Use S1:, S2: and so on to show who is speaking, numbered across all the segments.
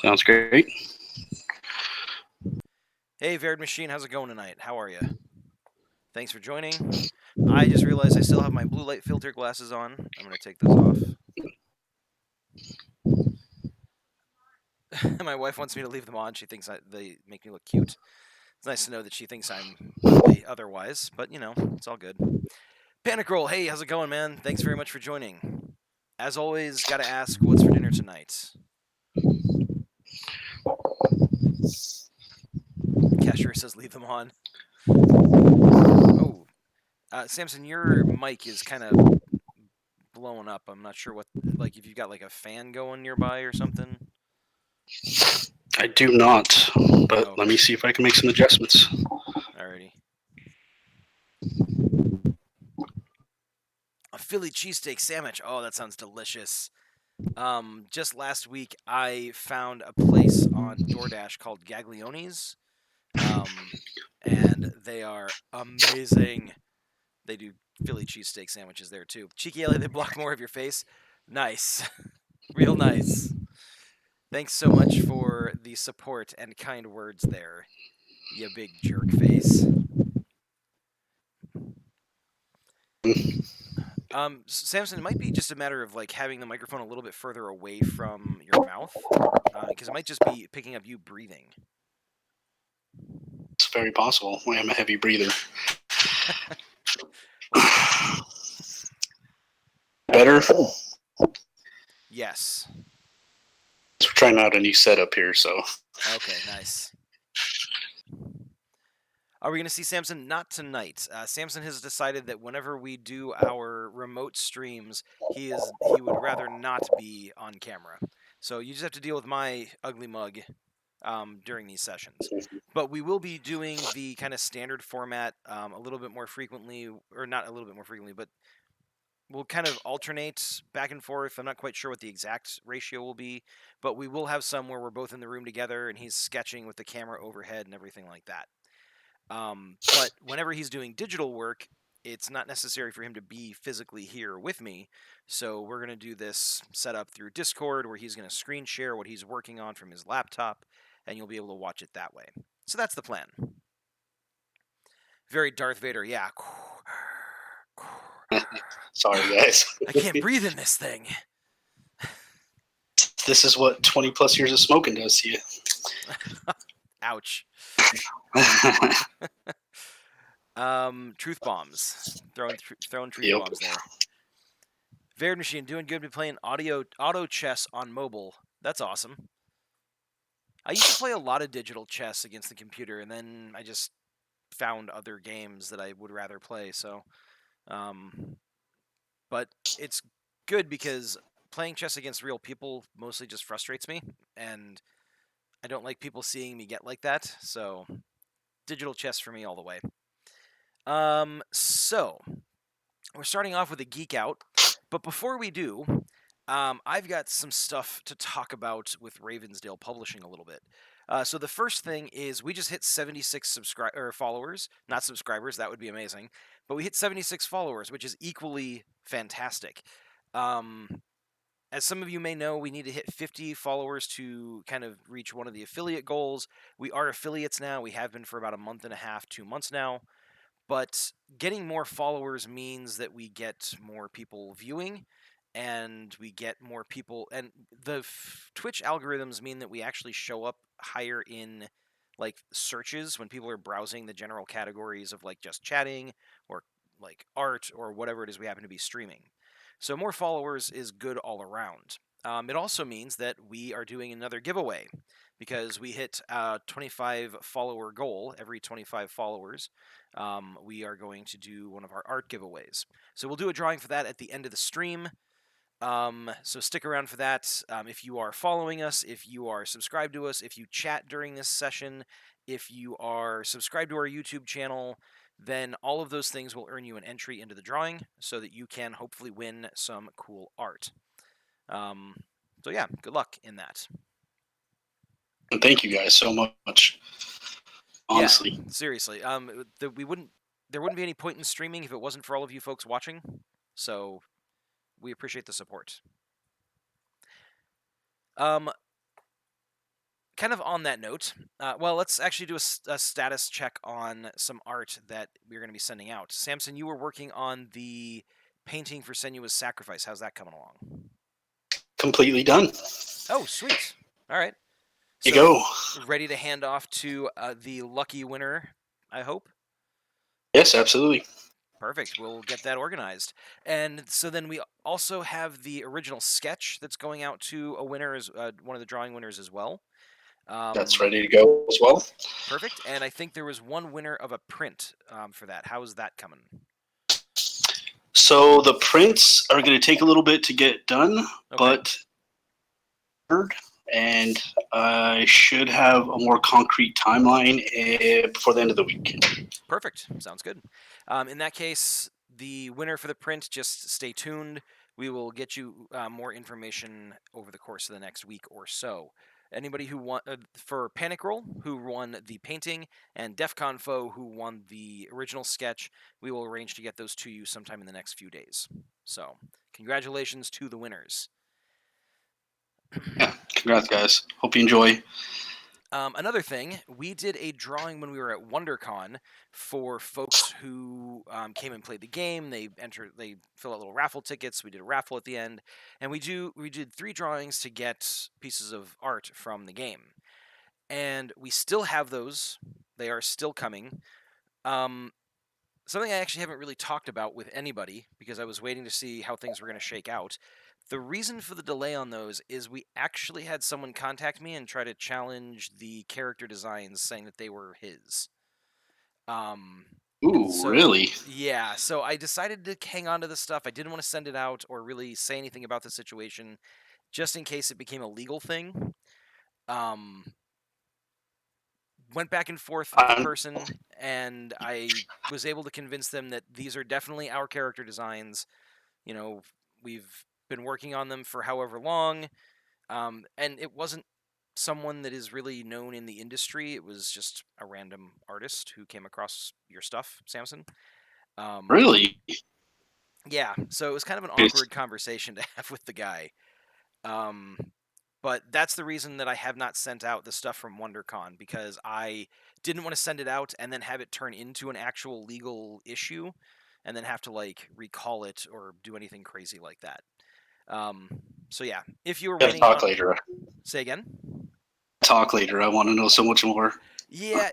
S1: Sounds great.
S2: Hey, Varied Machine, how's it going tonight? How are you? Thanks for joining. I just realized I still have my blue light filter glasses on. I'm going to take those off. My wife wants me to leave them on. She thinks they make me look cute. It's nice to know that she thinks I'm ugly otherwise, but it's all good. Panic Roll, hey, how's it going, man? Thanks very much for joining. As always, gotta ask, what's for dinner tonight? Cashier says leave them on. Oh, Samson, your mic is kind of blowing up. I'm not sure what, like, if you've got like a fan going nearby or something.
S1: I do not, but
S2: Oh,
S1: let
S2: okay.
S1: me see if I can make some adjustments.
S2: Alrighty. A Philly cheesesteak sandwich. Oh, that sounds delicious. Just last week I found a place on DoorDash called Gaglioni's. And they are amazing. They do Philly cheesesteak sandwiches there too. Cheeky Ellie, they block more of your face. Nice. Real nice. Thanks so much for the support and kind words there, you big jerk face. Samson, it might be just a matter of like having the microphone a little bit further away from your mouth, because it might just be picking up you breathing.
S1: It's very possible. I am a heavy breather. Better?
S2: Yes.
S1: We're trying out a new setup here, so.
S2: Okay, nice. Are we going to see Samson? Not tonight. Samson has decided that whenever we do our remote streams, he would rather not be on camera. So you just have to deal with my ugly mug during these sessions. But we will be doing the kind of standard format a little bit more frequently, or not a little bit more frequently, but we'll kind of alternate back and forth. I'm not quite sure what the exact ratio will be, but we will have some where we're both in the room together and he's sketching with the camera overhead and everything like that. But whenever he's doing digital work, it's not necessary for him to be physically here with me. So we're going to do this setup through Discord where he's going to screen share what he's working on from his laptop, and you'll be able to watch it that way. So that's the plan. Very Darth Vader, yeah.
S1: Sorry, guys.
S2: I can't breathe in this thing.
S1: This is what 20 plus years of smoking does to you.
S2: Ouch. Truth bombs. Throwing truth bombs there. Varied Machine doing good. Be playing auto chess on mobile. That's awesome. I used to play a lot of digital chess against the computer, and then I just found other games that I would rather play. So, but it's good because playing chess against real people mostly just frustrates me, and I don't like people seeing me get like that. So, digital chess for me all the way. So we're starting off with a geek out, but before we do, I've got some stuff to talk about with Ravensdale Publishing a little bit. So the first thing is we just hit 76 followers, not subscribers. That would be amazing, but we hit 76 followers, which is equally fantastic. As some of you may know, we need to hit 50 followers to kind of reach one of the affiliate goals. We are affiliates now. We have been for about a month and a half, 2 months now. But getting more followers means that we get more people viewing and we get more people. And the Twitch algorithms mean that we actually show up higher in like searches when people are browsing the general categories of like just chatting or like art or whatever it is we happen to be streaming. So more followers is good all around. It also means that we are doing another giveaway because we hit a 25 follower goal every 25 followers. We are going to do one of our art giveaways. So we'll do a drawing for that at the end of the stream. So stick around for that. If you are following us, if you are subscribed to us, if you chat during this session, if you are subscribed to our YouTube channel, then all of those things will earn you an entry into the drawing so that you can hopefully win some cool art. So yeah, good luck in that.
S1: And thank you guys so much. Honestly.
S2: Yeah, seriously. There wouldn't be any point in streaming if it wasn't for all of you folks watching. So we appreciate the support. kind of on that note, well, let's actually do a status check on some art that we're going to be sending out. Samson, you were working on the painting for Senua's Sacrifice. How's that coming along?
S1: Completely done.
S2: Oh, sweet. All right.
S1: You
S2: So,
S1: go.
S2: ready to hand off to the lucky winner, I hope?
S1: Yes, absolutely.
S2: Perfect. We'll get that organized. And so then we also have the original sketch that's going out to a winner, as one of the drawing winners as well.
S1: That's ready to go as well.
S2: Perfect. And I think there was one winner of a print for that. How is that coming?
S1: So the prints are going to take a little bit to get done,
S2: Okay.
S1: but and I should have a more concrete timeline before the end of the week.
S2: Perfect. Sounds good. In that case, the winner for the print, just stay tuned. We will get you more information over the course of the next week or so. Anybody who won for Panic Roll, who won the painting, and DEFCON Foe, who won the original sketch, we will arrange to get those to you sometime in the next few days. So, congratulations to the winners.
S1: Yeah, congrats, guys. Hope you enjoy.
S2: Another thing, we did a drawing when we were at WonderCon for folks who came and played the game. They fill out little raffle tickets. We did a raffle at the end, and we did 3 drawings to get pieces of art from the game, and we still have those. They are still coming. Something I actually haven't really talked about with anybody because I was waiting to see how things were going to shake out. The reason for the delay on those is we actually had someone contact me and try to challenge the character designs, saying that they were his.
S1: Ooh, really?
S2: Yeah, so I decided to hang on to the stuff. I didn't want to send it out or really say anything about the situation, just in case it became a legal thing. Went back and forth with the person, and I was able to convince them that these are definitely our character designs. You know, we've been working on them for however long, and it wasn't someone that is really known in the industry. It was just a random artist who came across your stuff, Samson.
S1: Really?
S2: Yeah, so it was kind of an awkward conversation to have with the guy. But that's the reason that I have not sent out the stuff from WonderCon, because I didn't want to send it out and then have it turn into an actual legal issue and then have to like recall it or do anything crazy like that. So yeah, if you were waiting
S1: Talk
S2: on...
S1: later.
S2: Say again?
S1: Talk later. I want to know so much more.
S2: Yeah,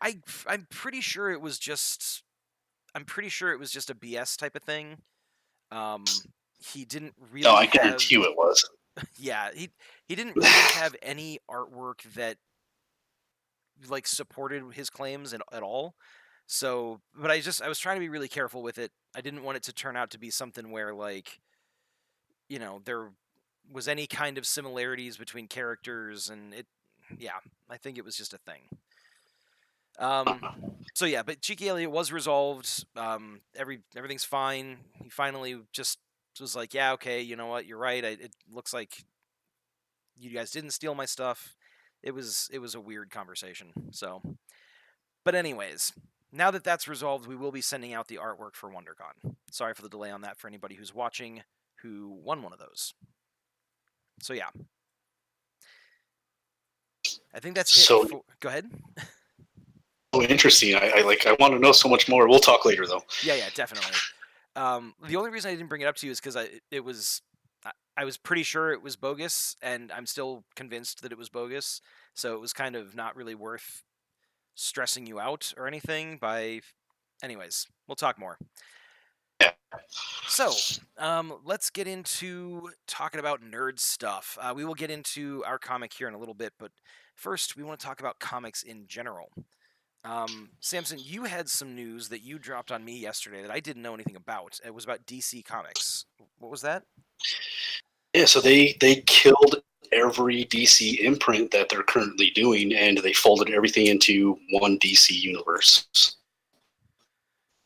S2: I'm pretty sure it was just a BS type of thing. He didn't really
S1: No, I
S2: have...
S1: guarantee you it was.
S2: Yeah, he didn't really have any artwork that like supported his claims at all. So, but I was trying to be really careful with it. I didn't want it to turn out to be something where like, there was any kind of similarities between characters, and yeah, I think it was just a thing. So yeah, but Cheeky Elliot was resolved. Everything's fine. He finally just was like, yeah, okay, you know what, you're right. It looks like you guys didn't steal my stuff. It was a weird conversation. So, but anyways, now that that's resolved, we will be sending out the artwork for WonderCon. Sorry for the delay on that for anybody who's watching who won one of those. So yeah, I think that's
S1: so,
S2: it. Go ahead.
S1: Interesting. I want to know so much more. We'll talk later though.
S2: Yeah, definitely. The only reason I didn't bring it up to you is because I was pretty sure it was bogus, and I'm still convinced that it was bogus. So it was kind of not really worth stressing you out or anything by... Anyways, we'll talk more.
S1: Yeah.
S2: So, let's get into talking about nerd stuff. We will get into our comic here in a little bit, but first we want to talk about comics in general. Samson, you had some news that you dropped on me yesterday that I didn't know anything about. It was about DC Comics. What was that?
S1: Yeah, so they killed every DC imprint that they're currently doing, and they folded everything into one DC universe.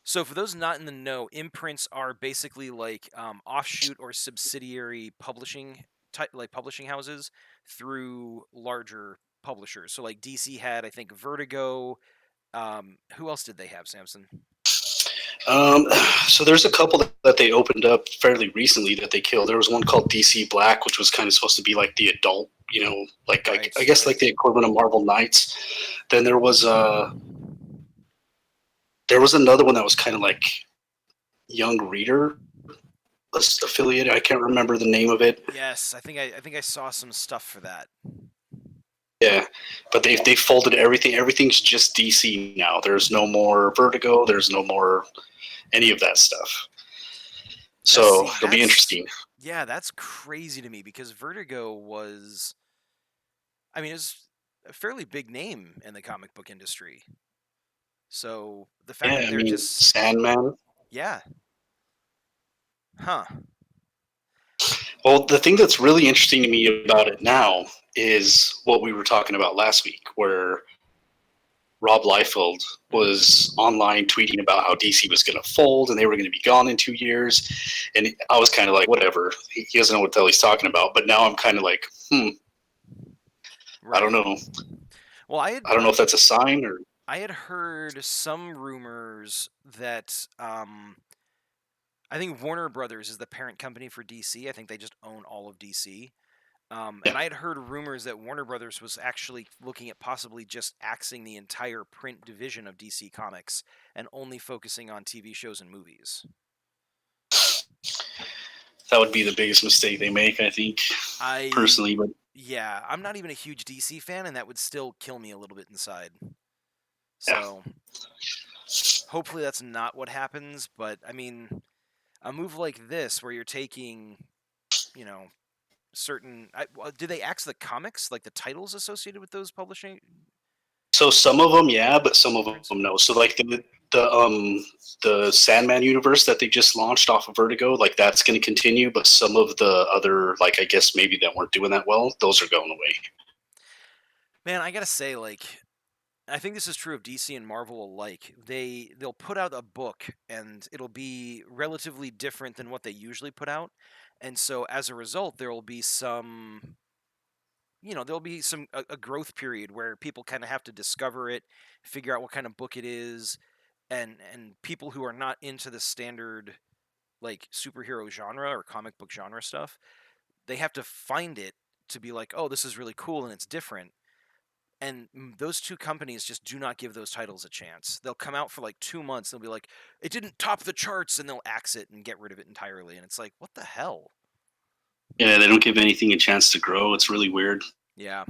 S2: So, for those not in the know, imprints are basically like offshoot or subsidiary publishing publishing houses through larger publishers. So, like DC had, I think, Vertigo. Who else did they have, Samson?
S1: Um, so there's a couple that they opened up fairly recently that they killed. There was one called DC Black, which was kind of supposed to be like the adult, like
S2: Right,
S1: I guess like
S2: right.
S1: the equivalent of Marvel Knights. Then there was another one that was kind of like Young Reader affiliated. I can't remember the name of it.
S2: Yes, I think I saw some stuff for that.
S1: Yeah, but they folded everything. Everything's just DC now. There's no more Vertigo. There's no more any of that stuff.
S2: Now,
S1: So
S2: see,
S1: it'll be
S2: that's
S1: interesting.
S2: yeah, that's crazy to me because Vertigo was, I mean, it's a fairly big name in the comic book industry. So the fact
S1: Yeah,
S2: that
S1: I
S2: they're
S1: mean
S2: just,
S1: Sandman.
S2: yeah, huh,
S1: Well, the thing that's really interesting to me about it now is what we were talking about last week, where Rob Liefeld was
S2: hmm
S1: online tweeting about how DC was going to fold and they were going to be gone in 2 years. And I was kind of like, whatever. He doesn't know what the hell he's talking about. But now I'm kind of like, I don't
S2: right.
S1: know.
S2: Well, I had
S1: I don't know if that's a sign or.
S2: I had heard some rumors that I think Warner Brothers is the parent company for DC. I think they just own all of DC.
S1: Yeah.
S2: And I had heard rumors that Warner Brothers was actually looking at possibly just axing the entire print division of DC Comics and only focusing on TV shows and movies.
S1: That would be the biggest mistake they make, I think,
S2: I,
S1: personally. But
S2: yeah, I'm not even a huge DC fan, and that would still kill me a little bit inside.
S1: yeah.
S2: So hopefully that's not what happens. But I mean, a move like this, where you're taking, you know, did they axe the comics, like the titles associated with those publishing
S1: So some of them, yeah, but some of them,
S2: prints?
S1: no. So like the Sandman universe that they just launched off of Vertigo, like that's going to continue, but some of the other, like I guess maybe that weren't doing that well, those are going away.
S2: Man, I gotta say, like, I think this is true of DC and Marvel alike. They'll put out a book and it'll be relatively different than what they usually put out. And so as a result, there will be some, there'll be a growth period where people kind of have to discover it, figure out what kind of book it is, and people who are not into the standard like superhero genre or comic book genre stuff, they have to find it to be like, "Oh, this is really cool and it's different." And those two companies just do not give those titles a chance. They'll come out for like 2 months. They'll be like, it didn't top the charts, and they'll axe it and get rid of it entirely. And it's like, what the hell?
S1: Yeah, they don't give anything a chance to grow. It's really weird.
S2: Yeah.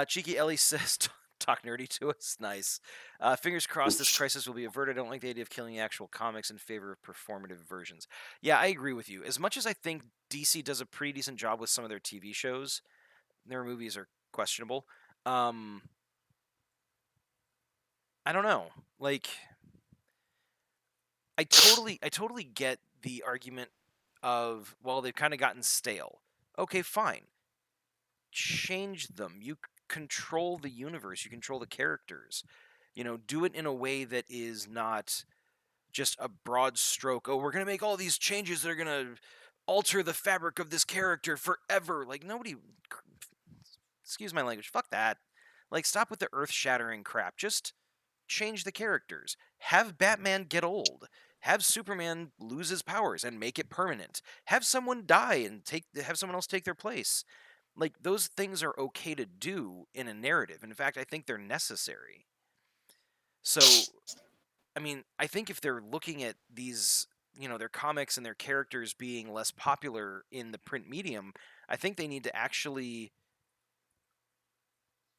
S2: Cheeky Ellie says, talk nerdy to us. Nice. Fingers crossed this crisis will be averted. I don't like the idea of killing actual comics in favor of performative versions. Yeah, I agree with you. As much as I think DC does a pretty decent job with some of their TV shows, their movies are questionable. Um, I don't know. Like, I totally get the argument of, well, they've kind of gotten stale. Okay, fine. Change them. You control the universe, you control the characters. Do it in a way that is not just a broad stroke. Oh, we're going to make all these changes that are going to alter the fabric of this character forever. Like nobody, excuse my language, fuck that. Like stop with the earth-shattering crap. Just change the characters. Have Batman get old. Have Superman lose his powers and make it permanent. Have someone die and have someone else take their place. Like those things are okay to do in a narrative. In fact, I think they're necessary. So, I mean, I think if they're looking at these, their comics and their characters being less popular in the print medium, I think they need to actually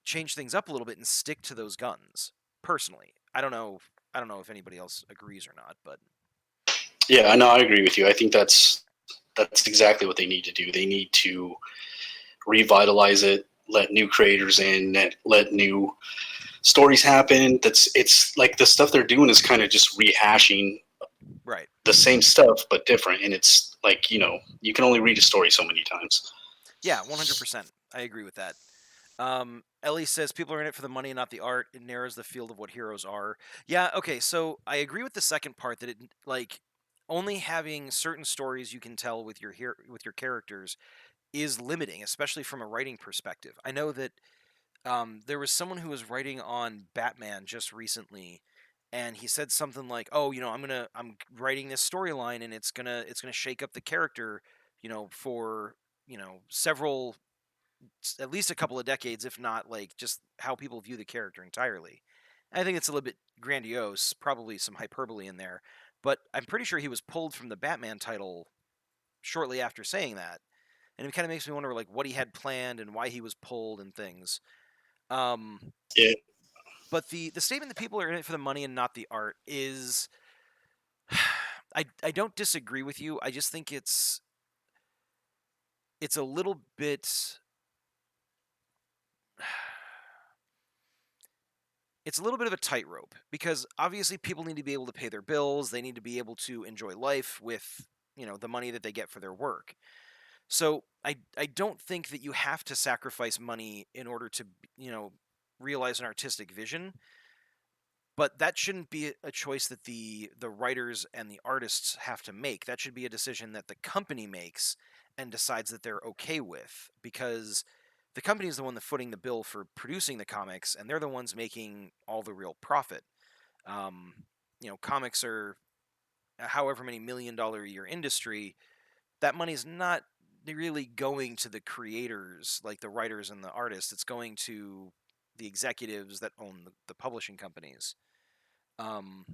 S2: change things up a little bit and stick to those guns. Personally, I don't know if anybody else agrees or not, but
S1: Yeah, I know. I agree with you. I think that's exactly what they need to do. They need to revitalize it, let new creators in, let new stories happen. It's like the stuff they're doing is kind of just rehashing
S2: right.
S1: the same stuff but different, and it's like you can only read a story so many times.
S2: Yeah, 100%. I agree with that. Ellie says people are in it for the money and not the art. It narrows the field of what heroes are. Yeah, okay, so I agree with the second part that it like only having certain stories you can tell with with your characters is limiting, especially from a writing perspective. I know that there was someone who was writing on Batman just recently, and he said something like, "Oh, I'm writing this storyline, and it's gonna shake up the character, for several, at least a couple of decades, if not like just how people view the character entirely." I think it's a little bit grandiose, probably some hyperbole in there, but I'm pretty sure he was pulled from the Batman title shortly after saying that, and it kind of makes me wonder like what he had planned and why he was pulled and things. Um,
S1: Yeah,
S2: but the statement that people are in it for the money and not the art is, I don't disagree with you. I just think it's a little bit it's a little bit of a tightrope because obviously people need to be able to pay their bills. They need to be able to enjoy life with the money that they get for their work. So I don't think that you have to sacrifice money in order to realize an artistic vision. But that shouldn't be a choice that the writers and the artists have to make. That should be a decision that the company makes and decides that they're okay with, because the company is the one that's footing the bill for producing the comics, and they're the ones making all the real profit. Um, Comics are however many $1 million a year industry. That money's not really going to the creators, like the writers and the artists. It's going to the executives that own the publishing companies. Um,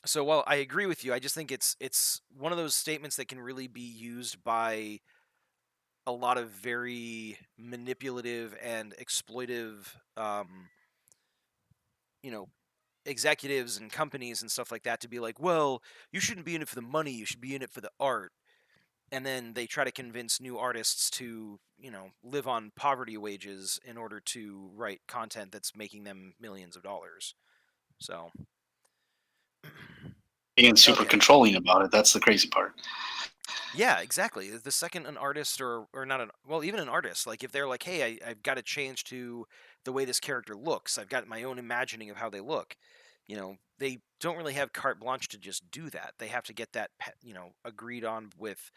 S2: so while I agree with you, I just think it's one of those statements that can really be used by a lot of very manipulative and exploitive, you know, executives and companies and stuff like that to be like, well, you shouldn't be in it for the money, you should be in it for the art. And then they try to convince new artists to, live on poverty wages in order to write content that's making them millions of dollars. So,
S1: being super
S2: okay.
S1: controlling about it. That's the crazy part.
S2: Yeah, exactly. The second an artist or not an well, even an artist, like if they're like, hey, I've got to change to the way this character looks. I've got my own imagining of how they look. They don't really have carte blanche to just do that. They have to get that agreed on with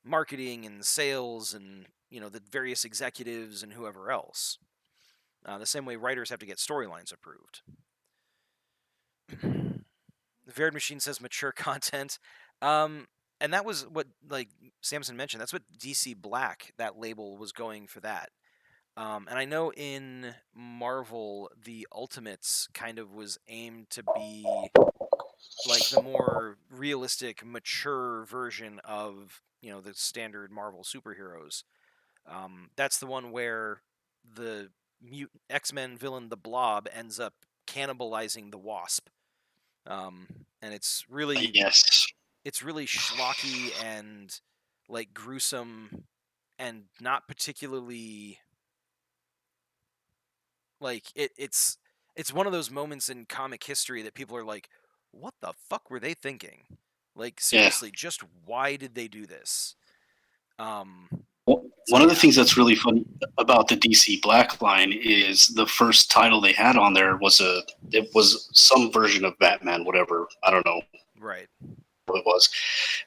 S2: marketing and sales and the various executives and whoever else. The same way writers have to get storylines approved. The Varied Machine says mature content. Um, and that was what, like Samson mentioned, that's what DC Black, that label, was going for that. And I know in Marvel, the Ultimates kind of was aimed to be like the more realistic, mature version of, the standard Marvel superheroes. That's the one where the mutant X-Men villain, the Blob, ends up cannibalizing the Wasp. And
S1: Yes.
S2: it's really schlocky and like gruesome and not particularly like it's one of those moments in comic history that people are like, what the fuck were they thinking? Like
S1: Yeah.
S2: seriously, just why did they do this? Um so
S1: One of the
S2: yeah,
S1: things that's really funny about the DC Black line is the first title they had on there it was some version of Batman, whatever. I don't know
S2: right.
S1: what it was,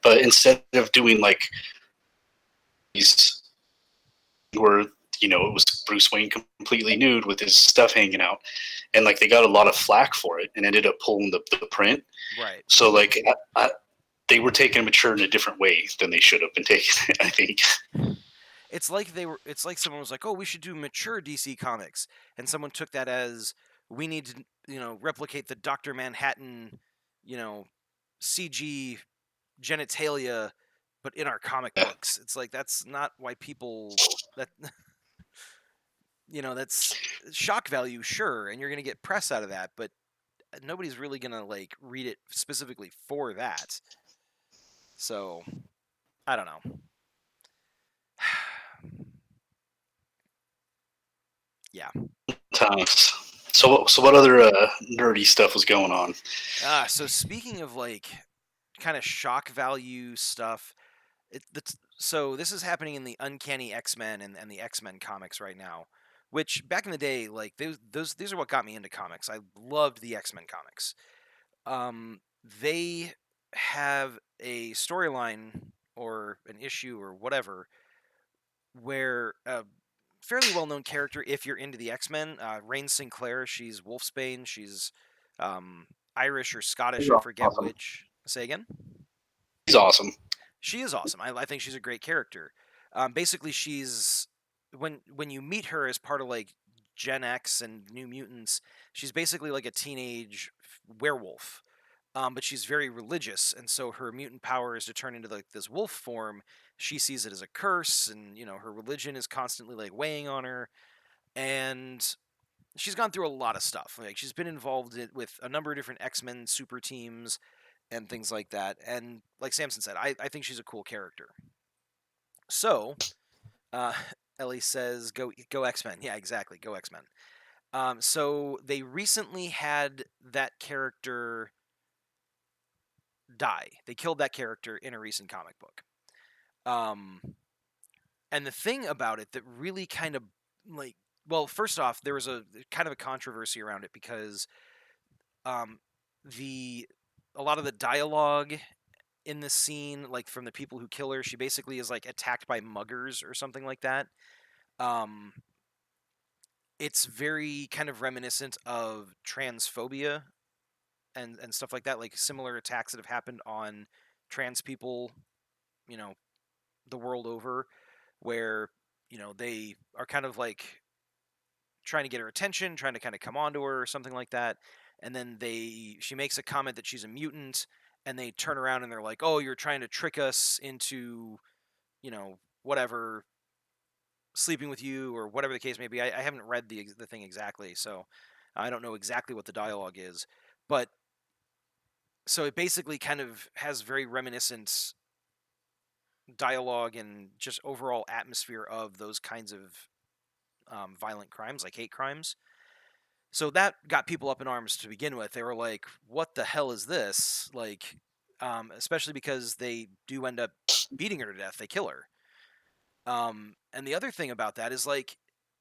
S1: but instead of doing like these where it was Bruce Wayne completely nude with his stuff hanging out, and like they got a lot of flack for it and ended up pulling the print.
S2: Right.
S1: So like they were taking mature in a different way than they should have been taking it, I think.
S2: It's like someone was like, "Oh, we should do mature DC comics." And someone took that as, we need to, replicate the Dr. Manhattan, you know, CG genitalia but in our comic
S1: Yeah.
S2: books. It's like that's not why people that that's shock value, sure, and you're going to get press out of that, but nobody's really going to like read it specifically for that. So, I don't know. Yeah.
S1: Thomas. So what other nerdy stuff was going on?
S2: So speaking of like kind of shock value stuff, so this is happening in the Uncanny X-Men and the X-Men comics right now, which back in the day, like these are what got me into comics. I loved the X-Men comics. They have a storyline or an issue or whatever where a fairly well-known character, if you're into the X-Men, Rain Sinclair, she's Wolfsbane. She's um, Irish or Scottish,
S1: He's
S2: I forget
S1: awesome.
S2: which. Say again?
S1: He's awesome.
S2: She is awesome. I think she's a great character. Basically, she's when you meet her as part of like Gen X and New Mutants, she's basically like a teenage werewolf. But she's very religious, and so her mutant power is to turn into like this wolf form. She sees it as a curse, and her religion is constantly like weighing on her. And she's gone through a lot of stuff. Like she's been involved with a number of different X-Men super teams and things like that. And like Samson said, I think she's a cool character. So, uh, Ellie says, "Go X-Men." Yeah, exactly. Go X-Men. So they recently had that character die. They killed that character in a recent comic book. Um, and the thing about it that really kind of like, well, first off, there was a kind of a controversy around it because um, the a lot of the dialogue in the scene, like from the people who kill her, she basically is like attacked by muggers or something like that. Um, it's very kind of reminiscent of transphobia and stuff like that, like similar attacks that have happened on trans people, you know, the world over, where they are kind of like trying to get her attention, trying to kind of come onto her or something like that, and then she makes a comment that she's a mutant, and they turn around and they're like, "Oh, you're trying to trick us into whatever, sleeping with you or whatever the case may be." I haven't read the thing exactly, so I don't know exactly what the dialogue is, but so it basically kind of has very reminiscent dialogue and just overall atmosphere of those kinds of violent crimes, like hate crimes. So that got people up in arms to begin with. They were like, "What the hell is this?" Like, especially because they do end up beating her to death. They kill her. And the other thing about that is like,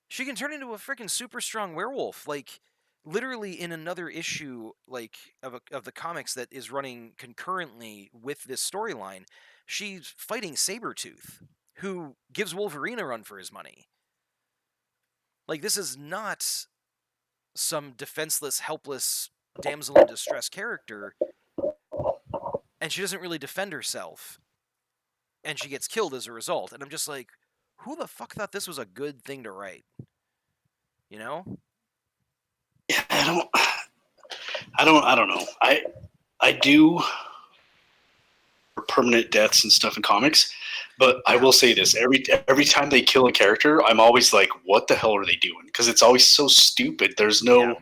S2: she can turn into a freaking super strong werewolf. Like, literally in another issue, like of the comics that is running concurrently with this storyline, she's fighting Sabretooth, who gives Wolverine a run for his money. Like, this is not some defenseless, helpless damsel in distress character, and she doesn't really defend herself, and she gets killed as a result. And I'm just like, who the fuck thought this was a good thing to write? You know?
S1: Yeah, I don't know. I do permanent deaths and stuff in comics, but I
S2: Yeah.
S1: will say this: every time they kill a character, I'm always like, "What the hell are they doing?" Because it's always so stupid. There's
S2: Yeah.
S1: no,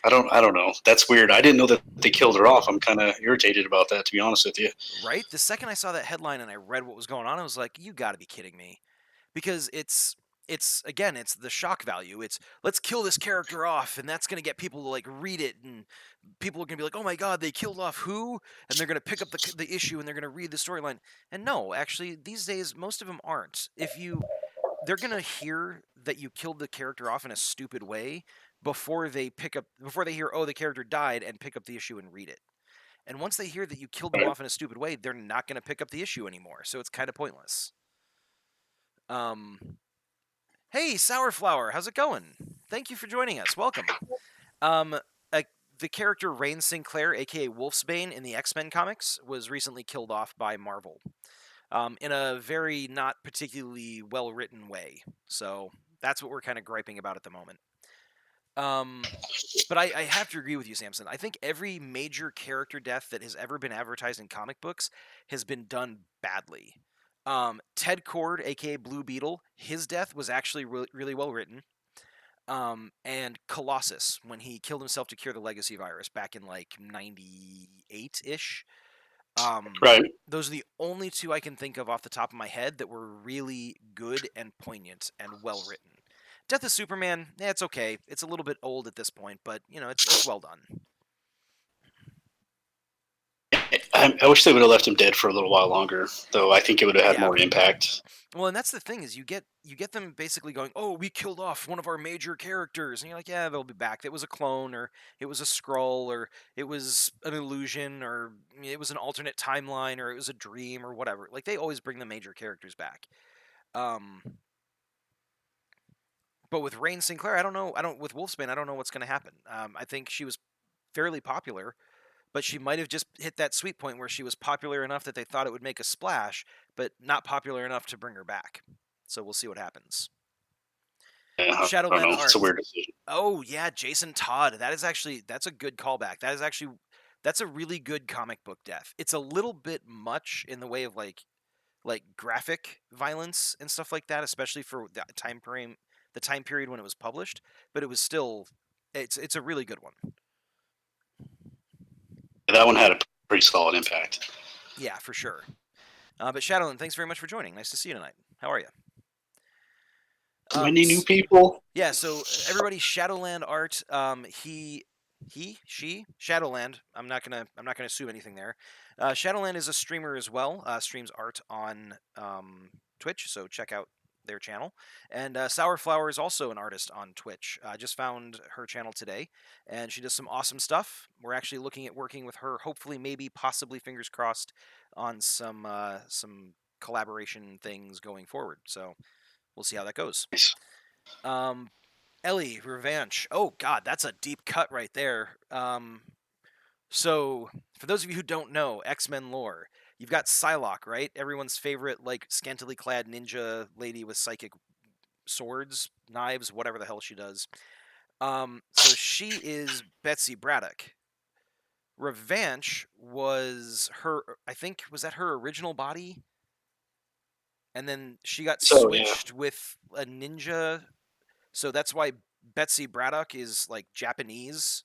S1: I don't know. That's weird. I didn't know that they killed her off. I'm kind of irritated about that, to be honest with you.
S2: Right? The second I saw that headline and I read what was going on, I was like, you got to be kidding me. Because it's again, it's the shock value. It's, let's kill this character off, and that's going to get people to like read it, and people are going to be like, "Oh my god, they killed off who?" And they're going to pick up the issue and they're going to read the storyline. And no, actually these days most of them aren't. They're going to hear that you killed the character off in a stupid way before they hear, "Oh, the character died," and pick up the issue and read it. And once they hear that you killed them
S1: Right.
S2: off in a stupid way, they're not going to pick up the issue anymore. So it's kind of pointless. Um, hey, Sourflower, how's it going? Thank you for joining us. Welcome. Um, uh, the character Rain Sinclair, aka Wolfsbane, in the X-Men comics, was recently killed off by Marvel, in a very not particularly well-written way. So that's what we're kind of griping about at the moment. Um, but I have to agree with you, Samson. I think every major character death that has ever been advertised in comic books has been done badly. Ted Cord, aka Blue Beetle, his death was actually really well written. And Colossus, when he killed himself to cure the legacy virus back in like 98 ish. Um,
S1: Right.
S2: those are the only two I can think of off the top of my head that were really good and poignant and well written. Death of Superman, it's okay. It's a little bit old at this point, but it's well done.
S1: I wish they would have left him dead for a little while longer, though. I think it would have had
S2: Yeah.
S1: more impact.
S2: Well, and that's the thing is you get them basically going, "Oh, we killed off one of our major characters," and you're like, "Yeah, they'll be back. It was a clone, or it was a scroll, or it was an illusion, or it was an alternate timeline, or it was a dream, or whatever." Like they always bring the major characters back. Um, But with Rain Sinclair, I don't know. With Wolfsbane, I don't know what's going to happen. I think she was fairly popular, but she might have just hit that sweet point where she was popular enough that they thought it would make a splash, but not popular enough to bring her back. So we'll see what happens.
S1: Yeah, I don't
S2: Shadowland
S1: know. It's a
S2: art.
S1: weird decision.
S2: Oh yeah, Jason Todd. That's a good callback. That's a really good comic book death. It's a little bit much in the way of like graphic violence and stuff like that, especially for the time period when it was published. But it was still, it's a really good one.
S1: That one had a pretty solid impact.
S2: Yeah, for sure. But Shadowland, thanks very much for joining. Nice to see you tonight. How are you?
S1: Many new people.
S2: Yeah, so everybody, Shadowland art. She, Shadowland. I'm not gonna assume anything there. Shadowland is a streamer as well. Streams art on Twitch, so check out their channel. And Sourflower is also an artist on Twitch. I just found her channel today, and she does some awesome stuff. We're actually looking at working with her, hopefully, maybe, possibly, fingers crossed, on some collaboration things going forward. So we'll see how that goes.
S1: Nice.
S2: Ellie, Revenge. Oh God, that's a deep cut right there. So for those of you who don't know X-Men lore, you've got Psylocke, right? Everyone's favorite, like scantily clad ninja lady with psychic swords, knives, whatever the hell she does. So she is Betsy Braddock. Revenge was her. I think was that her original body, and then she got
S1: So yeah,
S2: switched with a ninja. So that's why Betsy Braddock is like Japanese,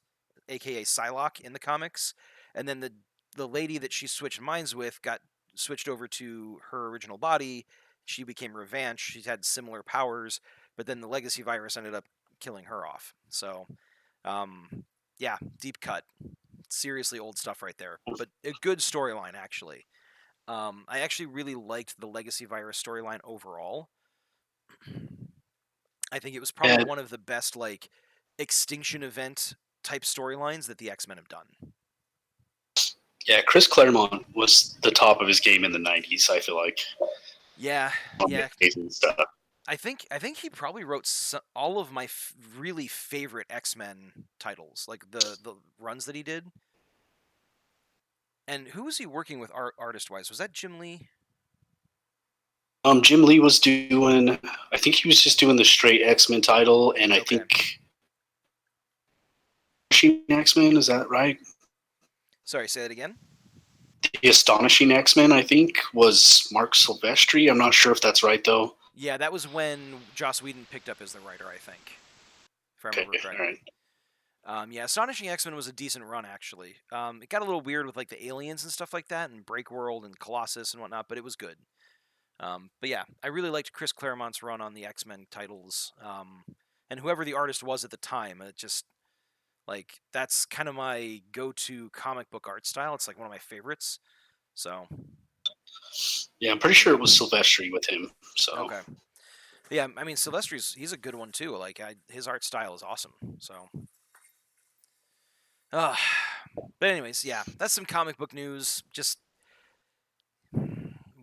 S2: aka Psylocke in the comics, and then the lady that she switched minds with got switched over to her original body. She became Revenge. She's had similar powers, but then the legacy virus ended up killing her off. So, yeah, deep cut, seriously old stuff right there, but a good storyline actually. I actually really liked the legacy virus storyline overall. I think it was probably
S1: and
S2: one of the best like extinction event type storylines that the X-Men have done.
S1: yeah, Chris Claremont was the top of his game in the '90s. I feel like
S2: Yeah,
S1: on the
S2: yeah.
S1: amazing stuff.
S2: I think he probably wrote all of my really favorite X-Men titles, like the runs that he did. And who was he working with artist wise? Was that Jim Lee?
S1: Jim Lee was doing. I think he was just doing the straight X-Men title, and I
S2: Okay.
S1: think X-Men. Is that right?
S2: Sorry, say that again.
S1: The Astonishing X-Men, I think, was Mark Silvestri. I'm not sure if that's right though.
S2: Yeah, that was when Joss Whedon picked up as the writer, I think, if I
S1: Okay,
S2: remember
S1: all
S2: correctly.
S1: right.
S2: Yeah, Astonishing X-Men was a decent run actually. It got a little weird with like the aliens and stuff like that, and Break World and Colossus and whatnot, but it was good. But yeah, I really liked Chris Claremont's run on the X-Men titles, and whoever the artist was at the time. It just like that's kind of my go-to comic book art style. It's like one of my favorites. So
S1: Yeah, I'm pretty sure it was Silvestri with him. So
S2: okay, yeah, I mean he's a good one too. Like his art style is awesome. So. Uh, but anyways, yeah, that's some comic book news. Just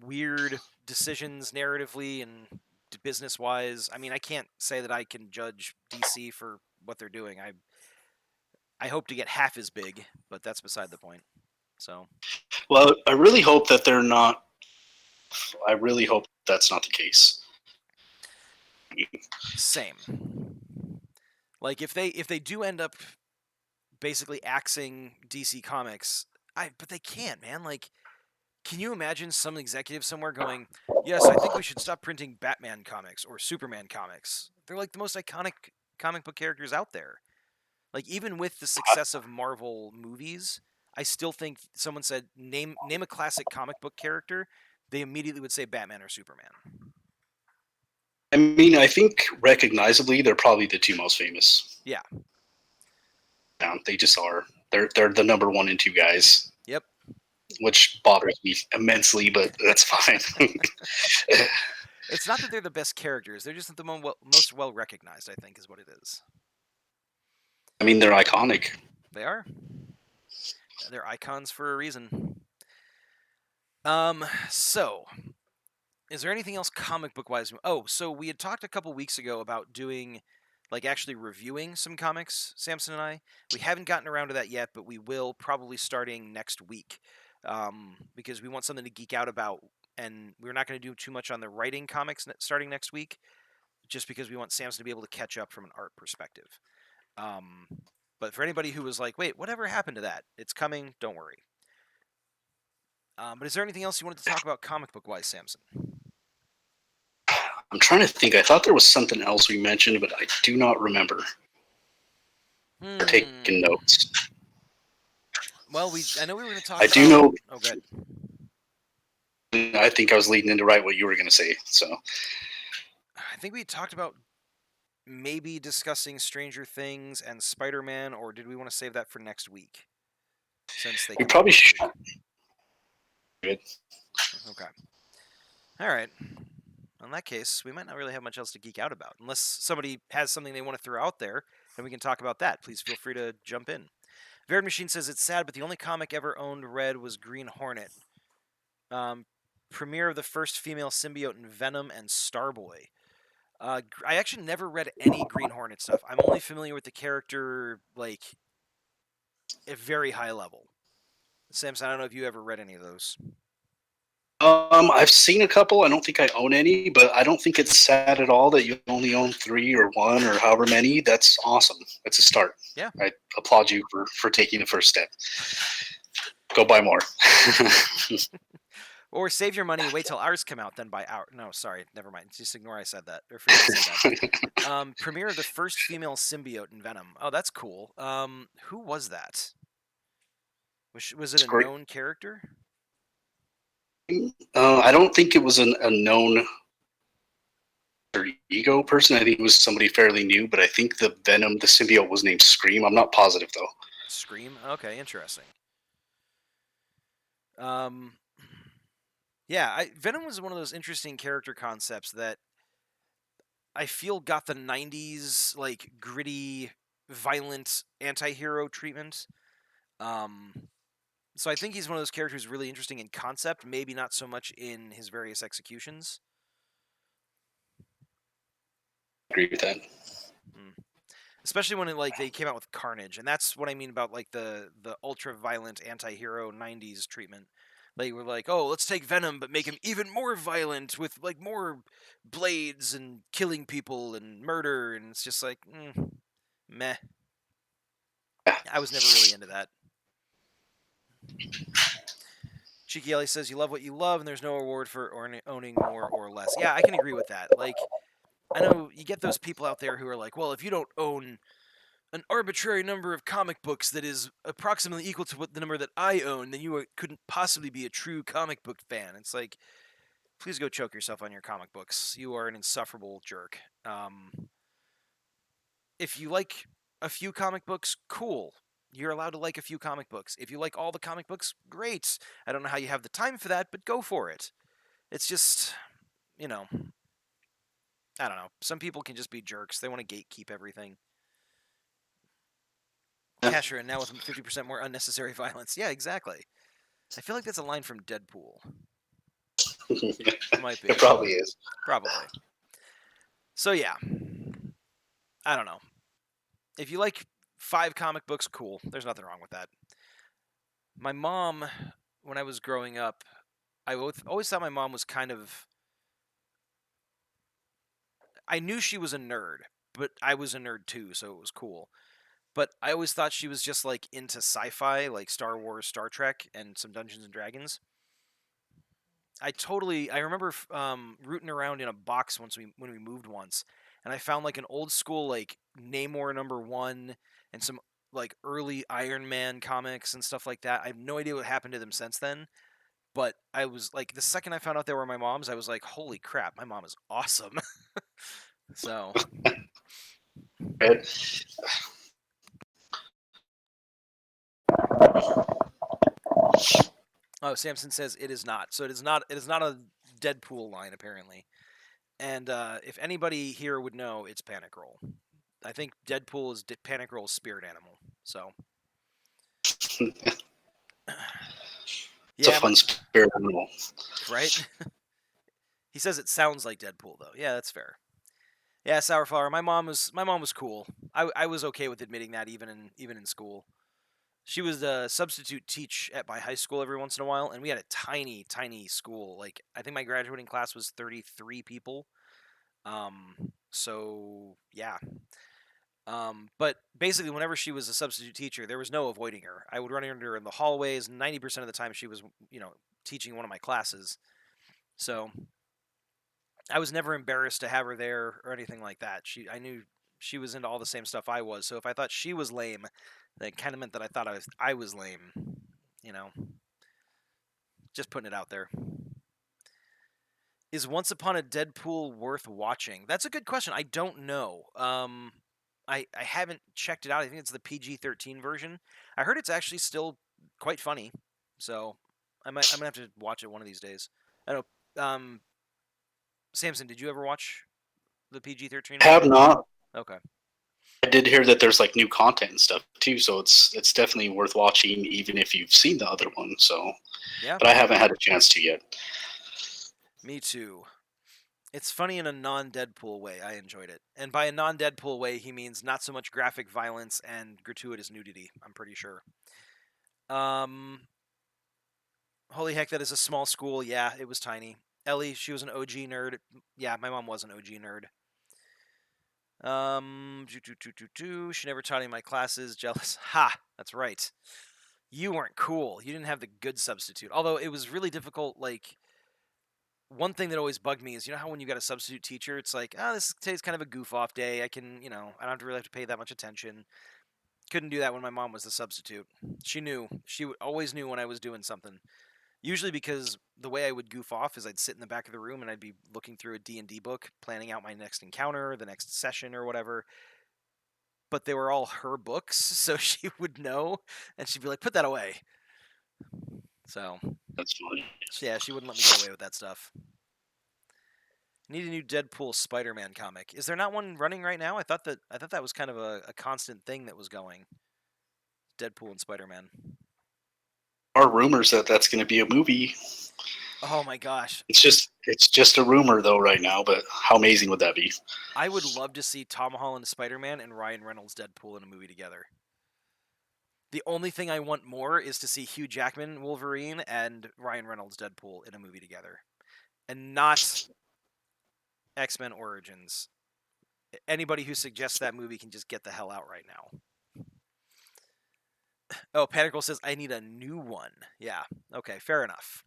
S2: weird decisions narratively and business wise. I mean, I can't say that I can judge DC for what they're doing. I hope to get half as big, but that's beside the point. So,
S1: well, I really hope that they're not. I really hope that's not the case.
S2: same. Like if they do end up basically axing DC Comics, but they can't, man. Like can you imagine some executive somewhere going, "Yes, I think we should stop printing Batman comics or Superman comics. They're like the most iconic comic book characters out there." Like even with the success of Marvel movies, I still think someone said name a classic comic book character, they immediately would say Batman or Superman.
S1: I mean, I think recognizably they're probably the two most famous.
S2: Yeah.
S1: They just are. They're the number one and two guys.
S2: Yep.
S1: Which bothers me immensely, but that's fine.
S2: It's not that they're the best characters; they're just the most well recognized. I think is what it is.
S1: I mean, they're iconic.
S2: They are. They're icons for a reason. So Is there anything else comic book wise? Oh, so we had talked a couple weeks ago about doing, like, actually reviewing some comics, Samson and I. We haven't gotten around to that yet, but we will probably starting next week, because we want something to geek out about, and we're not going to do too much on the writing comics starting next week, just because we want Samson to be able to catch up from an art perspective. Um, but for anybody who was like, "Wait, whatever happened to that?" It's coming. Don't worry. But is there anything else you wanted to talk about comic book wise, Samson?
S1: I'm trying to think. I thought there was something else we mentioned, but I do not remember. Or taking notes.
S2: Well, I know we were going to talk
S1: I
S2: about...
S1: do know.
S2: Oh, good.
S1: I think I was leading into right what you were going to say. So
S2: I think we talked about maybe discussing Stranger Things and Spider-Man, or did we want to save that for next week? Since they
S1: we
S2: come out
S1: probably
S2: next
S1: should.
S2: week. Okay. All right. In that case, we might not really have much else to geek out about, unless somebody has something they want to throw out there, and we can talk about that. Please feel free to jump in. Verid Machine says it's sad, but the only comic ever owned read was Green Hornet. Premiere of the first female symbiote in Venom and Starboy. I actually never read any Green Hornet stuff. I'm only familiar with the character, like, at very high level. Samson, I don't know if you ever read any of those.
S1: I've seen a couple. I don't think I own any, but I don't think it's sad at all that you only own 3 or 1 or however many. That's awesome. That's a start.
S2: Yeah.
S1: I applaud you for taking the first step. Go buy more.
S2: Or save your money, wait till ours come out, then buy our. No, sorry, never mind. Just ignore I said that. Or forget I said that. Premiere of the first female symbiote in Venom. Oh, that's cool. Who was that? Was it a known character?
S1: I don't think it was a known ego person. I think it was somebody fairly new, but I think the symbiote was named Scream. I'm not positive though.
S2: Scream? Okay, interesting. Yeah, Venom was one of those interesting character concepts that I feel got the 90s, like, gritty, violent anti-hero treatment. So I think he's one of those characters really interesting in concept, maybe not so much in his various executions.
S1: I agree with that.
S2: Especially when they came out with Carnage, and that's what I mean about like the ultra violent anti-hero 90s treatment. They were like, "Oh, let's take Venom but make him even more violent with like more blades and killing people and murder," and it's just like, meh. I was never really into that. Cheeky Ellie says, "You love what you love, and there's no reward for owning more or less." Yeah, I can agree with that. Like, I know you get those people out there who are like, "Well, if you don't own an arbitrary number of comic books that is approximately equal to what the number that I own, then you couldn't possibly be a true comic book fan." It's like, please go choke yourself on your comic books. You are an insufferable jerk. If you like a few comic books, cool. You're allowed to like a few comic books. If you like all the comic books, great. I don't know how you have the time for that, but go for it. It's just, I don't know. Some people can just be jerks. They want to gatekeep everything. Casher, and now with 50% more unnecessary violence. Yeah, exactly. I feel like that's a line from Deadpool. It might be.
S1: It probably is.
S2: Probably. So yeah. I don't know. If you like 5 comic books, cool. There's nothing wrong with that. My mom, when I was growing up, I always thought my mom was kind of... I knew she was a nerd, but I was a nerd too, so it was cool. But I always thought she was just like into sci-fi, like Star Wars, Star Trek, and some Dungeons and Dragons. I remember rooting around in a box when we moved once, and I found like an old school like Namor #1 and some like early Iron Man comics and stuff like that. I have no idea what happened to them since then, but I was like, the second I found out they were my mom's, I was like, holy crap, my mom is awesome. So.
S1: Right.
S2: Oh, Samson says it is not. So it is not. It is not a Deadpool line apparently. And if anybody here would know, it's Panic Roll. I think Deadpool is Panic Roll's spirit animal. So.
S1: It's a fun spirit animal.
S2: Right? He says it sounds like Deadpool though. Yeah, that's fair. Yeah, Sourflower. My mom was cool. I was okay with admitting that even in school. She was the substitute teach at my high school every once in a while, and we had a tiny school. Like I think my graduating class was 33 people. So yeah. But basically, whenever she was a substitute teacher, there was no avoiding her. I would run into her in the hallways. 90% of the time, she was, teaching one of my classes. So I was never embarrassed to have her there or anything like that. I knew she was into all the same stuff I was. So if I thought she was lame, that kind of meant that I thought I was lame. You know, just putting it out there. Is Once Upon a Deadpool worth watching? That's a good question. I don't know. I haven't checked it out. I think it's the PG-13 version. I heard it's actually still quite funny, so I'm gonna have to watch it one of these days. I don't know. Samson, did you ever watch the PG-13
S1: Have
S2: version?
S1: not.
S2: Okay.
S1: I did hear that there's like new content and stuff too, so it's definitely worth watching even if you've seen the other one. So,
S2: Yeah,
S1: but I haven't had a chance to yet.
S2: me too. It's funny in a non-Deadpool way. I enjoyed it, and by a non-Deadpool way, he means not so much graphic violence and gratuitous nudity. I'm pretty sure. Um, Holy heck, that is a small school. Yeah, it was tiny. Ellie, she was an OG nerd. Yeah, my mom was an OG nerd. She never taught any of my classes. Jealous. Ha! That's right. You weren't cool. You didn't have the good substitute. Although it was really difficult. Like, one thing that always bugged me is, how when you got a substitute teacher, it's like, today's kind of a goof off day. I can, I don't have to really have to pay that much attention. Couldn't do that when my mom was the substitute. She knew. She always knew when I was doing something. Usually because the way I would goof off is I'd sit in the back of the room and I'd be looking through a D&D book, planning out my next encounter, the next session or whatever. But they were all her books, so she would know, and she'd be like, "Put that away." So,
S1: That's funny.
S2: yeah, she wouldn't let me get away with that stuff. Need a new Deadpool Spider-Man comic. Is there not one running right now? I thought that was kind of a constant thing that was going. Deadpool and Spider-Man.
S1: There are rumors that that's going to be a movie.
S2: Oh my gosh.
S1: It's just a rumor though right now. But how amazing would that be?
S2: I would love to see Tom Holland Spider-Man and Ryan Reynolds Deadpool in a movie together. The only thing I want more is to see Hugh Jackman Wolverine and Ryan Reynolds Deadpool in a movie together. And not X-Men Origins. Anybody who suggests that movie can just get the hell out right now. Oh, Panicle says, I need a new one. Yeah, okay, fair enough.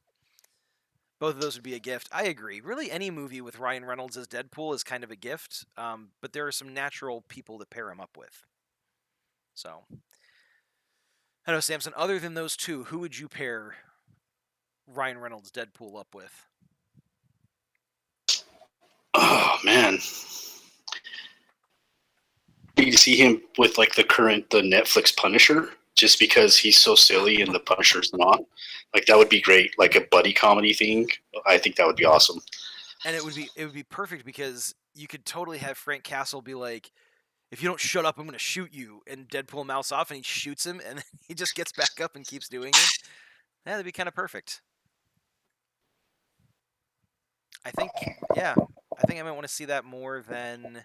S2: Both of those would be a gift. I agree. Really, any movie with Ryan Reynolds as Deadpool is kind of a gift, but there are some natural people to pair him up with. So, I know, Samson, other than those two, who would you pair Ryan Reynolds Deadpool up with?
S1: Oh man, you see him with like the Netflix Punisher, just because he's so silly and the Punisher's not. Like that would be great, like a buddy comedy thing. I think that would be awesome.
S2: And it would be perfect because you could totally have Frank Castle be like, if you don't shut up, I'm going to shoot you. And Deadpool mouths off and he shoots him and he just gets back up and keeps doing it. Yeah, that'd be kind of perfect. I think, yeah, I think I might want to see that more than,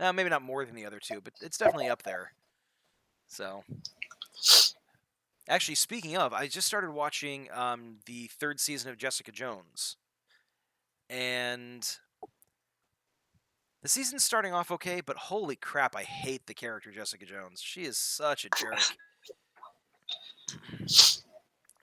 S2: maybe not more than the other two, but it's definitely up there. So, actually, speaking of, I just started watching the third season of Jessica Jones. And the season's starting off okay, but holy crap, I hate the character Jessica Jones. She is such a jerk.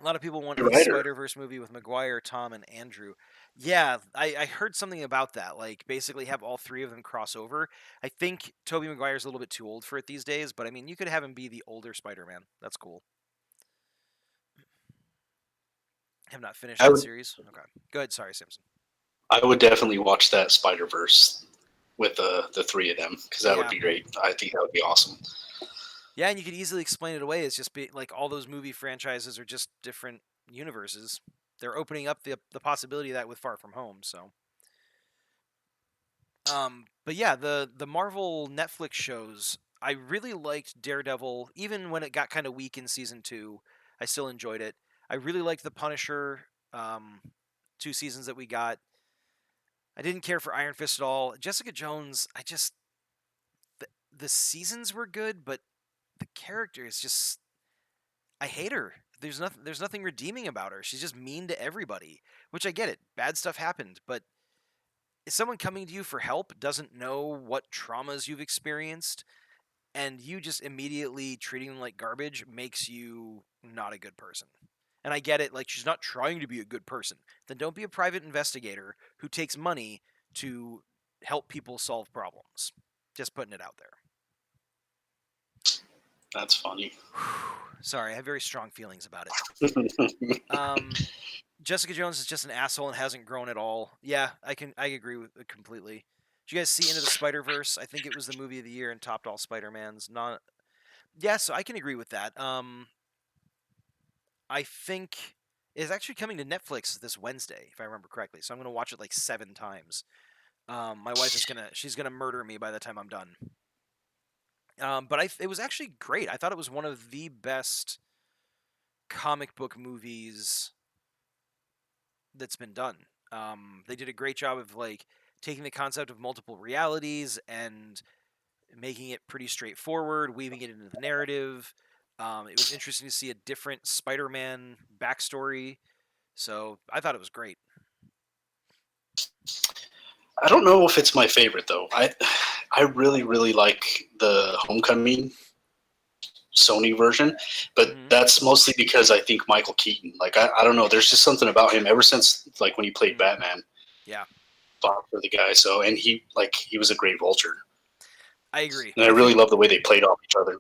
S2: A lot of people want
S1: You're
S2: a
S1: right, or
S2: Spider-Verse movie with Maguire, Tom, and Andrew. Yeah, I heard something about that. Like, basically have all three of them cross over. I think Tobey Maguire's a little bit too old for it these days, but I mean, you could have him be the older Spider-Man. That's cool. Have not finished
S1: I
S2: that
S1: would
S2: series. Okay. Go ahead. Sorry, Simpson.
S1: I would definitely watch that Spider Verse with the three of them because that would
S2: Yeah.
S1: be great. I think that would be awesome.
S2: Yeah, and you could easily explain it away as just be like all those movie franchises are just different universes. They're opening up the possibility of that with Far From Home, so but yeah, the Marvel Netflix shows, I really liked Daredevil, even when it got kind of weak in season 2. I still enjoyed it. I really liked The Punisher, 2 seasons that we got. I didn't care for Iron Fist at all. Jessica Jones, the seasons were good, but the character is just, I hate her. There's nothing redeeming about her. She's just mean to everybody, which I get it. Bad stuff happened, but if someone coming to you for help doesn't know what traumas you've experienced and you just immediately treating them like garbage makes you not a good person. And I get it, like she's not trying to be a good person. Then don't be a private investigator who takes money to help people solve problems. Just putting it out there.
S1: That's funny.
S2: Sorry, I have very strong feelings about it. Jessica Jones is just an asshole and hasn't grown at all. Yeah, I agree with it completely. Did you guys see Into the Spider-Verse? I think it was the movie of the year and topped all Spider-Mans. Not Yeah, so I can agree with that. I think it's actually coming to Netflix this Wednesday, if I remember correctly. So I'm gonna watch it like 7 times. My wife is she's gonna murder me by the time I'm done. But it was actually great. I thought it was one of the best comic book movies that's been done. They did a great job of like taking the concept of multiple realities and making it pretty straightforward, weaving it into the narrative. It was interesting to see a different Spider-Man backstory. So I thought it was great.
S1: I don't know if it's my favorite though. I really like the Homecoming Sony version, but
S2: Mm-hmm.
S1: that's mostly because I think Michael Keaton. Like I don't know. There's just something about him ever since like when he played
S2: Mm-hmm.
S1: Batman.
S2: Yeah,
S1: Fought for the guy. So and he was a great Vulture,
S2: I agree.
S1: and I
S2: I
S1: really
S2: think
S1: love the way they played off each other.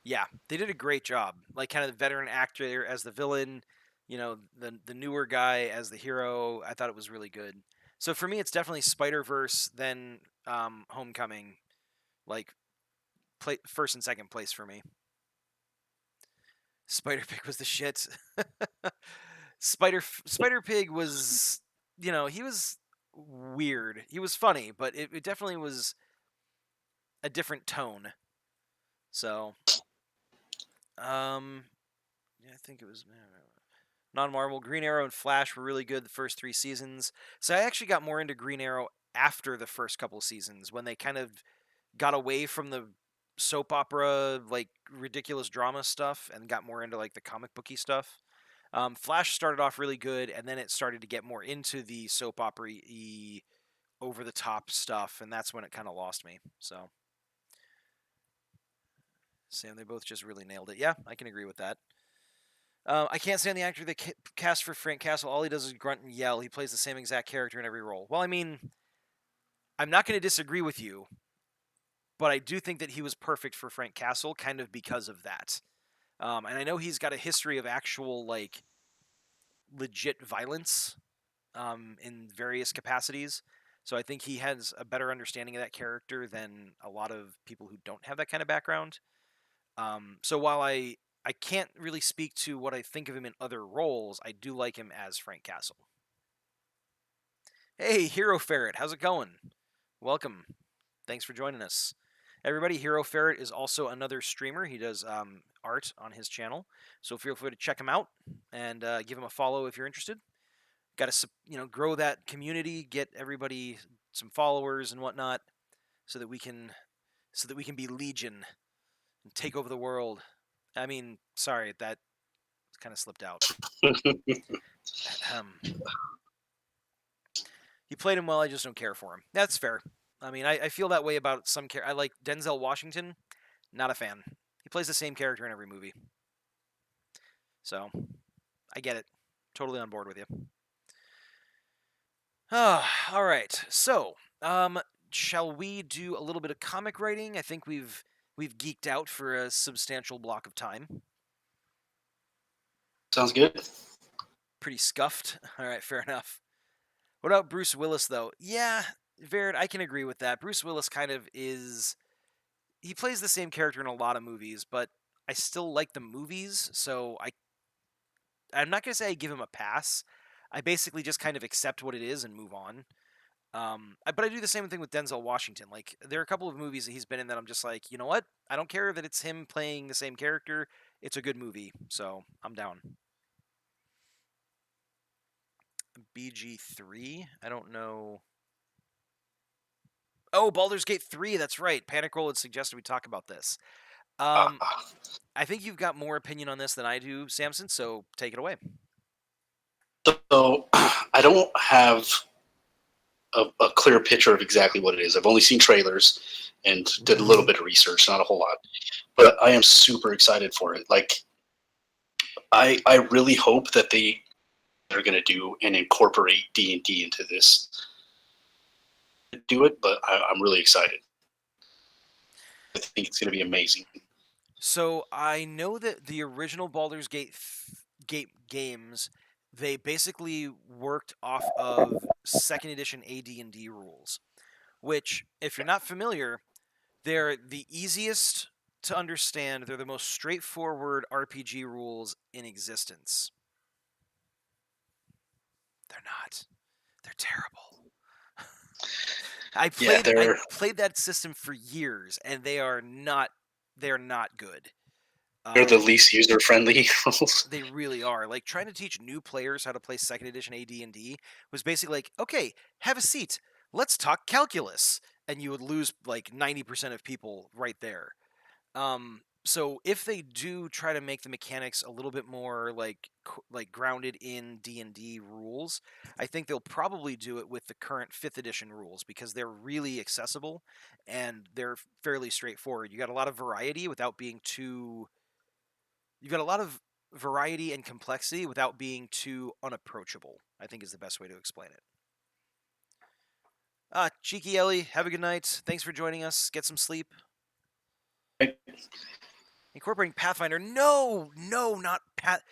S2: yeah, they did a great job. Like kind of the veteran actor as the villain, the newer guy as the hero. I thought it was really good. So for me, it's definitely Spider Verse, then Homecoming, like first and second place for me. Spider Pig was the shit. Spider Pig was, he was weird. He was funny, but it definitely was a different tone. So, yeah, I think it was non-Marvel. Green Arrow and Flash were really good the first 3 seasons. So I actually got more into Green Arrow after the first couple seasons when they kind of got away from the soap opera like ridiculous drama stuff and got more into like the comic booky stuff. Flash started off really good, and then it started to get more into the soap opera over the top stuff, and that's when it kind of lost me. So, Sam, they both just really nailed it. Yeah, I can agree with that. I can't stand the actor that cast for Frank Castle. All he does is grunt and yell. He plays the same exact character in every role. Well, I mean, I'm not going to disagree with you, but I do think that he was perfect for Frank Castle, kind of because of that. And I know he's got a history of actual like legit violence in various capacities. So I think he has a better understanding of that character than a lot of people who don't have that kind of background. So while I can't really speak to what I think of him in other roles, I do like him as Frank Castle. Hey, Hero Ferret, how's it going? Welcome. Thanks for joining us. Everybody, Hero Ferret is also another streamer. He does art on his channel, so feel free to check him out and give him a follow if you're interested. Got to grow that community, get everybody some followers and whatnot, so that we can be legion and take over the world. I mean, sorry, that kind of slipped out. He played him well. I just don't care for him. That's fair. I mean, I feel that way about some characters. I like Denzel Washington. Not a fan. He plays the same character in every movie. So, I get it. Totally on board with you. All right. So, shall we do a little bit of comic writing? I think we've geeked out for a substantial block of time.
S1: Sounds good.
S2: Pretty scuffed. All right, fair enough. What about Bruce Willis though? Yeah, Vered, I can agree with that. Bruce Willis kind of is he plays the same character in a lot of movies, but I still like the movies, so I'm not gonna say I give him a pass. I basically just kind of accept what it is and move on. But I do the same thing with Denzel Washington. Like there are a couple of movies that he's been in that I'm just like, you know what? I don't care that it's him playing the same character. It's a good movie, so I'm down. BG3. I don't know. Oh, Baldur's Gate 3, that's right. Panic Roll had suggested we talk about this.
S1: Uh,
S2: I think you've got more opinion on this than I do, Samson, so take it away.
S1: so I don't have a clear picture of exactly what it is. I've only seen trailers and did a little bit of research, not a whole lot. But I am super excited for it. Like, I really hope that they're going to do and incorporate D&D into this. Do it, but I'm really excited. I think it's going to be amazing.
S2: So I know that the original Baldur's Gate games, they basically worked off of second edition AD&D rules, which, if you're not familiar, they're the easiest to understand. They're the most straightforward RPG rules in existence. They're not. They're terrible. I played that system for years, and they're not good.
S1: They're the least user-friendly rules.
S2: They really are. Like, trying to teach new players how to play second edition AD&D was basically like, okay, have a seat. Let's talk calculus, and you would lose like 90% of people right there. So if they do try to make the mechanics a little bit more like grounded in D&D rules, I think they'll probably do it with the current 5th edition rules because they're really accessible and they're fairly straightforward. You got a lot of variety without being too You've got a lot of variety and complexity without being too unapproachable, I think is the best way to explain it. Cheeky Ellie, have a good night. Thanks for joining us. Get some sleep. Incorporating Pathfinder. No, not Path.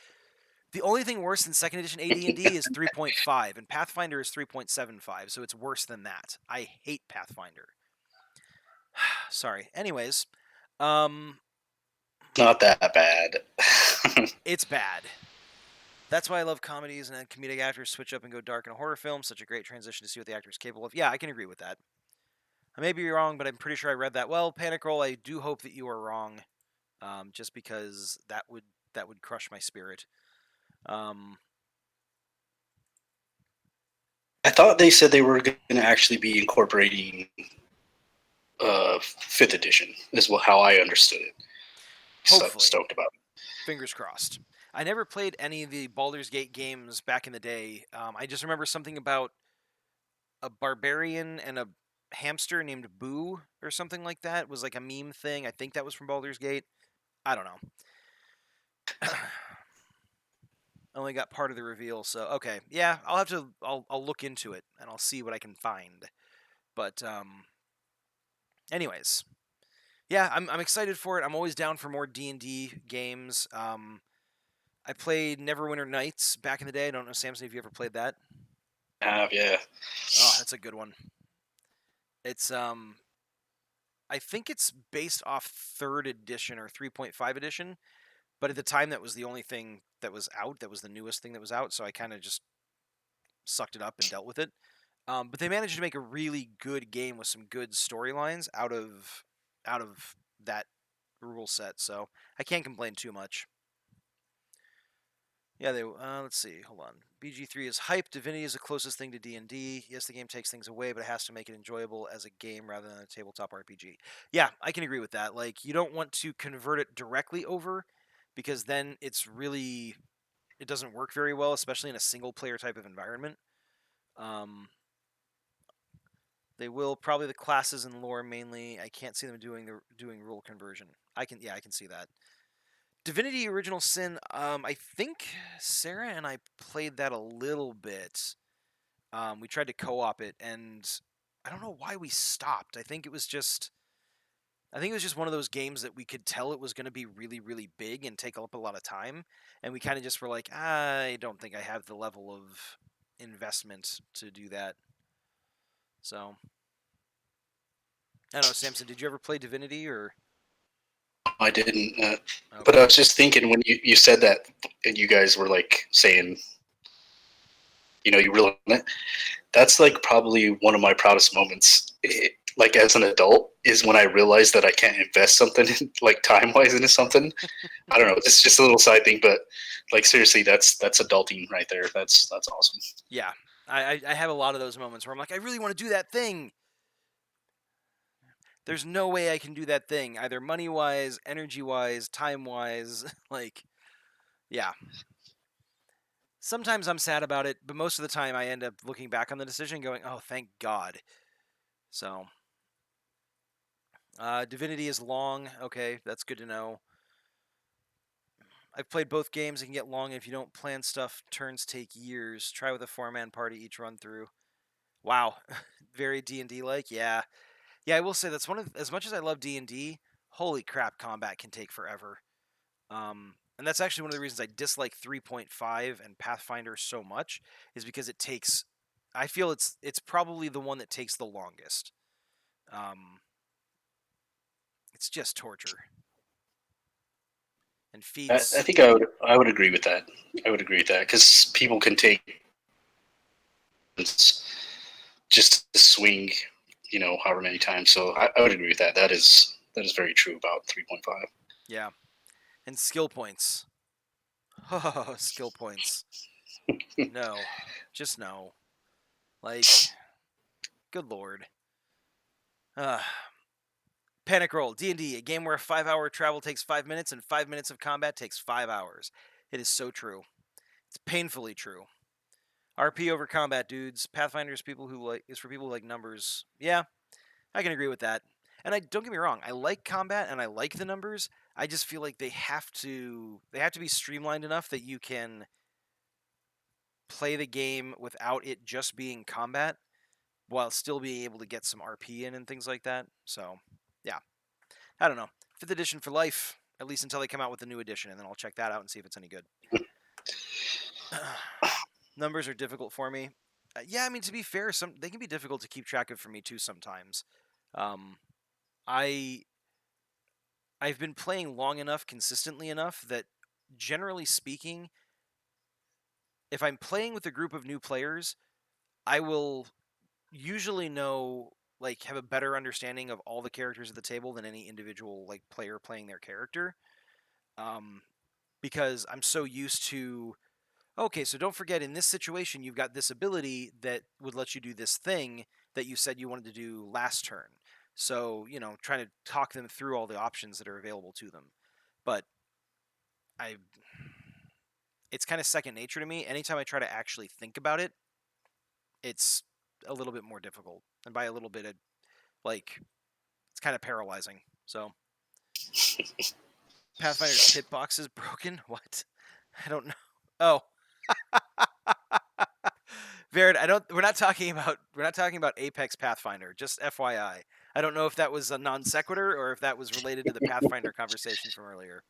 S2: The only thing worse than second edition AD&D is 3.5, and Pathfinder is 3.75, so it's worse than that. I hate Pathfinder. Sorry. Anyways,
S1: Not that bad.
S2: it's bad. That's why I love comedies and comedic actors switch up and go dark in a horror film. Such a great transition to see what the actor is capable of. Yeah, I can agree with that. I may be wrong, but I'm pretty sure I read that. Well, Panic Roll, I do hope that you are wrong, just because that would crush my spirit.
S1: I thought they said they were going to actually be incorporating 5th edition, is how I understood it.
S2: Hopefully.
S1: So stoked about it.
S2: Fingers crossed. I never played any of the Baldur's Gate games back in the day. I just remember something about a barbarian and a hamster named Boo or something like that. It was like a meme thing. I think that was from Baldur's Gate. I don't know. Only got part of the reveal, so okay. Yeah, I'll look into it and I'll see what I can find. But anyways, yeah, I'm excited for it. I'm always down for more D&D games. I played Neverwinter Nights back in the day. I don't know, Samson, if you ever played that.
S1: Yeah.
S2: Oh, that's a good one. It's I think it's based off 3rd edition or 3.5 edition, but at the time that was the only thing that was out. That was the newest thing that was out, so I kind of just sucked it up and dealt with it. But they managed to make a really good game with some good storylines out of that rule set, so I can't complain too much. Yeah, they. Let's see. Hold on. BG3 is hype. Divinity is the closest thing to D&D. Yes, the game takes things away, but it has to make it enjoyable as a game rather than a tabletop RPG. Yeah, I can agree with that. Like, you don't want to convert it directly over, because then it doesn't work very well, especially in a single player type of environment. They will probably the classes and lore mainly. I can't see them doing rule conversion. I can see that. Divinity Original Sin, I think Sarah and I played that a little bit. We tried to co-op it, and I don't know why we stopped. I think it was just one of those games that we could tell it was going to be really, really big and take up a lot of time, and we kind of just were like, I don't think I have the level of investment to do that. So, I don't know, Samson, did you ever play Divinity or?
S1: I didn't.
S2: Okay.
S1: But I was just thinking when you said that, and you guys were like saying, you really want it. That's like probably one of my proudest moments. Like as an adult, is when I realized that I can't invest something like time wise into something. I don't know. It's just a little side thing, but like seriously, that's adulting right there. That's awesome.
S2: Yeah, I have a lot of those moments where I'm like, I really want to do that thing, there's no way I can do that thing, either money-wise, energy-wise, time-wise. Like, yeah. Sometimes I'm sad about it, but most of the time I end up looking back on the decision going, oh, thank God. So, Divinity is long. Okay, that's good to know. I've played both games. It can get long if you don't plan stuff. Turns take years. Try with a 4-man party each run through. Wow, very D&D like. Yeah, yeah. I will say that's one of, as much as I love D&D. Holy crap, combat can take forever. And that's actually one of the reasons I dislike 3.5 and Pathfinder so much, is because it takes. I feel it's probably the one that takes the longest. It's just torture and
S1: I
S2: feats.
S1: think I would agree with that. I would agree with that because people can take just to swing, however many times. So I would agree with that. That is very true about 3.5.
S2: Yeah, and skill points. Oh, skill points. No, just no. Like, good lord. Uh, Panic Roll, D&D, a game where 5-hour travel takes 5 minutes and 5 minutes of combat takes 5 hours. It is so true. It's painfully true. RP over combat, dudes. Pathfinder is for people who like numbers. Yeah, I can agree with that. And I don't get me wrong, I like combat and I like the numbers. I just feel like they have to be streamlined enough that you can play the game without it just being combat while still being able to get some RP in and things like that. So, yeah. I don't know. 5th edition for life, at least until they come out with a new edition, and then I'll check that out and see if it's any good. Numbers are difficult for me. Yeah, I mean, to be fair, they can be difficult to keep track of for me too sometimes. I I've been playing long enough, consistently enough that generally speaking, if I'm playing with a group of new players, I will usually know, like, have a better understanding of all the characters at the table than any individual like player playing their character. Um, because I'm so used to, okay, so don't forget in this situation you've got this ability that would let you do this thing that you said you wanted to do last turn. So, trying to talk them through all the options that are available to them. But I it's kind of second nature to me. Anytime I try to actually think about it, it's a little bit more difficult. And by a little bit, it's kind of paralyzing. So, Pathfinder's hitbox is broken. What? I don't know. Oh, Verid, we're not talking about Apex Pathfinder. Just FYI. I don't know if that was a non sequitur or if that was related to the Pathfinder conversation from earlier.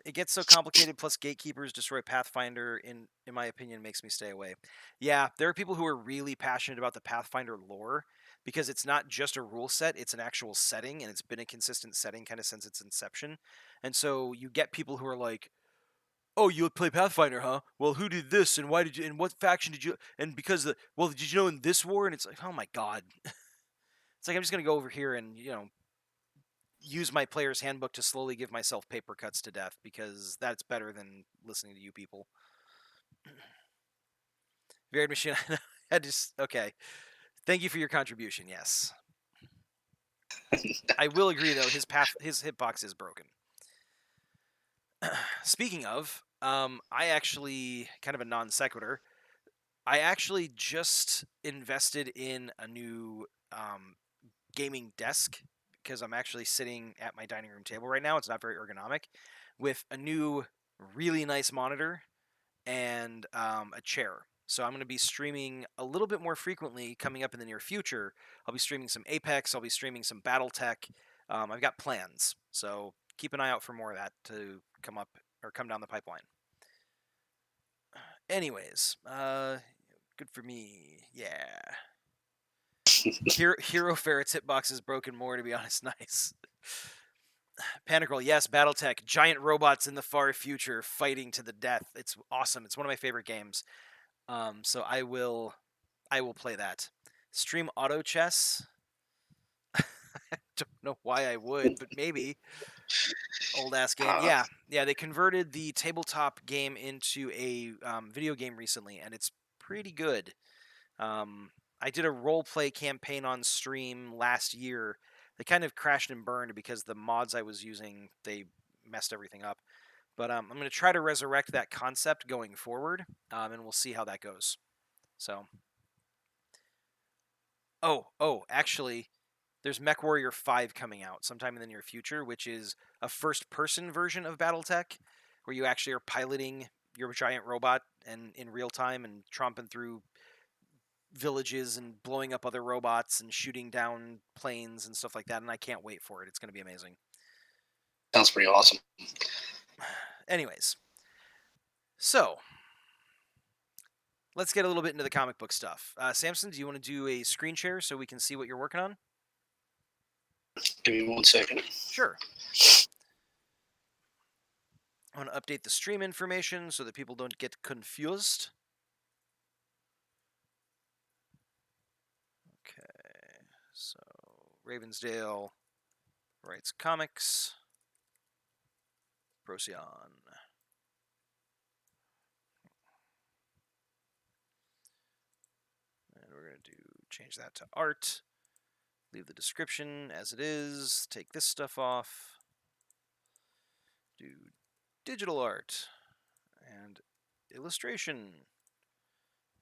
S2: It gets so complicated. Plus, gatekeepers destroy Pathfinder. In my opinion, makes me stay away. Yeah, there are people who are really passionate about the Pathfinder lore because it's not just a rule set; it's an actual setting, and it's been a consistent setting kind of since its inception. And so you get people who are like, "Oh, you play Pathfinder, huh? Well, who did this, and why did you, and what faction did you, and because well, did you know in this war?" And it's like, oh my god, it's like I'm just gonna go over here and use my player's handbook to slowly give myself paper cuts to death because that's better than listening to you people. Varied machine. I just okay. Thank you for your contribution. Yes, I will agree though. His hitbox is broken. Speaking of, I actually kind of a non sequitur. I actually just invested in a new gaming desk because I'm actually sitting at my dining room table right now. It's not very ergonomic, with a new, really nice monitor and a chair. So I'm going to be streaming a little bit more frequently coming up in the near future. I'll be streaming some Apex. I'll be streaming some BattleTech. I've got plans, so keep an eye out for more of that to come up or come down the pipeline. Anyways, good for me. Yeah. Hero Ferret's hitbox is broken more, to be honest. Nice. Panic Roll, yes, BattleTech, giant robots in the far future fighting to the death. It's awesome. It's one of my favorite games. So I will play that. Stream auto chess. I don't know why I would, but maybe. Old ass game. Yeah, they converted the tabletop game into a video game recently, and it's pretty good. I did a role play campaign on stream last year They kind of crashed and burned because the mods I was using, they messed everything up. But I'm going to try to resurrect that concept going forward, and we'll see how that goes. So, actually, there's MechWarrior 5 coming out sometime in the near future, which is a first-person version of BattleTech, where you actually are piloting your giant robot and in real time and tromping through villages and blowing up other robots and shooting down planes and stuff like that. And I can't wait for it. It's going to be amazing.
S1: Sounds pretty awesome.
S2: Anyways, so let's get a little bit into the comic book stuff. Samson, do you want to do a screen share so we can see what you're working on?
S1: Give me 1 second.
S2: Sure. I want to update the stream information so that people don't get confused. Okay, so Ravensdale writes comics. Procyon. And we're going to change that to art. Leave the description as it is. Take this stuff off. Do digital art. And illustration.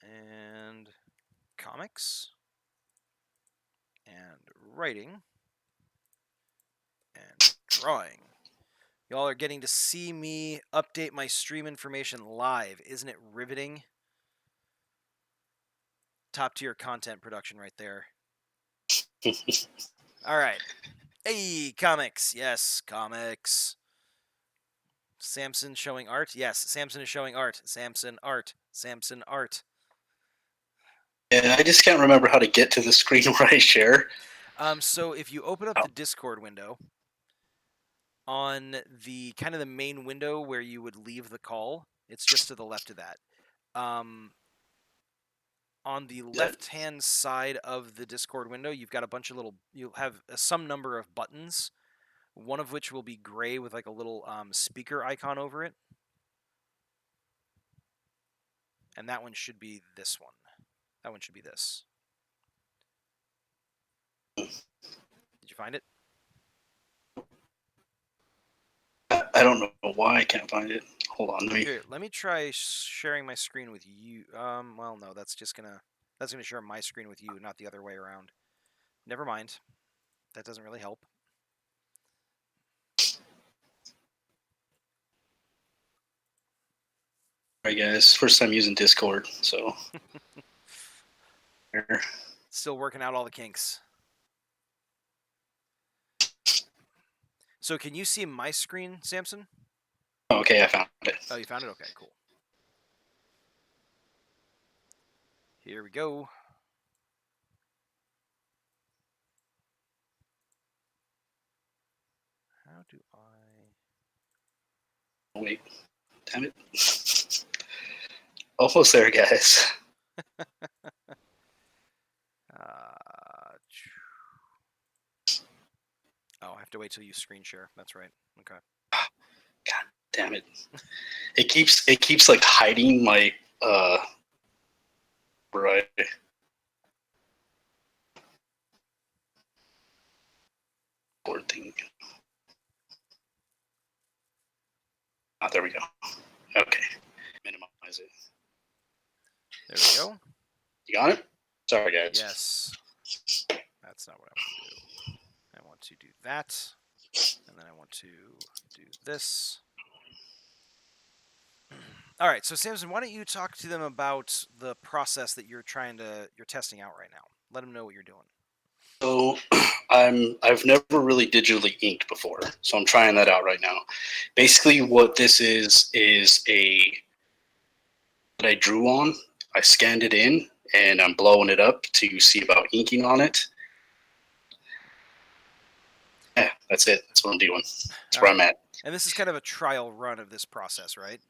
S2: And comics. And writing. And drawing. Y'all are getting to see me update my stream information live. Isn't it riveting? Top tier content production right there. All right. Hey, comics. Yes, comics. Samson showing art. Yes, Samson is showing art. Samson art. Samson art.
S1: Yeah, I just can't remember how to get to the screen where I share.
S2: So if you open up the Discord window, on the kind of the main window where you would leave the call, it's just to the left of that. On the left-hand side of the Discord window, you've got a bunch of little. You'll have some number of buttons. One of which will be gray with like a little speaker icon over it, and that one should be this one. That one should be this. Did you find it?
S1: I don't know why I can't find it. Hold on.
S2: Here, let me try sharing my screen with you. Well, no, that's gonna share my screen with you, not the other way around. Never mind. That doesn't really help.
S1: All right, guys. First time using Discord, so.
S2: Still working out all the kinks. So can you see my screen, Samson?
S1: Okay, I found it.
S2: Oh, you found it? Okay, cool. Here we go. How do I...
S1: Wait. Damn it. Almost there, guys.
S2: Oh, I have to wait till you screen share. That's right. Okay.
S1: God damn it! It keeps like hiding my right. Board thing. Ah, there we go. Okay. Minimize it.
S2: There we go.
S1: You got it? Sorry, guys.
S2: Yes. That's not what I want to do. I want to do that. And then I want to do this. All right, so Samson, why don't you talk to them about the process that you're testing out right now? Let them know what you're doing.
S1: So I've never really digitally inked before, so I'm trying that out right now. Basically, what this is that I drew on. I scanned it in, and I'm blowing it up to see about inking on it. Yeah, that's it. That's what I'm doing. That's where I'm at.
S2: And this is kind of a trial run of this process, right?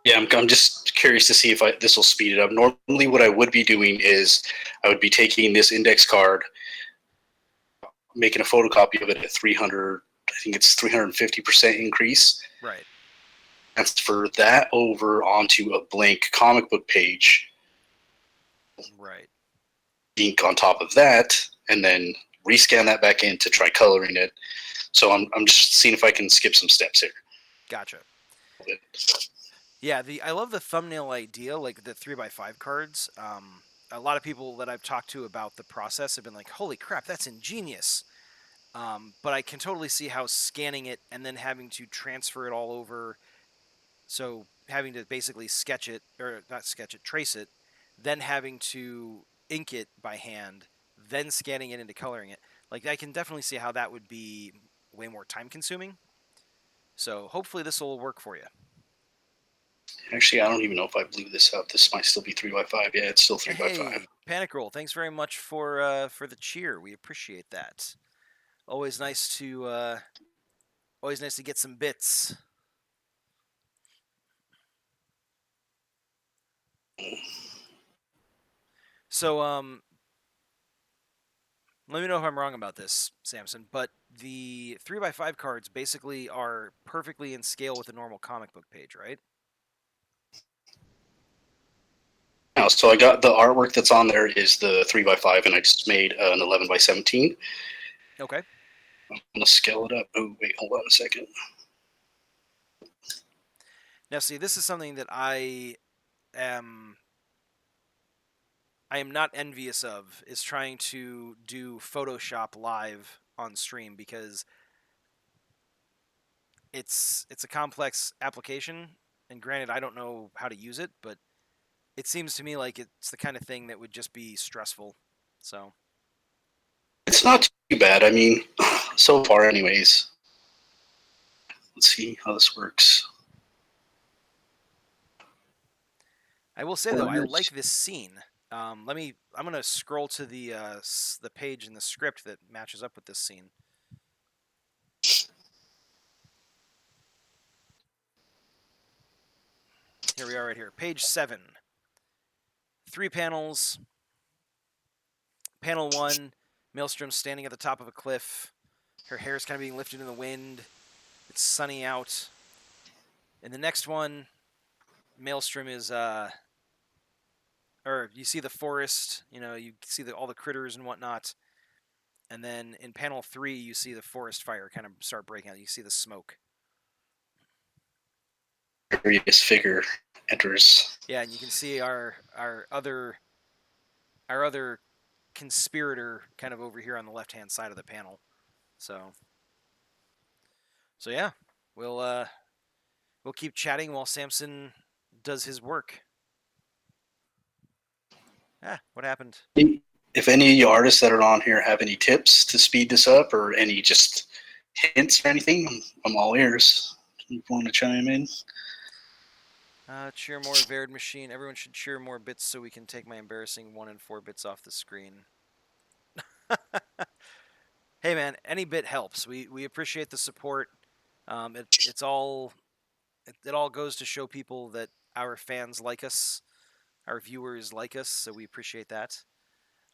S1: Yeah, I'm just curious to see if this will speed it up. Normally, what I would be doing is I would be taking this index card, making a photocopy of it at 300. I think it's 350% increase.
S2: Right.
S1: Transfer that over onto a blank comic book page.
S2: Right.
S1: Ink on top of that, and then rescan that back in to try coloring it. So I'm just seeing if I can skip some steps here.
S2: Gotcha. Yeah, I love the thumbnail idea, like the 3x5 cards. A lot of people that I've talked to about the process have been like, "Holy crap, that's ingenious!" But I can totally see how scanning it and then having to transfer it all over, so having to basically sketch it, or not sketch it, trace it, then having to ink it by hand, then scanning it into coloring it. Like, I can definitely see how that would be way more time consuming. So hopefully this will work for you.
S1: Actually, I don't even know if I blew this up. This might still be 3x5. Yeah, it's still 3x5.
S2: Hey, Panic Roll, thanks very much for the cheer. We appreciate that. Always nice to get some bits. So let me know if I'm wrong about this, Samson, but the 3x5 cards basically are perfectly in scale with a normal comic book page, right?
S1: Now, so I got the artwork that's on there is the 3x5, and I just made an 11x17.
S2: Okay.
S1: I'm gonna scale it up. Oh wait, hold on a second.
S2: Now, see, this is something that am I am not envious of, is trying to do Photoshop live on stream, because it's a complex application, and granted, I don't know how to use it, but it seems to me like it's the kind of thing that would just be stressful. So
S1: It's not too bad. I mean, so far, anyways. Let's see how this works.
S2: I will say though, I like this scene. I'm gonna scroll to the page in the script that matches up with this scene. Here we are, right here, page 7. 3 panels. Panel 1, Maelstrom's standing at the top of a cliff. Her hair is kind of being lifted in the wind. It's sunny out. In the next one, Maelstrom is or you see the forest. You see all the critters and whatnot. And then in panel 3, you see the forest fire kind of start breaking out. You see the smoke.
S1: Mysterious figure enters.
S2: Yeah, and you can see our other conspirator kind of over here on the left-hand side of the panel. So yeah, we'll keep chatting while Samson does his work. What happened?
S1: If any of you artists that are on here have any tips to speed this up, or any just hints or anything, I'm all ears. If you want to chime in.
S2: Cheer more, Varied Machine. Everyone should cheer more bits so we can take my embarrassing 1 and 4 bits off the screen. Hey man, any bit helps. We appreciate the support. It all goes to show people that our fans like us, our viewers like us, so we appreciate that.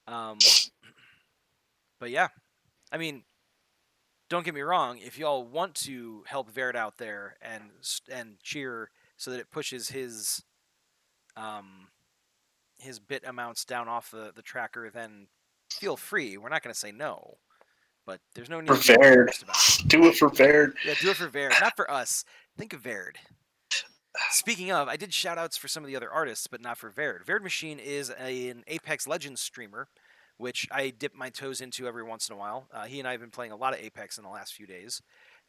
S2: But yeah, I mean, don't get me wrong. If y'all want to help Verd out there and cheer so that it pushes his bit amounts down off the tracker, then feel free. We're not going to say no, but there's no need
S1: For
S2: to be
S1: Verd.
S2: embarrassed about it.
S1: Do it for Verd.
S2: Yeah, do it for Verd, not for us. Think of Verd. Speaking of, I did shout outs for some of the other artists, but not for Verd. Verd Machine is an Apex Legends streamer, which I dip my toes into every once in a while. He and I have been playing a lot of Apex in the last few days,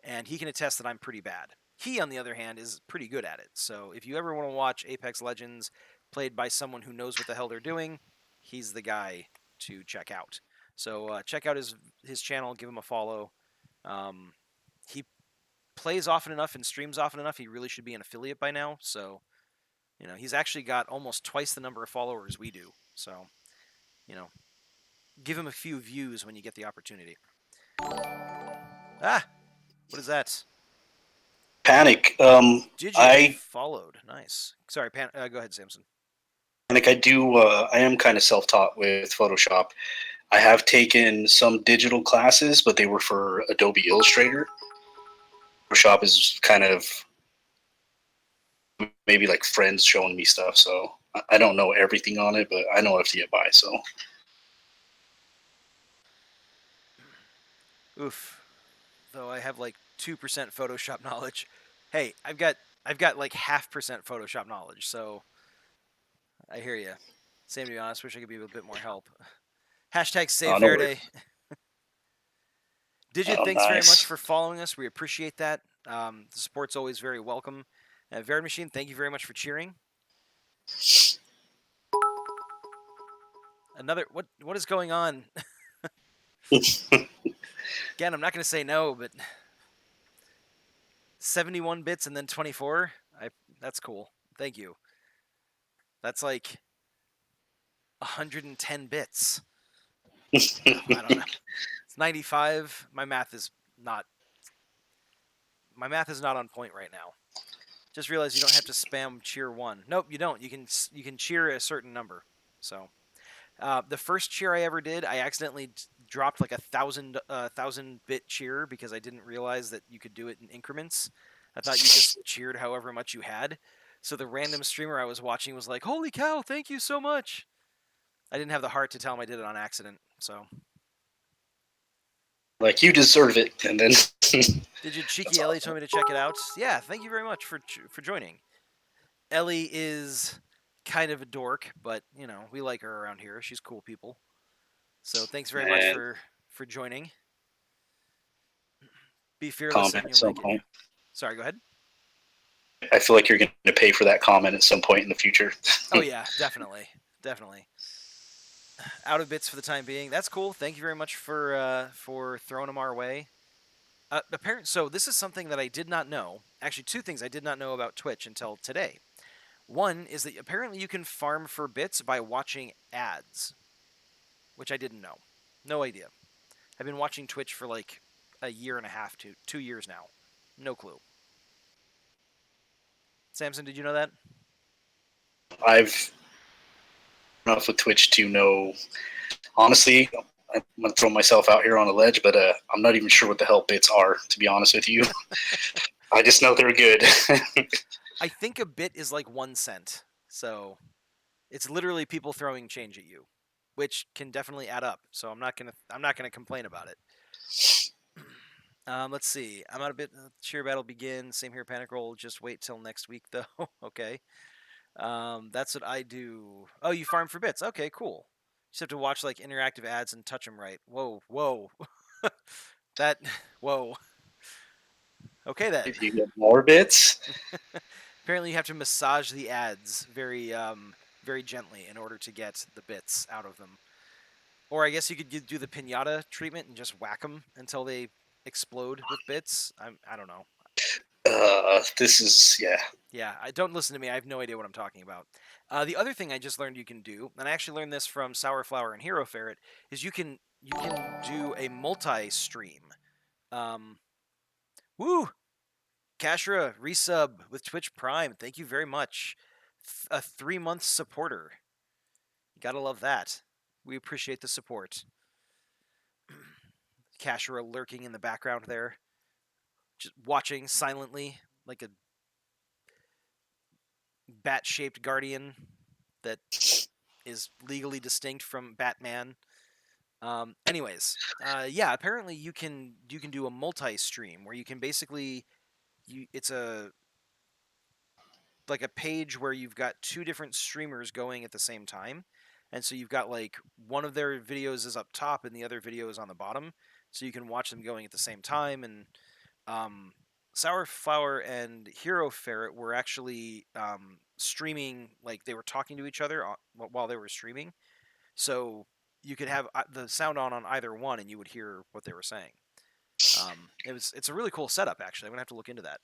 S2: and he can attest that I'm pretty bad. He, on the other hand, is pretty good at it. So if you ever want to watch Apex Legends played by someone who knows what the hell they're doing, he's the guy to check out. So check out his channel, give him a follow. He plays often enough and streams often enough. He really should be an affiliate by now. So, he's actually got almost twice the number of followers we do. So, give him a few views when you get the opportunity. What is that?
S1: Panic.
S2: Did you get followed? Nice. Sorry, go ahead, Samson.
S1: Panic. I am kind of self-taught with Photoshop. I have taken some digital classes, but they were for Adobe Illustrator. Photoshop is kind of maybe like friends showing me stuff, so I don't know everything on it, but I know enough to get by. So
S2: Oof. Though I have like 2% Photoshop knowledge. Hey, I've got like 0.5% Photoshop knowledge, so I hear you. Same, to be honest. Wish I could be a bit more help. Hashtag save
S1: No
S2: Verde.
S1: worries.
S2: Digit,
S1: Oh,
S2: thanks very much
S1: nice.
S2: for following us. We appreciate that. The support's always very welcome. Verde Machine, thank you very much for cheering. Another what is going on? Again, I'm not going to say no, but 71 bits and then 24. That's cool. Thank you. That's like 110 bits. I don't know. It's 95. My math is not on point right now. Just realize you don't have to spam cheer 1. Nope, you don't. You can cheer a certain number. So, the first cheer I ever did, I accidentally dropped like a 1,000 bit cheer because I didn't realize that you could do it in increments. I thought you just cheered however much you had. So the random streamer I was watching was like, "Holy cow, thank you so much." I didn't have the heart to tell him I did it on accident. So,
S1: Like, you deserve it, and then
S2: did you,
S1: that's
S2: cheeky Ellie,
S1: awesome.
S2: told me to check it out? Yeah, thank you very much for joining. Ellie is kind of a dork, but you know we like her around here. She's cool people. So thanks very much
S1: And
S2: for joining. Be fearless
S1: comment
S2: and
S1: at
S2: you'll
S1: some
S2: make it.
S1: point.
S2: Sorry, go ahead.
S1: I feel like you're going to pay for that comment at some point in the future.
S2: Oh yeah, definitely, definitely. Out of bits for the time being. That's cool. Thank you very much for throwing them our way. So this is something that I did not know. Actually, two things I did not know about Twitch until today. One is that apparently you can farm for bits by watching ads, which I didn't know. No idea. I've been watching Twitch for like a year and a half to 2 years now. No clue. Samson, did you know that?
S1: I've enough with Twitch to know. Honestly, I'm gonna throw myself out here on a ledge, but I'm not even sure what the hell bits are. To be honest with you, I just know they're good.
S2: I think a bit is like 1 cent. So it's literally people throwing change at you, which can definitely add up. So I'm not gonna complain about it. Let's see. I'm out a bit. Cheer battle begin. Same here. Panic roll. Just wait till next week though. Okay. That's what I do. Oh, you farm for bits. Okay, cool. You just have to watch like interactive ads and touch them right. Whoa, whoa. that. Whoa. Okay then.
S1: If you get more bits,
S2: Apparently, you have to massage the ads very gently in order to get the bits out of them. Or I guess you could do the pinata treatment and just whack them until they explode with bits. I don't know.
S1: this is yeah.
S2: Yeah, don't listen to me. I have no idea what I'm talking about. The other thing I just learned you can do, and I actually learned this from Sour Flower and Hero Ferret, is you can do a multi-stream. Um, woo! Kashra resub with Twitch Prime. Thank you very much. A 3-month supporter. You gotta love that. We appreciate the support. Kashra lurking in the background there, just watching silently like a bat-shaped guardian that is legally distinct from Batman. Anyways, yeah, apparently you can do a multi-stream where you can basically it's a like a page where you've got two different streamers going at the same time. And so you've got like one of their videos is up top and the other video is on the bottom. So you can watch them going at the same time. And Sour Flower and Hero Ferret were actually streaming, like they were talking to each other while they were streaming. So you could have the sound on either one and you would hear what they were saying. It's a really cool setup, actually. I'm going to have to look into that.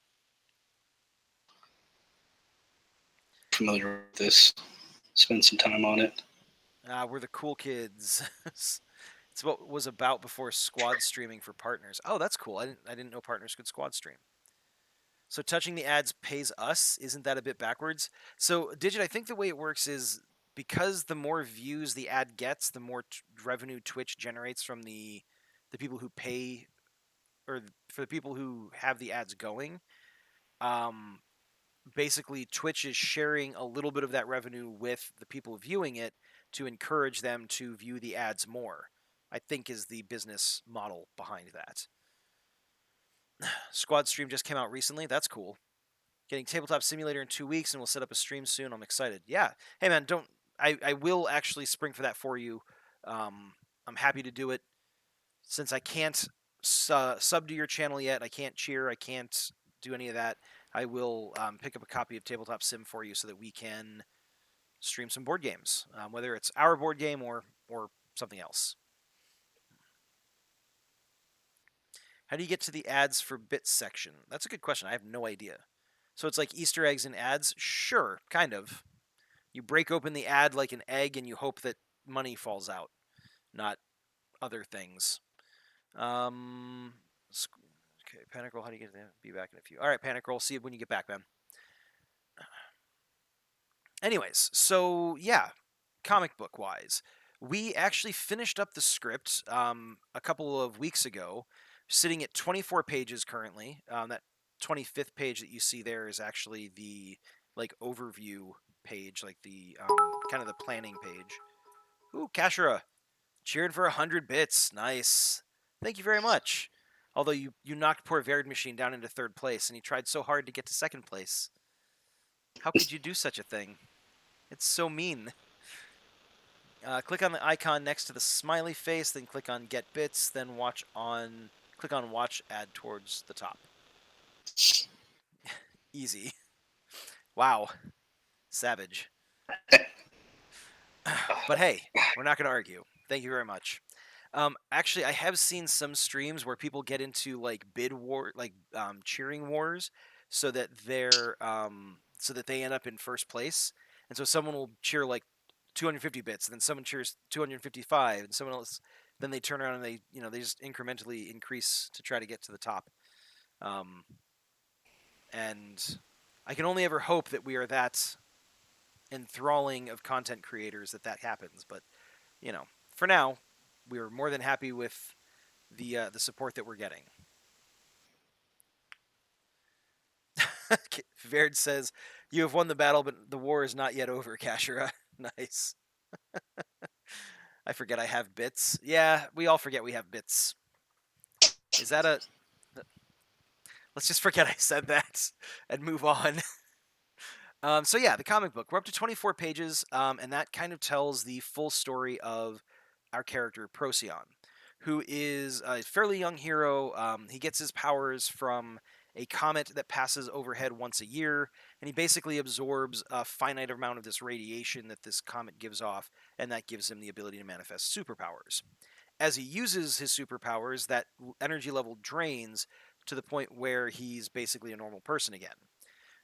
S1: Familiar with this. Spend some time on it.
S2: We're the cool kids. It's what was about before squad streaming for partners. Oh, that's cool. I didn't know partners could squad stream. So touching the ads pays us. Isn't that a bit backwards? So Digit, I think the way it works is because the more views the ad gets, the more revenue Twitch generates from the people who pay, or for the people who have the ads going. Um, Basically Twitch is sharing a little bit of that revenue with the people viewing it to encourage them to view the ads more. I think is the business model behind that. Squad Stream just came out recently. That's cool. Getting Tabletop Simulator in 2 weeks, and we'll set up a stream soon. I'm excited. Yeah. Hey man, don't. I will actually spring for that for you. I'm happy to do it. Since I can't sub to your channel yet, I can't cheer, I can't do any of that. I will pick up a copy of Tabletop Sim for you so that we can stream some board games, whether it's our board game or something else. How do you get to the ads for bits section? That's a good question. I have no idea. So it's like Easter eggs and ads? Sure, kind of. You break open the ad like an egg and you hope that money falls out, not other things. Okay, Panic Roll, how do you get there? Be back in a few. All right, Panic Roll, see you when you get back, man. Anyways, so yeah, comic book wise, we actually finished up the script a couple of weeks ago, sitting at 24 pages currently. That 25th page that you see there is actually the like overview page, like the kind of the planning page. Ooh, Kashira, cheered for 100 bits. Nice. Thank you very much. Although you knocked poor Varied Machine down into third place, and he tried so hard to get to second place. How could you do such a thing? It's so mean. Click on the icon next to the smiley face, then click on Get Bits, then click on Watch Ad towards the top. Easy. Wow. Savage. But hey, we're not going to argue. Thank you very much. Actually, I have seen some streams where people get into like bid war, like cheering wars, so that so that they end up in first place, and so someone will cheer like 250 bits, and then someone cheers 255, and someone else, then they turn around and they just incrementally increase to try to get to the top. And I can only ever hope that we are that enthralling of content creators that happens, but for now, we are more than happy with the support that we're getting. Verd says, "You have won the battle, but the war is not yet over." Kashira, nice. I forget I have bits. Yeah, we all forget we have bits. Is that a? Let's just forget I said that and move on. So yeah, the comic book. We're up to 24 pages, and that kind of tells the full story of our character Procyon, who is a fairly young hero. He gets his powers from a comet that passes overhead once a year, and he basically absorbs a finite amount of this radiation that this comet gives off, and that gives him the ability to manifest superpowers. As he uses his superpowers, that energy level drains to the point where he's basically a normal person again.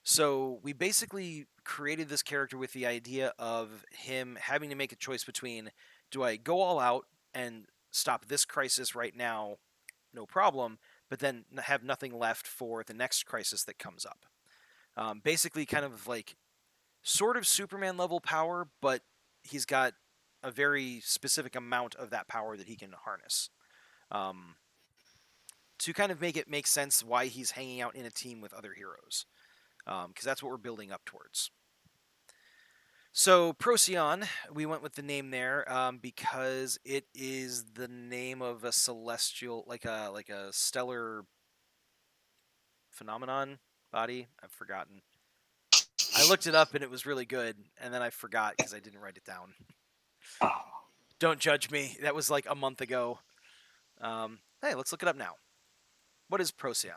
S2: So we basically created this character with the idea of him having to make a choice between, do I go all out and stop this crisis right now, no problem, but then have nothing left for the next crisis that comes up. Basically kind of like sort of Superman level power, but he's got a very specific amount of that power that he can harness. To kind of make it make sense why he's hanging out in a team with other heroes. Because that's what we're building up towards. So Procyon, we went with the name there because it is the name of a celestial, like a stellar phenomenon body. I've forgotten. I looked it up and it was really good, and then I forgot because I didn't write it down. Don't judge me. That was like a month ago. Hey, let's look it up now. What is Procyon?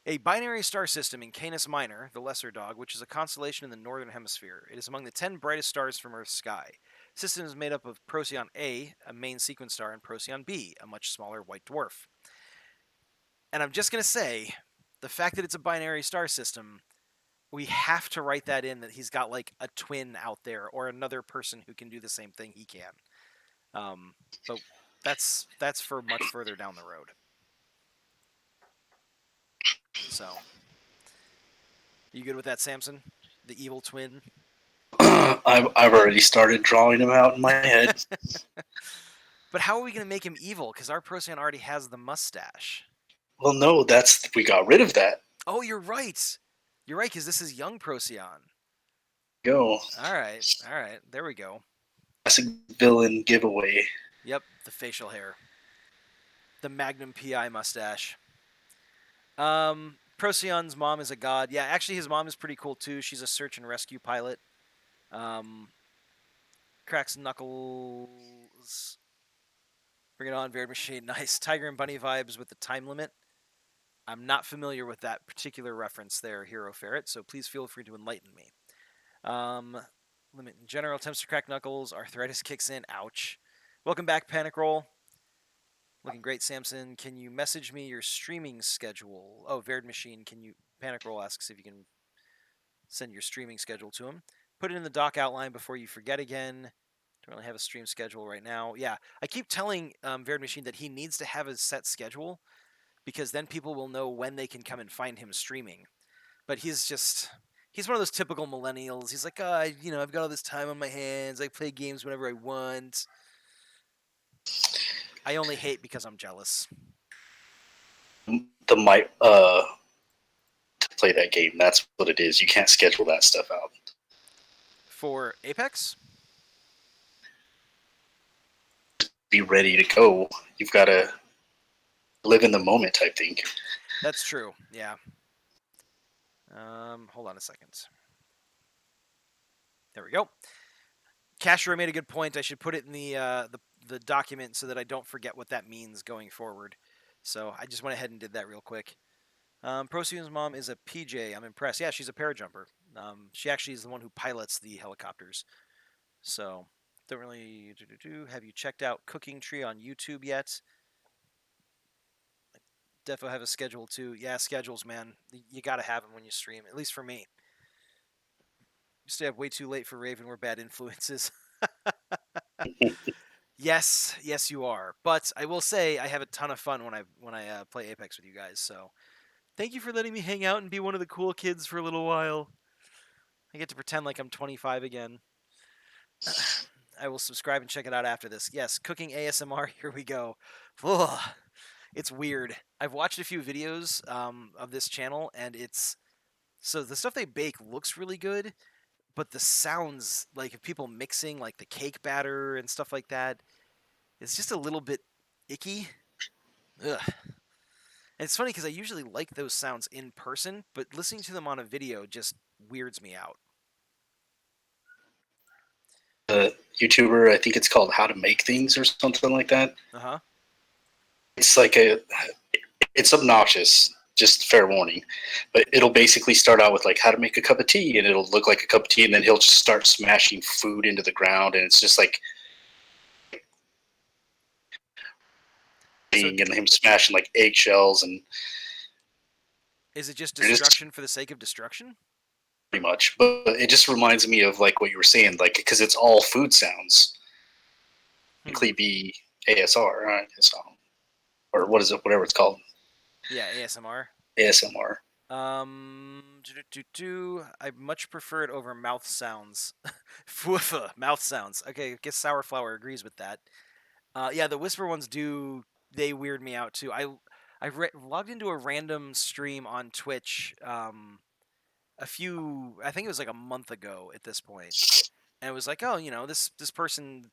S2: A binary star system in Canis Minor, the Lesser Dog, which is a constellation in the northern hemisphere. It is among the 10 brightest stars from Earth's sky. The system is made up of Procyon A, a main sequence star, and Procyon B, a much smaller white dwarf. And I'm just going to say, the fact that it's a binary star system, we have to write that in, that he's got like a twin out there or another person who can do the same thing he can. But that's for much further down the road. So, you good with that, Samson? The evil twin?
S1: I've already started drawing him out in my head.
S2: But how are we going to make him evil? Because our Procyon already has the mustache.
S1: Well, no, we got rid of that.
S2: Oh, you're right. You're right, because this is young Procyon.
S1: Go.
S2: All right. There we go.
S1: classic villain giveaway.
S2: Yep, the facial hair. The Magnum PI mustache. Procyon's mom is a god. Yeah, actually, his mom is pretty cool too. She's a search and rescue pilot. Um, cracks knuckles. Bring it on, Varied Machine. Nice. Tiger and Bunny vibes with the time limit. I'm not familiar with that particular reference there, Hero Ferret, so please feel free to enlighten me. Limit in general attempts to crack knuckles. Arthritis kicks in. Ouch. Welcome back, Panic Roll. Looking great, Samson. Can you message me your streaming schedule? Oh, Varied Machine. Can you? Panic Roll asks if you can send your streaming schedule to him. Put it in the doc outline before you forget again. Don't really have a stream schedule right now. Yeah, I keep telling Varied Machine that he needs to have a set schedule because then people will know when they can come and find him streaming. But he's one of those typical millennials. He's like, I've got all this time on my hands. I play games whenever I want. I only hate because I'm jealous.
S1: The mic to play that game. That's what it is. You can't schedule that stuff out.
S2: For Apex?
S1: Be ready to go. You've got to live in the moment type thing.
S2: That's true. Yeah. Hold on a second. There we go. Casher made a good point. I should put it in the document so that I don't forget what that means going forward. So I just went ahead and did that real quick. Procyon's mom is a PJ. I'm impressed. Yeah, she's a parajumper. She actually is the one who pilots the helicopters. So don't really have you checked out Cooking Tree on YouTube yet? Defo have a schedule too. Yeah, schedules, man. You gotta have them when you stream. At least for me. You stay up way too late for Raven. We're bad influences. Yes, you are. But I will say I have a ton of fun when I play Apex with you guys. So thank you for letting me hang out and be one of the cool kids for a little while. I get to pretend like I'm 25 again. I will subscribe and check it out after this. Yes, cooking ASMR. Here we go. Ugh, it's weird. I've watched a few videos of this channel, and so the stuff they bake looks really good, but the sounds, like of people mixing like the cake batter and stuff like that, it's just a little bit icky. Ugh. And it's funny because I usually like those sounds in person, but listening to them on a video just weirds me out.
S1: YouTuber, I think it's called How to Make Things or something like that.
S2: Uh-huh.
S1: It's like it's obnoxious, just fair warning. But it'll basically start out with like how to make a cup of tea, and it'll look like a cup of tea, and then he'll just start smashing food into the ground, and it's just like
S2: So,
S1: and him smashing like eggshells and
S2: is it just destruction for the sake of destruction?
S1: pretty much. But it just reminds me of like what you were saying, like because it's all food sounds. Typically be ASR, right? So, or what is it? Whatever it's called.
S2: Yeah, ASMR.
S1: ASMR.
S2: I much prefer it over mouth sounds. Mouth sounds. Okay, I guess Sourflower agrees with that. Yeah, the whisper ones they weird me out too. I logged into a random stream on Twitch I think it was like a month ago at this point, and it was like, oh, this person,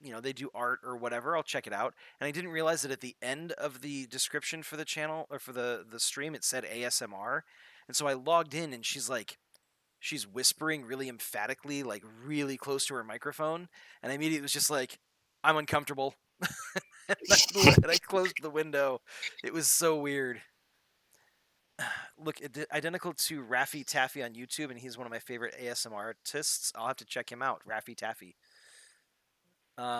S2: they do art or whatever. I'll check it out. And I didn't realize that at the end of the description for the channel or for the stream, it said ASMR. And so I logged in, and she's whispering really emphatically, like really close to her microphone, and I immediately was just like, I'm uncomfortable. And I closed the window. It was so weird. Look, identical to Raffy Taffy on YouTube, and he's one of my favorite ASMR artists. I'll have to check him out, Raffy Taffy.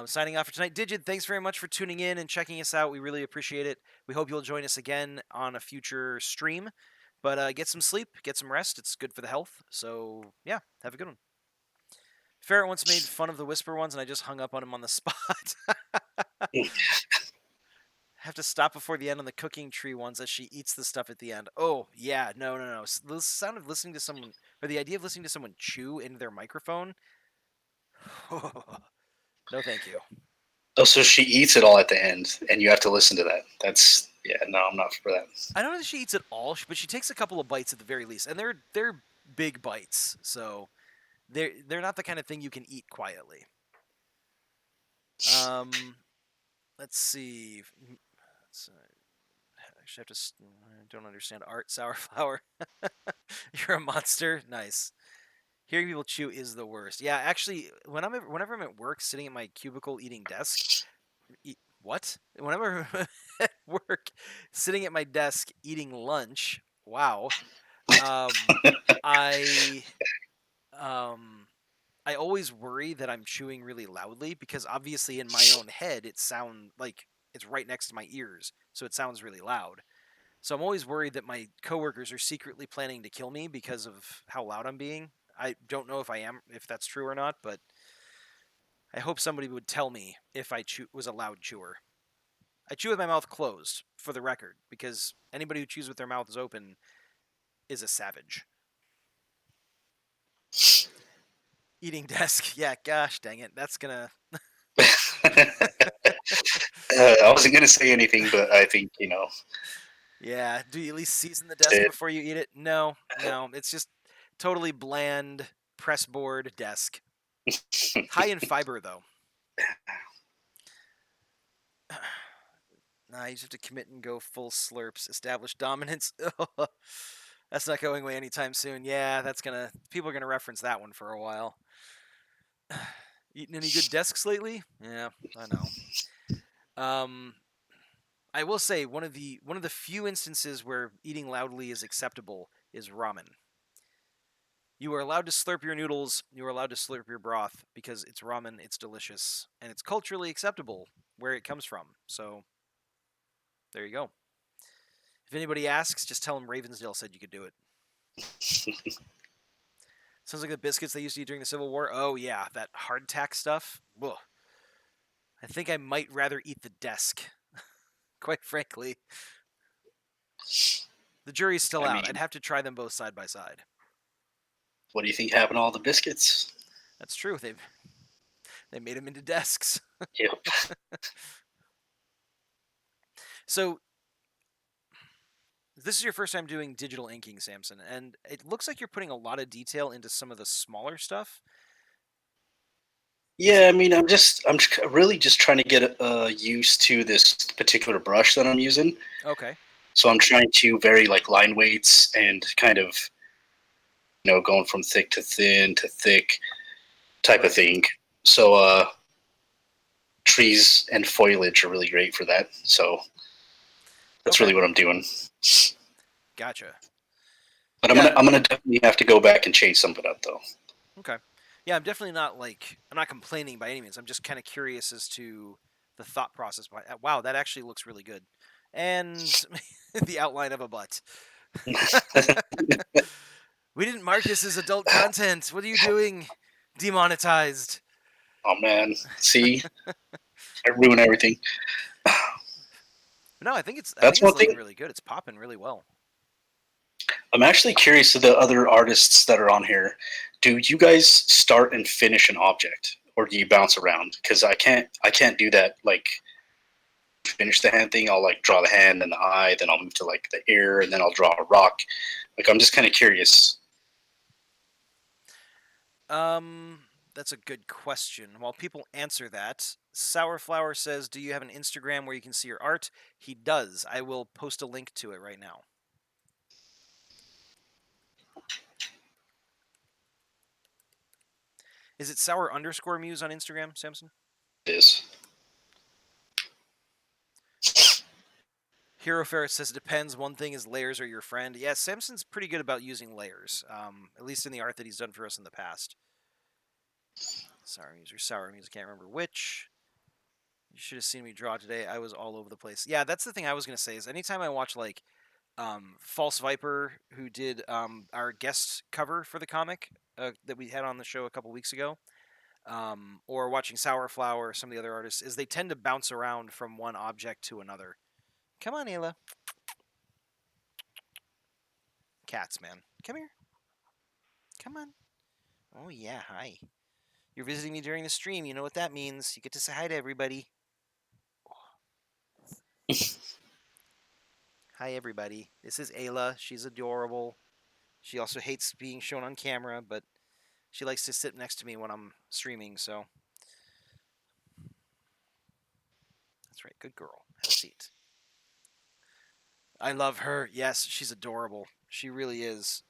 S2: Signing off for tonight. Digid, thanks very much for tuning in and checking us out. We really appreciate it. We hope you'll join us again on a future stream. But get some sleep, get some rest. It's good for the health. So, yeah, have a good one. Ferret once made fun of the Whisper ones, and I just hung up on him on the spot. Have to stop before the end on the Cooking Tree ones as she eats the stuff at the end. Oh, yeah, no. The sound of listening to someone, or the idea of listening to someone chew into their microphone. No, thank you.
S1: Oh, so she eats it all at the end, and you have to listen to that. That's no, I'm not for that.
S2: I don't know that she eats it all, but she takes a couple of bites at the very least, and they're big bites, so they're not the kind of thing you can eat quietly. Let's see. So, I actually have to. I don't understand art. Sour flower. You're a monster. Nice. Hearing people chew is the worst. Yeah, actually, whenever I'm at work, sitting at my cubicle eating desk. What? Whenever I'm at work, sitting at my desk eating lunch. Wow. Um, I um, I always worry that I'm chewing really loudly because obviously in my own head it sounds like it's right next to my ears, so it sounds really loud. So I'm always worried that my coworkers are secretly planning to kill me because of how loud I'm being. I don't know if that's true or not, but I hope somebody would tell me if was a loud chewer. I chew with my mouth closed, for the record, because anybody who chews with their mouths open is a savage. Eating desk, yeah, gosh dang it, that's gonna.
S1: I wasn't gonna say anything, but I think
S2: Yeah, do you at least season the desk before you eat it? No, it's just totally bland press board desk. High in fiber though. Nah, you just have to commit and go full slurps. Establish dominance. That's not going away anytime soon. Yeah, people are gonna reference that one for a while. Eaten any good desks lately? Yeah, I know. Um, I will say one of the few instances where eating loudly is acceptable is ramen. You are allowed to slurp your noodles. You are allowed to slurp your broth because it's ramen. It's delicious and it's culturally acceptable where it comes from. So there you go. If anybody asks, just tell them Ravensdale said you could do it. Sounds like the biscuits they used to eat during the Civil War. Oh yeah, that hardtack stuff. Ugh. I think I might rather eat the desk. Quite frankly, the jury's still
S1: I
S2: out.
S1: mean,
S2: I'd have to try them both side by side.
S1: what do you think happened to all the biscuits?
S2: That's true. They made them into desks.
S1: Yep.
S2: So this is your first time doing digital inking, Samson, and it looks like you're putting a lot of detail into some of the smaller stuff.
S1: Yeah, I mean, I'm really just trying to get used to this particular brush that I'm using.
S2: Okay.
S1: So I'm trying to vary like line weights and kind of going from thick to thin to thick type of
S2: Right.
S1: thing. So trees and foliage are really great for that. So that's
S2: Okay.
S1: really what I'm doing.
S2: Gotcha.
S1: But
S2: Yeah.
S1: I'm gonna definitely have to go back and change some of it up though.
S2: Okay. Yeah, I'm not complaining by any means. I'm just kind of curious as to the thought process behind. Wow, that actually looks really good, and the outline of a butt. We didn't mark this as adult content. What are you doing? Demonetized.
S1: Oh man, see, I ruin everything.
S2: No, I think it's
S1: That's one
S2: looking
S1: thing.
S2: really good. It's popping really well.
S1: I'm actually curious to the other artists that are on here. Do you guys start and finish an object, or do you bounce around? Because I can't do that. Like finish the hand thing. I'll like draw the hand and the eye, then I'll move to like the ear, and then I'll draw a rock. Like I'm just kind of curious.
S2: That's a good question. While people answer that, Sourflower says, "Do you have an Instagram where you can see your art?" He does. I will post a link to it right now. Is it sour_muse on Instagram, Samson?
S1: It is.
S2: Hero Ferret says, "Depends. One thing is layers are your friend." Yeah, Samson's pretty good about using layers, at least in the art that he's done for us in the past. Sour Muse or Sour Muse, I can't remember which. You should have seen me draw today. I was all over the place. Yeah, that's the thing I was going to say is anytime I watch like False Viper, who did our guest cover for the comic that we had on the show a couple weeks ago, or watching Sour Flower or some of the other artists, is they tend to bounce around from one object to another. Come on, Ayla. Cats, man. Come here. Come on. Oh, yeah, hi. You're visiting me during the stream. You know what that means. You get to say hi to everybody. Hi, everybody. This is Ayla. She's adorable. She also hates being shown on camera, but she likes to sit next to me when I'm streaming, so. That's right. Good girl. Have a seat. I love her. Yes, she's adorable. She really is.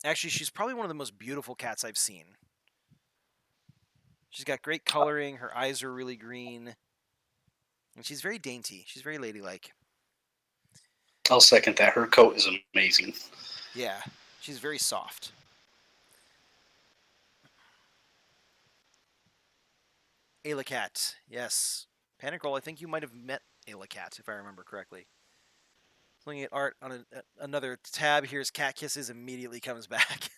S2: Actually, she's probably one of the most beautiful cats I've seen. She's got great coloring. Her eyes are really green. And she's very dainty. She's very ladylike.
S1: I'll second that. Her coat is amazing.
S2: Yeah, she's very soft. Ayla Cat. Yes. Panic Roll, I think you might have met Ayla Cat, if I remember correctly. Looking at art on another tab, here's Cat Kisses, immediately comes back.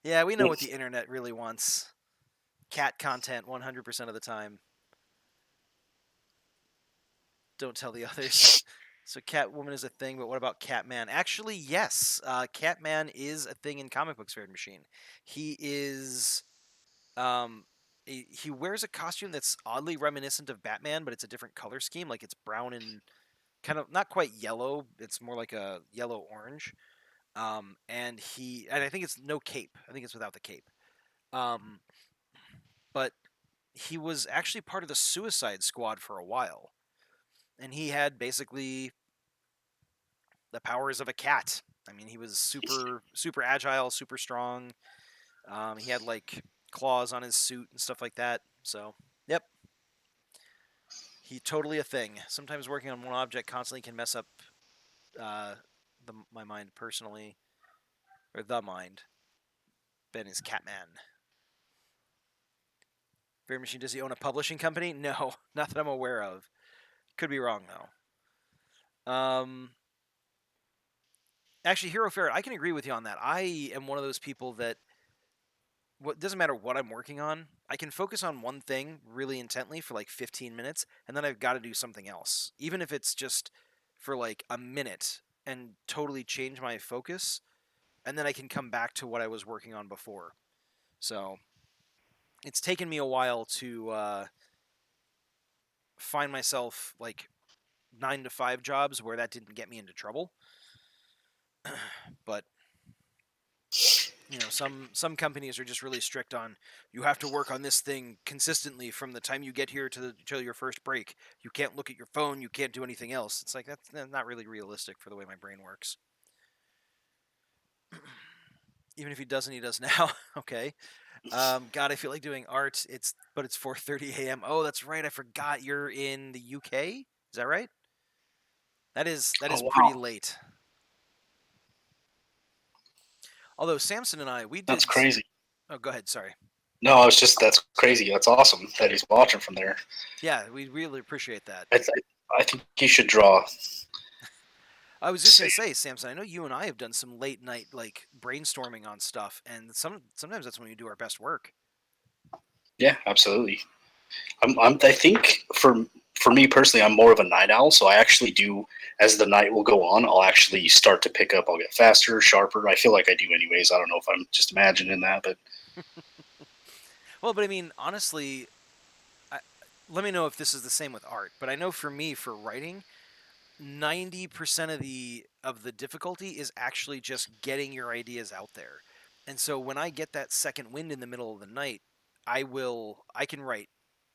S2: Yeah, we know what the internet really wants. Cat content 100% of the time. Don't tell the others. So Catwoman is a thing, but what about Catman? Actually, yes. Catman is a thing in Comic Books Fair Machine. He is... he wears a costume that's oddly reminiscent of Batman, but it's a different color scheme. Like, it's brown and kind of not quite yellow. It's more like a yellow-orange. And I think it's no cape. I think it's without the cape. But he was actually part of the Suicide Squad for a while. And he had basically the powers of a cat. I mean, he was super agile, super strong. He had like claws on his suit and stuff like that. So, yep, he totally a thing. Sometimes working on one object constantly can mess up my mind personally, or the mind. Ben is Catman. Fair Machine, does he own a publishing company? No, not that I'm aware of. Could be wrong though. Actually, Hero Fair, I can agree with you on that. I am one of those people that doesn't matter what I'm working on. I can focus on one thing really intently for like 15 minutes, and then I've got to do something else, even if it's just for like a minute, and totally change my focus, and then I can come back to what I was working on before. So it's taken me a while to find myself like 9 to 5 jobs where that didn't get me into trouble. But some companies are just really strict on, you have to work on this thing consistently from the time you get here till your first break. You can't look at your phone. You can't do anything else. It's like, that's not really realistic for the way my brain works. Even if he doesn't, he does now. Okay. God, I feel like doing art. But it's 4:30 a.m. Oh, that's right. I forgot you're in the UK. Is that right? That is
S1: Oh,
S2: pretty
S1: wow.
S2: late. Although Samson and I, we
S1: That's
S2: did.
S1: crazy.
S2: Oh, go ahead. Sorry.
S1: No, that's crazy. That's awesome that he's watching from there.
S2: Yeah, we really appreciate that.
S1: I think he should draw.
S2: I was just gonna say, Samson, I know you and I have done some late night like brainstorming on stuff, and sometimes that's when we do our best work.
S1: Yeah, absolutely. I think for me personally, I'm more of a night owl, so I actually do, as the night will go on, I'll actually start to pick up. I'll get faster, sharper. I feel like I do anyways. I don't know if I'm just imagining that, but
S2: Well, but I mean, honestly, let me know if this is the same with art. But I know for me, for writing, 90% of the difficulty is actually just getting your ideas out there. And so when I get that second wind in the middle of the night, I can write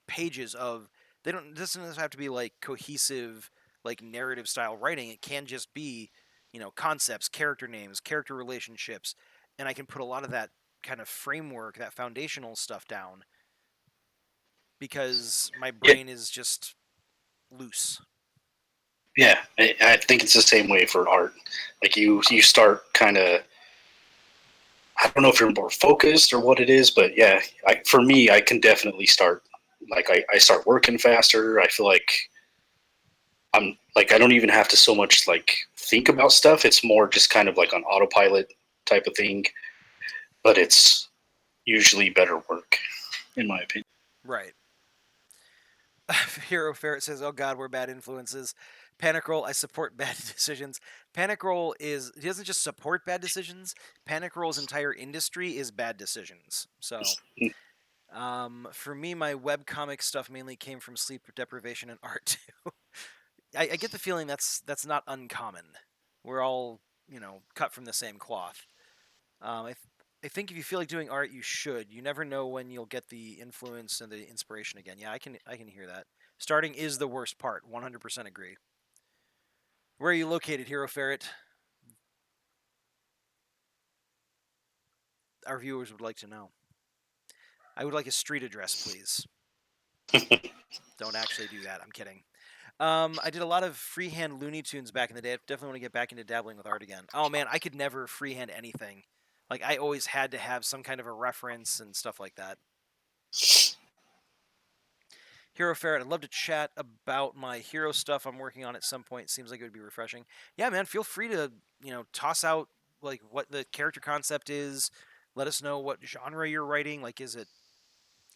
S2: pages of, it doesn't have to be like cohesive, like narrative style writing. It can just be, concepts, character names, character relationships, and I can put a lot of that kind of framework, that foundational stuff down, because my
S1: yeah,
S2: brain is just loose.
S1: yeah, I think it's the same way for art. Like you start kind of, I don't know if you're more focused or what it is, but yeah, for me, I can definitely start. Like I start working faster. I feel like I'm like I don't even have to so much like think about stuff. It's more just kind of like on autopilot type of thing. But it's usually better work, in my opinion.
S2: Right. Hero Ferret says, "Oh God, we're bad influences." Panic Roll, I support bad decisions. Panic Roll he doesn't just support bad decisions. Panic Roll's entire industry is bad decisions. So, for me, my webcomic stuff mainly came from sleep deprivation and art too. I get the feeling that's not uncommon. We're all cut from the same cloth. I think if you feel like doing art, you should. You never know when you'll get the influence and the inspiration again. Yeah, I can hear that. Starting is the worst part. 100% agree. Where are you located, Hero Ferret? Our viewers would like to know. I would like a street address, please. Don't actually do that. I'm kidding. I did a lot of freehand Looney Tunes back in the day. I definitely want to get back into dabbling with art again. Oh man, I could never freehand anything. Like I always had to have some kind of a reference and stuff like that. Hero Ferret, I'd love to chat about my hero stuff I'm working on at some point. Seems like it would be refreshing. Yeah, man, feel free to, toss out like what the character concept is. Let us know what genre you're writing. Like is it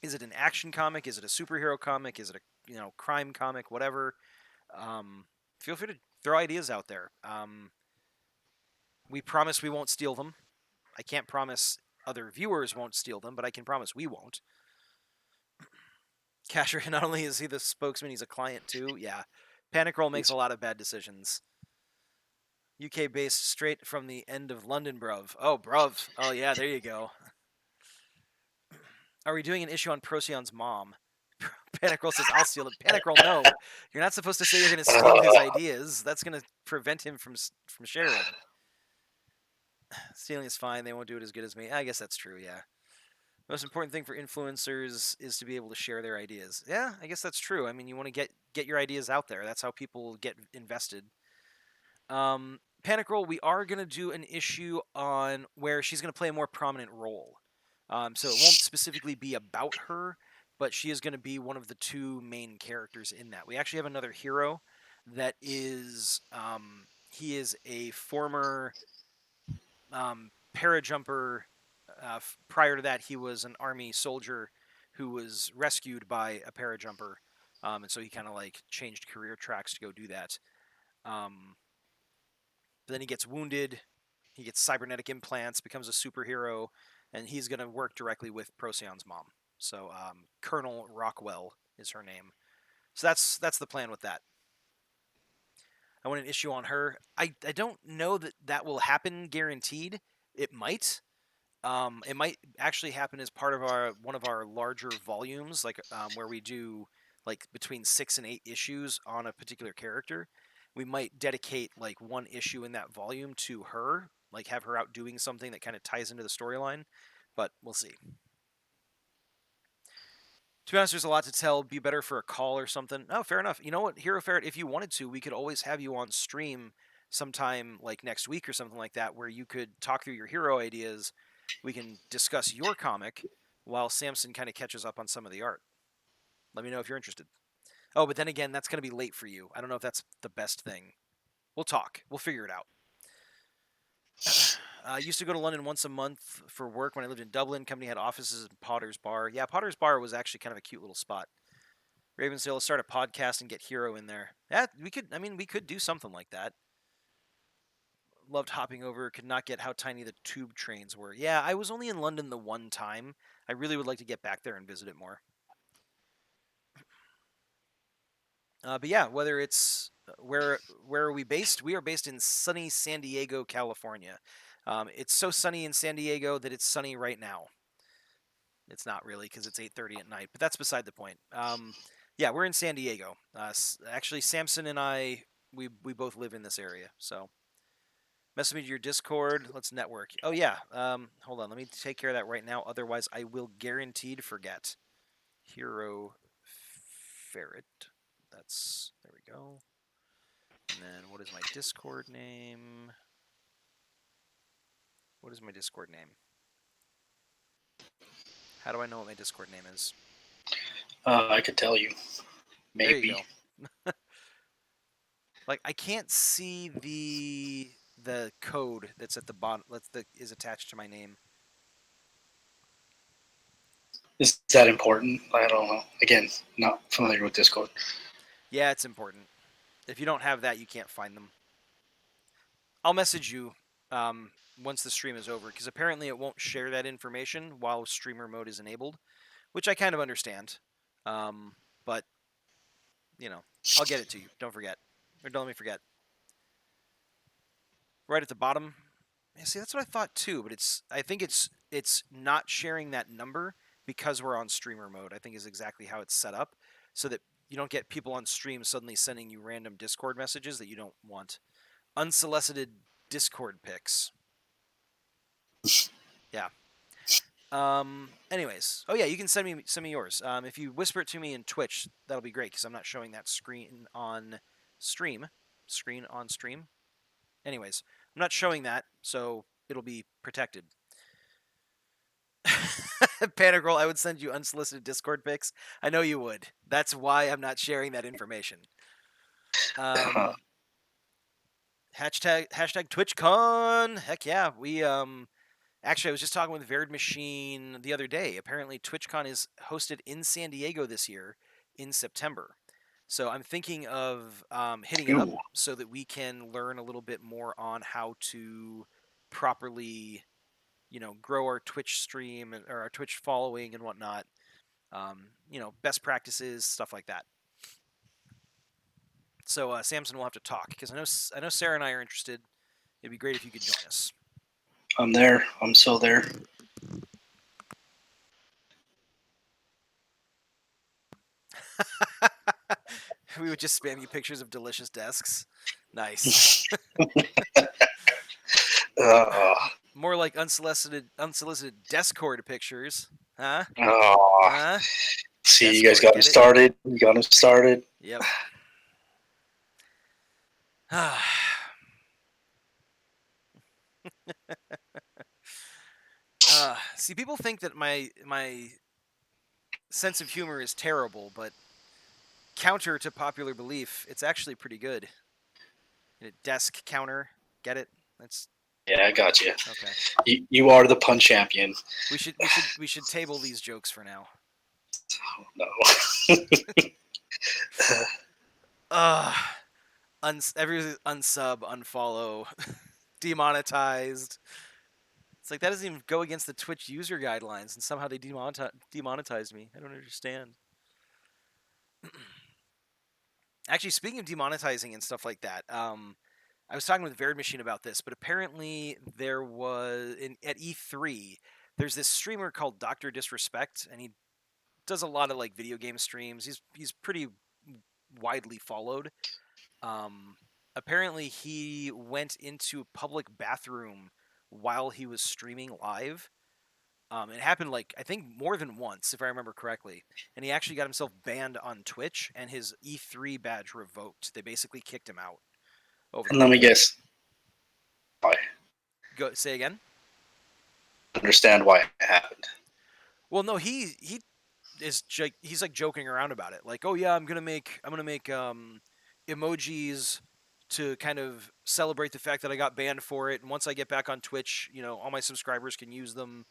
S2: an action comic? Is it a superhero comic? Is it a, crime comic, whatever. Um, Feel free to throw ideas out there. We promise we won't steal them. I can't promise other viewers won't steal them, but I can promise we won't. Casher, not only is he the spokesman, he's a client too. Yeah. Panic Roll makes a lot of bad decisions. UK based straight from the end of London, bruv. Oh, bruv. Oh, yeah, there you go. Are we doing an issue on Procyon's mom? Panic Roll says, I'll steal it. Panic Roll, no. You're not supposed to say you're going to steal his ideas. That's going to prevent him from sharing. Stealing is fine. They won't do it as good as me. I guess that's true, yeah. Most important thing for influencers is to be able to share their ideas. Yeah, I guess that's true. I mean, you want to get your ideas out there. That's how people get invested. Panic Roll, we are going to do an issue on where she's going to play a more prominent role. So it won't specifically be about her, but she is going to be one of the two main characters in that. We actually have another hero that is he is a former parajumper. Prior to that, he was an army soldier who was rescued by a parajumper, and so he kind of like changed career tracks to go do that. But then he gets wounded, he gets cybernetic implants, becomes a superhero, and he's going to work directly with Procyon's mom. So Colonel Rockwell is her name. So that's the plan with that. I want an issue on her. I don't know that will happen guaranteed. It might. It might actually happen as part of one of our larger volumes, like where we do like between 6 and 8 issues on a particular character. We might dedicate like one issue in that volume to her, like have her out doing something that kind of ties into the storyline. But we'll see. To be honest, there's a lot to tell. Be better for a call or something. Oh, fair enough. You know what, Hero Ferret, if you wanted to, we could always have you on stream sometime like next week or something like that, where you could talk through your hero ideas. We can discuss your comic while Samson kind of catches up on some of the art. Let me know if you're interested. Oh, but then again, that's going to be late for you. I don't know if that's the best thing. We'll talk. We'll figure it out. I used to go to London once a month for work when I lived in Dublin. Company had offices in Potter's Bar. Yeah, Potter's Bar was actually kind of a cute little spot. Ravensdale, let's start a podcast and get Hero in there. Yeah, we could. I mean, we could do something like that. Loved hopping over. Could not get how tiny the tube trains were. Yeah, I was only in London the one time. I really would like to get back there and visit it more. But yeah, whether it's where are we based? We are based in sunny San Diego, California. It's so sunny in San Diego that it's sunny right now. It's not really because it's 8:30 at night, but that's beside the point. Yeah, we're in San Diego. Actually, Samson and I, we both live in this area. So, message me to your Discord. Let's network. Oh yeah. Hold on. Let me take care of that right now. Otherwise, I will guaranteed forget. Hero Ferret. There we go. And then what is my Discord name? What is my Discord name? How do I know what my Discord name is?
S1: I could tell you. Maybe.
S2: There you go. Like I can't see the code that's at the bottom that is attached to my name.
S1: Is that important? I don't know. Again, not familiar with Discord.
S2: Yeah, it's important. If you don't have that, you can't find them. I'll message you once the stream is over, because apparently it won't share that information while streamer mode is enabled, which I kind of understand. But, I'll get it to you. Don't forget. Or don't let me forget. Right at the bottom. Yeah, see, that's what I thought too, but I think it's not sharing that number because we're on streamer mode, I think is exactly how it's set up, so that you don't get people on stream suddenly sending you random Discord messages that you don't want. Unsolicited Discord pics. Yeah. Anyways, oh yeah, you can send me yours. If you whisper it to me in Twitch, that'll be great because I'm not showing that screen on stream. Screen on stream. Anyways, I'm not showing that, so it'll be protected. Panic Roll, I would send you unsolicited Discord pics. I know you would. That's why I'm not sharing that information. Hashtag TwitchCon. Heck yeah, we Actually, I was just talking with Varied Machine the other day. Apparently, TwitchCon is hosted in San Diego this year in September. So I'm thinking of hitting it up
S1: Ooh.
S2: so that we can learn a little bit more on how to properly, grow our Twitch stream or our Twitch following and whatnot. Best practices, stuff like that. So Samson will have to talk because I know Sarah and I are interested. It'd be great if you could join us.
S1: I'm there. I'm still there.
S2: We would just spam you pictures of delicious desks. Nice. More like unsolicited Discord pictures, huh? Huh?
S1: See, you
S2: Discord,
S1: guys got him
S2: get it?
S1: started. You got him started.
S2: Yep. See, people think that my sense of humor is terrible, but counter to popular belief, it's actually pretty good. Desk counter, get it? That's
S1: Yeah, I got you.
S2: okay.
S1: You are the pun champion.
S2: We should table these jokes for now.
S1: Oh, no.
S2: Every unsub, unfollow, demonetized. It's like that doesn't even go against the Twitch user guidelines, and somehow they demonetized me. I don't understand. Actually, speaking of demonetizing and stuff like that, I was talking with Varied Machine about this, but apparently there was at E3. There's this streamer called Doctor Disrespect, and he does a lot of like video game streams. He's pretty widely followed. Apparently, he went into a public bathroom while he was streaming live. It happened like I think more than once, if I remember correctly. And he actually got himself banned on Twitch and his E3 badge revoked. They basically kicked him out.
S1: And let me guess. Why?
S2: Go say again.
S1: Understand why it happened.
S2: Well, no, he's like joking around about it. Like, oh yeah, I'm gonna make emojis to kind of celebrate the fact that I got banned for it. And once I get back on Twitch, all my subscribers can use them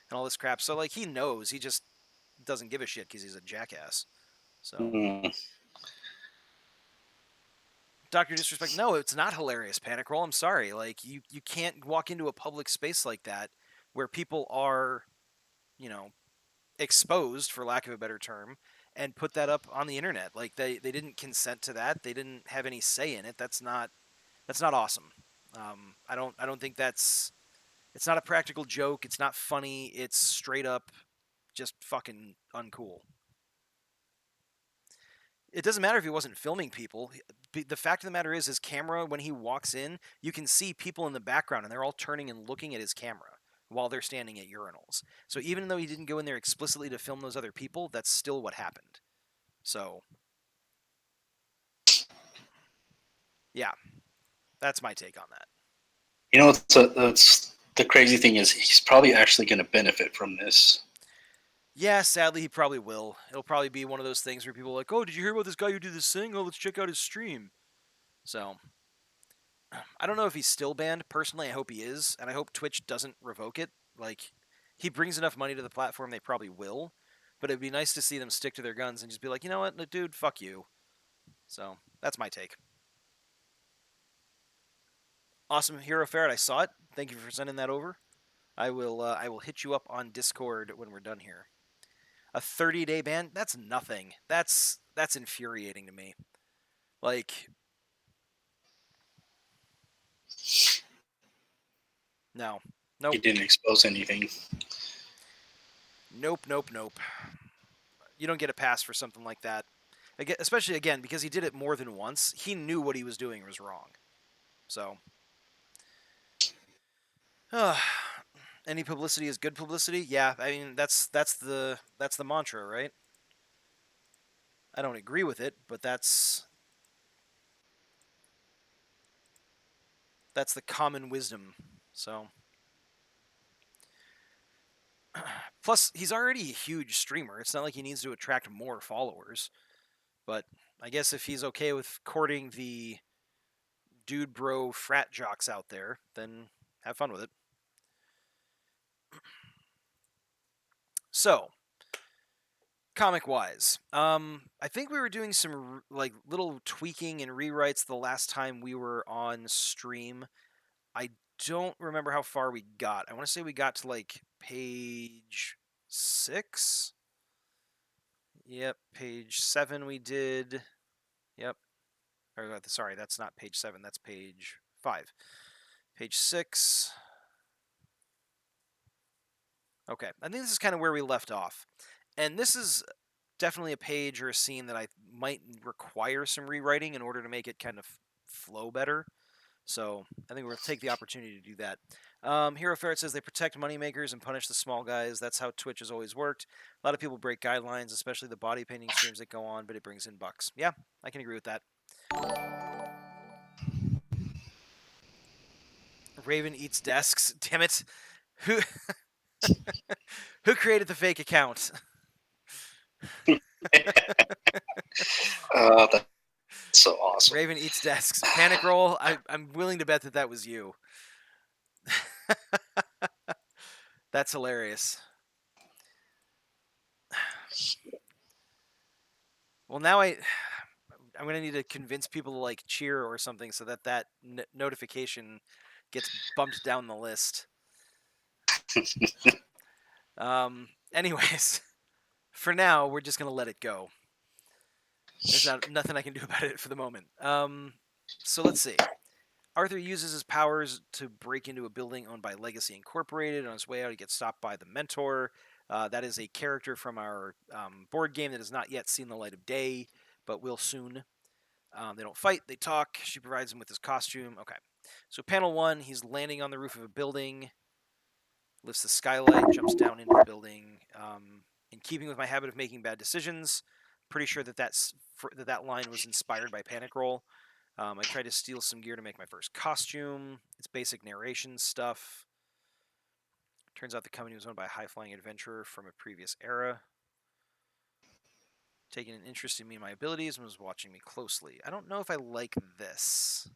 S2: and all this crap. So like he knows, he just doesn't give a shit because he's a jackass. So Dr. Disrespect, no, it's not hilarious, Panic Roll. I'm sorry. Like you can't walk into a public space like that where people are, exposed, for lack of a better term, and put that up on the internet. Like they didn't consent to that. They didn't have any say in it. That's not awesome. I don't think it's not a practical joke. It's not funny. It's straight up just fucking uncool. It doesn't matter if he wasn't filming people. The fact of the matter is, his camera, when he walks in, you can see people in the background, and they're all turning and looking at his camera while they're standing at urinals. So even though he didn't go in there explicitly to film those other people, that's still what happened. So, yeah, that's my take on that.
S1: That's the crazy thing is he's probably actually going to benefit from this.
S2: Yeah, sadly, he probably will. It'll probably be one of those things where people are like, oh, did you hear about this guy who did this thing? Oh, let's check out his stream. So, I don't know if he's still banned. Personally, I hope he is, and I hope Twitch doesn't revoke it. Like, he brings enough money to the platform, they probably will. But it'd be nice to see them stick to their guns and just be like, you know what, dude, fuck you. So, that's my take. Awesome Hero Ferret, I saw it. Thank you for sending that over. I will hit you up on Discord when we're done here. A 30-day ban? That's nothing. That's infuriating to me. Like, no. Nope.
S1: He didn't expose anything.
S2: Nope. You don't get a pass for something like that. Especially again because he did it more than once. He knew what he was doing was wrong. So, any publicity is good publicity. Yeah, I mean that's the mantra, right? I don't agree with it, but that's the common wisdom. So, plus he's already a huge streamer. It's not like he needs to attract more followers. But I guess if he's okay with courting the dude bro frat jocks out there, then have fun with it. So, comic wise, I think we were doing some like little tweaking and rewrites the last time we were on stream. I don't remember how far we got. I want to say we got to like page 6. Yep, page 7 we did. Yep. Or sorry, that's not page 7, that's page 5. Page 6. Okay, I think this is kind of where we left off. And this is definitely a page or a scene that I might require some rewriting in order to make it kind of flow better. So I think we're going to take the opportunity to do that. Hero Ferret says they protect moneymakers and punish the small guys. That's how Twitch has always worked. A lot of people break guidelines, especially the body painting streams that go on, but it brings in bucks. Yeah, I can agree with that. Raven eats desks. Damn it. Who who created the fake account?
S1: That's so awesome.
S2: Raven eats desks. Panic roll. I'm willing to bet that was you. That's hilarious. Well, now I'm gonna need to convince people to like cheer or something so that notification gets bumped down the list. Anyways, for now we're just gonna let it go. There's nothing I can do about it for the moment. So let's see. Arthur uses his powers to break into a building owned by Legacy Incorporated. On his way out, he gets stopped by the Mentor. That is a character from our board game that has not yet seen the light of day, but will soon. They don't fight, they talk. She provides him with his costume. Okay. So, panel 1, he's landing on the roof of a building, lifts the skylight, jumps down into the building. In keeping with my habit of making bad decisions, pretty sure that line was inspired by Panic Roll. I tried to steal some gear to make my first costume. It's basic narration stuff. Turns out the company was owned by a high-flying adventurer from a previous era. Taking an interest in me and my abilities and was watching me closely. I don't know if I like this.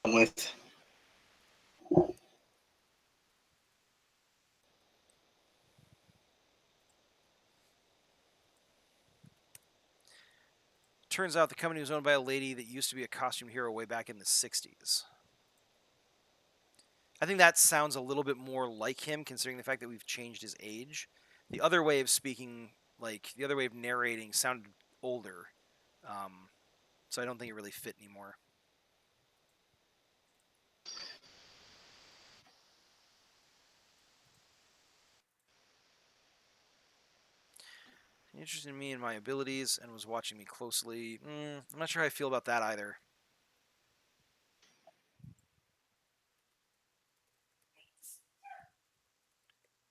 S1: With
S2: Turns out the company was owned by a lady that used to be a costume hero way back in the 60s. I think that sounds a little bit more like him, considering the fact that we've changed his age. The other way of speaking, like the other way of narrating, sounded older, so I don't think it really fit anymore. Interested in me and my abilities and was watching me closely. I'm not sure how I feel about that either.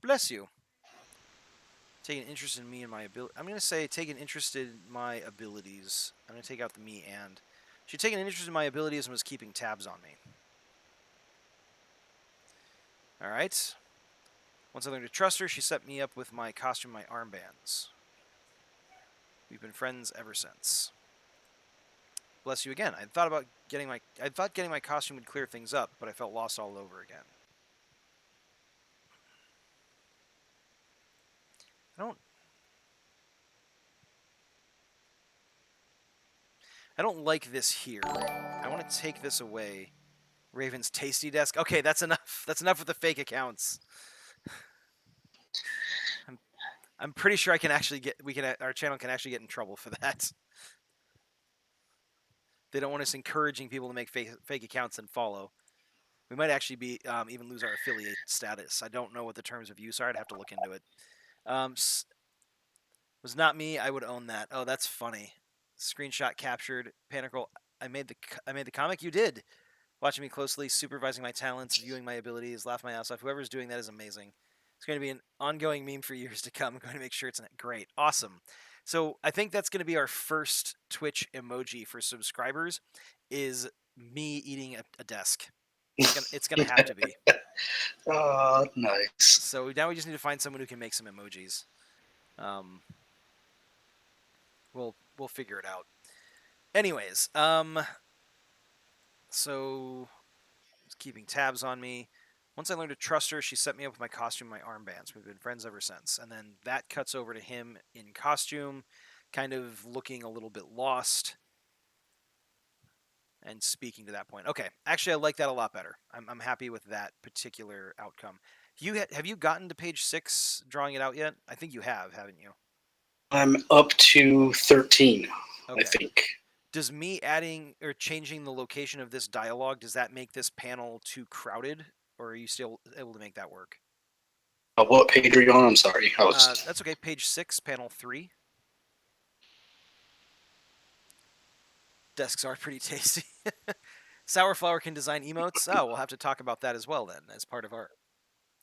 S2: Bless you. Take an interest in me and my ability. I'm going to say take an interest in my abilities. I'm going to take out the me and. She'd taken an interest in my abilities and was keeping tabs on me. Alright. Once I learned to trust her, she set me up with my costume and my armbands. We've been friends ever since. Bless you again. I thought getting my costume would clear things up, but I felt lost all over again. I don't like this here. I want to take this away. Raven's tasty desk. Okay, that's enough. That's enough with the fake accounts. I'm pretty sure I can actually our channel can actually get in trouble for that. They don't want us encouraging people to make fake accounts and follow. We might actually be even lose our affiliate status. I don't know what the terms of use are. I'd have to look into it. Was not me. I would own that. Oh, that's funny. Screenshot captured. Panicle. I made the comic. You did. Watching me closely, supervising my talents, viewing my abilities, laugh my ass off. Whoever's doing that is amazing. It's going to be an ongoing meme for years to come. I'm going to make sure it's great. Awesome. So I think that's going to be our first Twitch emoji for subscribers is me eating a desk. It's gonna have to be.
S1: Oh, nice.
S2: So now we just need to find someone who can make some emojis. We'll figure it out. Anyways, so it's keeping tabs on me. Once I learned to trust her, she set me up with my costume and my armbands. We've been friends ever since. And then that cuts over to him in costume, kind of looking a little bit lost and speaking to that point. Okay, actually, I like that a lot better. I'm happy with that particular outcome. Have you gotten to page 6 drawing it out yet? I think you have, haven't you?
S1: I'm up to 13,
S2: Okay.
S1: I think.
S2: Does me adding or changing the location of this dialogue, does that make this panel too crowded, or are you still able to make that work?
S1: What page are you on? I'm sorry.
S2: That's okay. Page 6, panel 3. Desks are pretty tasty. Sourflower can design emotes. Oh, we'll have to talk about that as well then, as part of our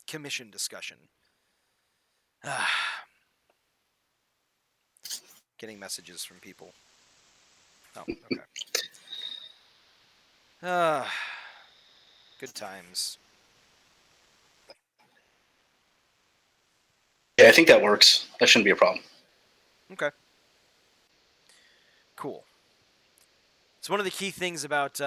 S2: commission discussion. Getting messages from people. Oh, okay. Good times.
S1: Yeah, I think that works. That shouldn't be a problem.
S2: Okay. Cool. So one of the key things about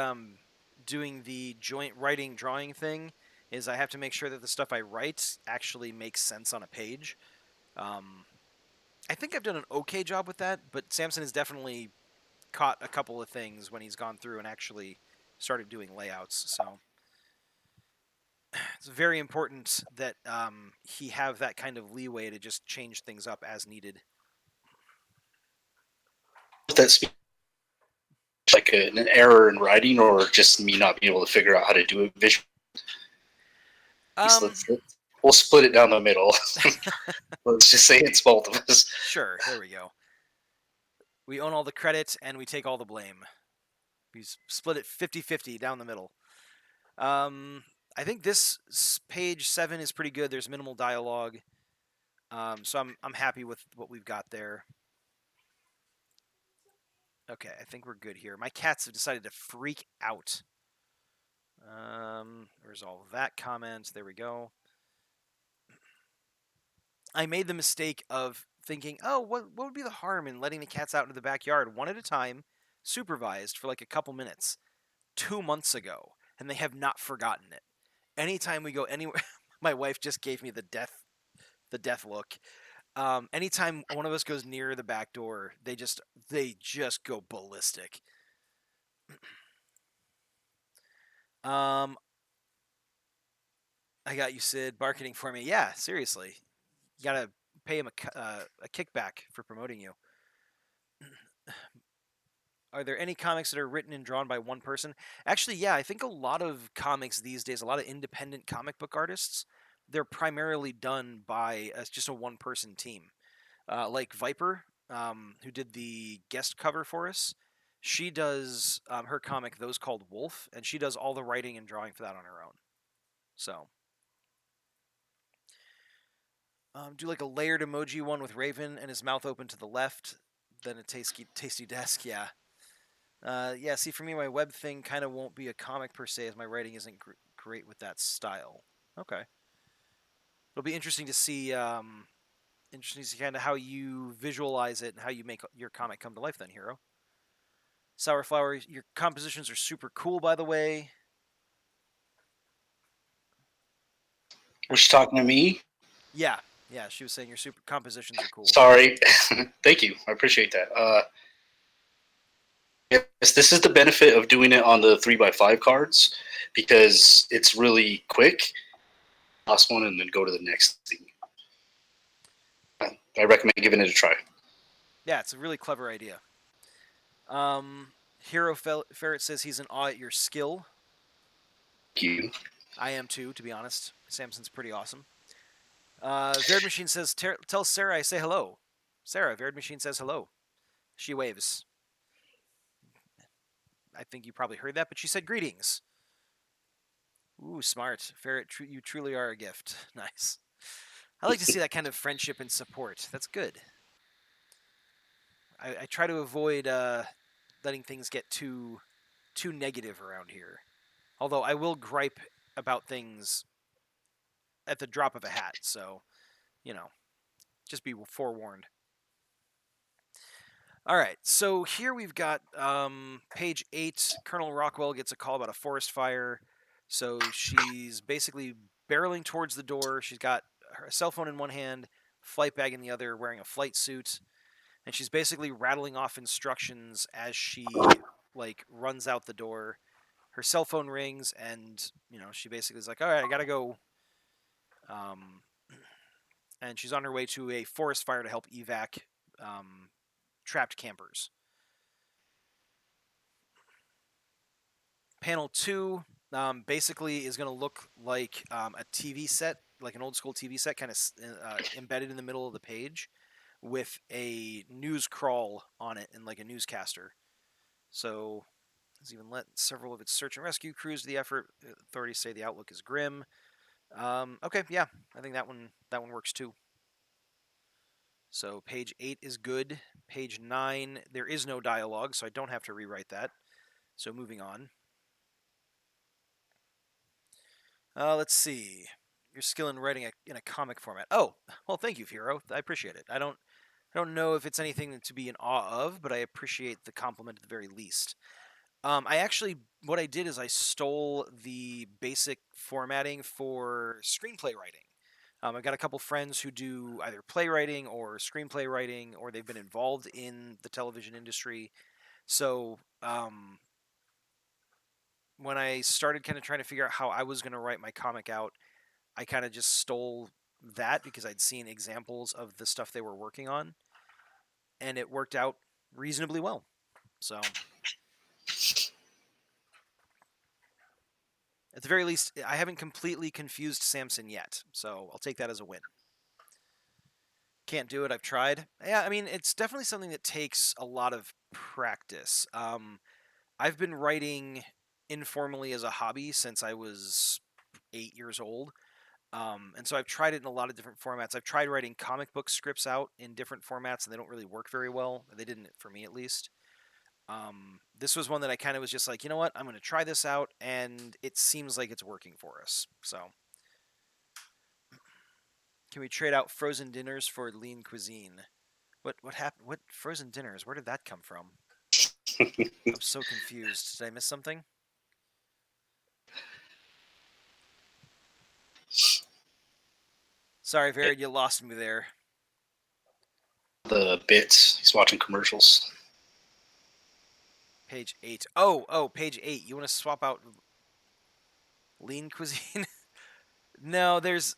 S2: doing the joint writing drawing thing is I have to make sure that the stuff I write actually makes sense on a page. I think I've done an okay job with that, but Samson has definitely caught a couple of things when he's gone through and actually started doing layouts. So it's very important that he have that kind of leeway to just change things up as needed.
S1: That's like an error in writing, or just me not being able to figure out how to do it visually. We'll split it down the middle. Let's just say it's both of us.
S2: Sure, there we go. We own all the credit and we take all the blame. We split it 50-50 down the middle. I think this page 7 is pretty good. There's minimal dialogue. So I'm happy with what we've got there. Okay, I think we're good here. My cats have decided to freak out. Resolve that comment. There we go. I made the mistake of thinking, oh, what would be the harm in letting the cats out into the backyard one at a time, supervised for like a couple minutes, 2 months ago, and they have not forgotten it. Anytime we go anywhere, my wife just gave me the death look. Anytime one of us goes near the back door, they just go ballistic. I got you, Sid, marketing for me. Yeah, seriously, you gotta pay him a kickback for promoting you. Are there any comics that are written and drawn by one person? Actually, yeah, I think a lot of comics these days, a lot of independent comic book artists, they're primarily done by just a one-person team. Like Viper, who did the guest cover for us, she does her comic, Those Called Wolf, and she does all the writing and drawing for that on her own. So, do like a layered emoji one with Raven and his mouth open to the left, then a tasty desk, yeah. Yeah, see, for me, my web thing kind of won't be a comic per se, as my writing isn't great with that style. Okay. It'll be interesting to see kind of how you visualize it and how you make your comic come to life then, Hero. Sourflower, your compositions are super cool, by the way.
S1: Was she talking to me?
S2: Yeah, she was saying your super compositions are cool.
S1: Sorry. Thank you. I appreciate that. Yes, this is the benefit of doing it on the 3x5 cards, because it's really quick. Last one and then go to the next thing. I recommend giving it a try.
S2: Yeah, it's a really clever idea. Hero Ferret says he's in awe at your skill.
S1: Thank you.
S2: I am too, to be honest. Samson's pretty awesome. Verid Machine says, tell Sarah I say hello. Sarah, Verid Machine says hello. She waves. I think you probably heard that, but she said greetings. Ooh, smart. Ferret, you truly are a gift. Nice. I like to see that kind of friendship and support. That's good. I try to avoid letting things get too negative around here. Although I will gripe about things at the drop of a hat, so, just be forewarned. All right, so here we've got page 8. Colonel Rockwell gets a call about a forest fire. So she's basically barreling towards the door. She's got her cell phone in one hand, flight bag in the other, wearing a flight suit, and she's basically rattling off instructions as she runs out the door. Her cell phone rings, and she basically is like, "All right, I gotta go." And she's on her way to a forest fire to help evac trapped campers. Panel 2 basically is going to look like a TV set, like an old school TV set, kind of embedded in the middle of the page with a news crawl on it and like a newscaster. So it's even led several of its search and rescue crews to the effort. Authorities say the outlook is grim. Okay, yeah, I think that one works too. So page 8 is good. Page 9, there is no dialogue, so I don't have to rewrite that. So moving on. Let's see. Your skill in writing in a comic format. Oh, well, thank you, Hero. I appreciate it. I don't know if it's anything to be in awe of, but I appreciate the compliment at the very least. What I did is I stole the basic formatting for screenplay writing. I've got a couple friends who do either playwriting or screenplay writing, or they've been involved in the television industry. So when I started kind of trying to figure out how I was going to write my comic out, I kind of just stole that because I'd seen examples of the stuff they were working on, and it worked out reasonably well. So, at the very least, I haven't completely confused Samson yet, so I'll take that as a win. Can't do it. I've tried. Yeah, I mean, it's definitely something that takes a lot of practice. I've been writing informally as a hobby since I was 8 years old. And so I've tried it in a lot of different formats. I've tried writing comic book scripts out in different formats, and they don't really work very well. They didn't for me, at least. This was one that I kind of was just like, you know what? I'm going to try this out, and it seems like it's working for us. So, can we trade out frozen dinners for lean cuisine? What happened? What frozen dinners? Where did that come from? I'm so confused. Did I miss something? Sorry, Verid, you lost me there.
S1: The bits. He's watching commercials.
S2: Page 8. Oh, page 8. You want to swap out lean cuisine? No, there's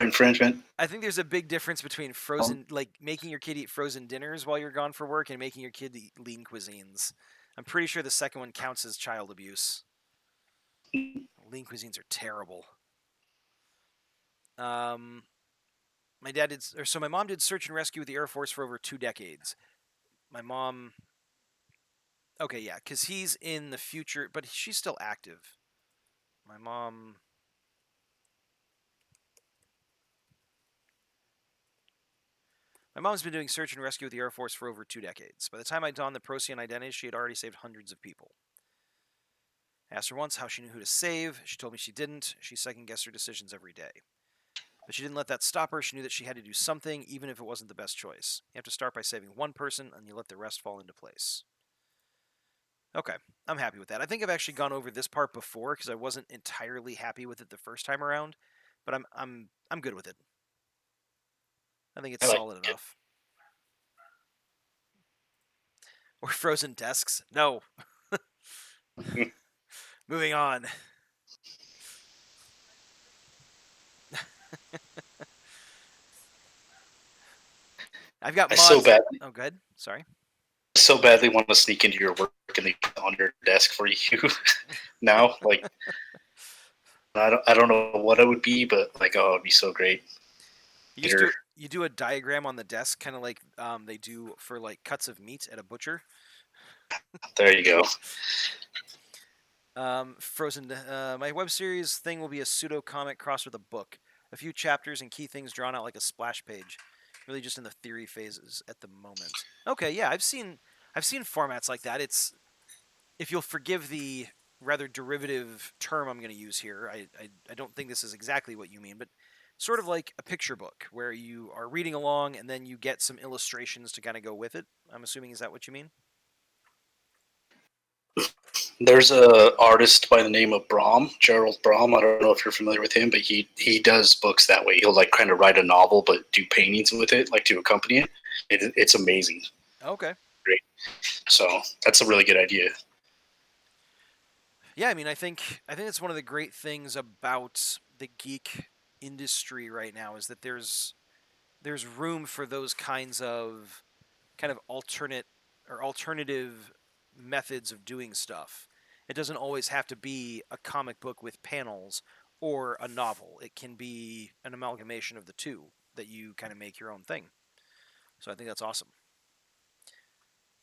S1: Infringement.
S2: I think there's a big difference between frozen, like making your kid eat frozen dinners while you're gone for work, and making your kid eat lean cuisines. I'm pretty sure the second one counts as child abuse. Lean cuisines are terrible. My mom did search and rescue with the Air Force for over 2 decades. My mom, okay, yeah, because he's in the future, but she's still active. My mom's been doing search and rescue with the Air Force for over 2 decades. By the time I donned the Procyon identity, she had already saved hundreds of people. I asked her once how she knew who to save. She told me she didn't. She second-guessed her decisions every day. But she didn't let that stop her. She knew that she had to do something, even if it wasn't the best choice. You have to start by saving one person, and you let the rest fall into place. Okay, I'm happy with that. I think I've actually gone over this part before because I wasn't entirely happy with it the first time around, but I'm good with it. I think it's solid enough. Or frozen desks? No. Moving on. I've got
S1: I so
S2: mods.
S1: bad,
S2: Oh, good. Sorry.
S1: so badly want to sneak into your work and leave it on your desk for you now. Like, I don't know what it would be, but like, oh, it'd be so great. Later.
S2: You do a diagram on the desk, kind of like they do for like cuts of meat at a butcher.
S1: There you go.
S2: Frozen. My web series thing will be a pseudo comic crossed with a book. A few chapters and key things drawn out like a splash page. Really, just in the theory phases at the moment. Okay, yeah, I've seen formats like that. It's if you'll forgive the rather derivative term I'm going to use here. I don't think this is exactly what you mean, but sort of like a picture book where you are reading along and then you get some illustrations to kind of go with it. I'm assuming is that what you mean?
S1: There's a artist by the name of Gerald Brom. I don't know if you're familiar with him, but he does books that way. He'll like kind of write a novel, but do paintings with it, like to accompany it. It's amazing.
S2: Okay.
S1: Great. So that's a really good idea.
S2: Yeah, I mean, I think it's one of the great things about the geek industry right now is that there's room for those kinds of kind of alternate or alternative methods of doing stuff. It doesn't always have to be a comic book with panels or a novel. It can be an amalgamation of the two that you kind of make your own thing. So I think that's awesome.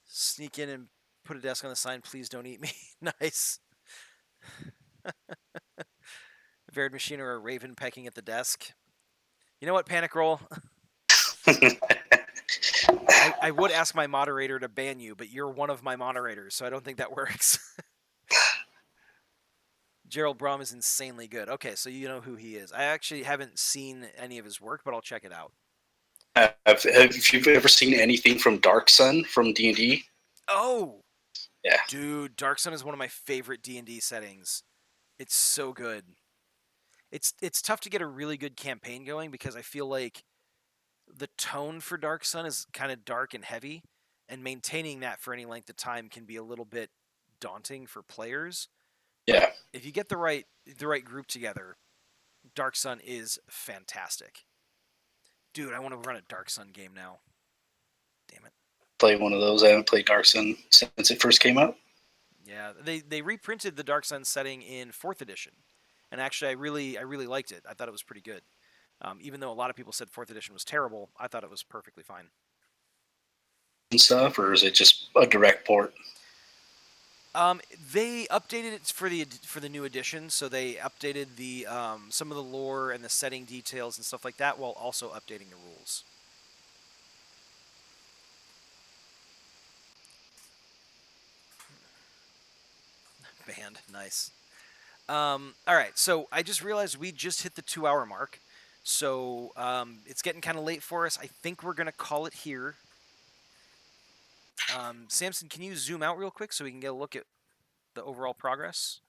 S2: Sneak in and put a desk on the sign, please don't eat me. Nice. Varied machine or a raven pecking at the desk. You know what, Panic Roll? I would ask my moderator to ban you, but you're one of my moderators, so I don't think that works. Gerald Brom is insanely good. Okay, so you know who he is. I actually haven't seen any of his work, but I'll check it out.
S1: Have you ever seen anything from Dark Sun from D&D?
S2: Oh,
S1: Yeah.
S2: dude, Dark Sun is one of my favorite D&D settings. It's so good. It's tough to get a really good campaign going because I feel like the tone for Dark Sun is kind of dark and heavy, and maintaining that for any length of time can be a little bit daunting for players. But
S1: Yeah.
S2: if you get the right group together, Dark Sun is fantastic. Dude, I want to run a Dark Sun game now. Damn it.
S1: Play one of those. I haven't played Dark Sun since it first came out.
S2: Yeah, they reprinted the Dark Sun setting in 4th edition. And actually I really liked it. I thought it was pretty good. Even though a lot of people said 4th edition was terrible, I thought it was perfectly fine.
S1: And stuff, or is it just a direct port?
S2: They updated it for the new edition, so they updated the some of the lore and the setting details and stuff like that, while also updating the rules. Band, nice. All right, so I just realized we just hit the 2-hour mark, so it's getting kind of late for us. I think we're gonna call it here. Samson, can you zoom out real quick so we can get a look at the overall progress?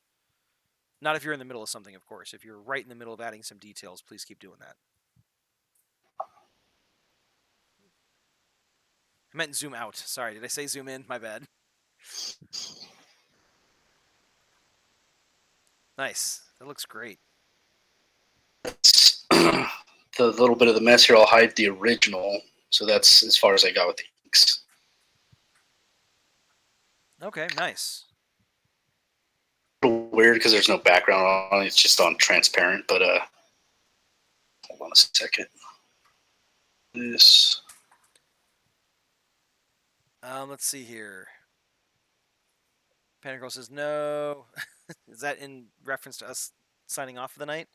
S2: Not if you're in the middle of something, of course. If you're right in the middle of adding some details, please keep doing that. I meant zoom out. Sorry, did I say zoom in? My bad. Nice. That looks great.
S1: The little bit of the mess here, I'll hide the original. So that's as far as I got with the inks.
S2: Okay, nice.
S1: A little weird because there's no background on it. It's just on transparent, but hold on a second. This.
S2: Let's see here. Panic Girl says no. Is that in reference to us signing off for the night?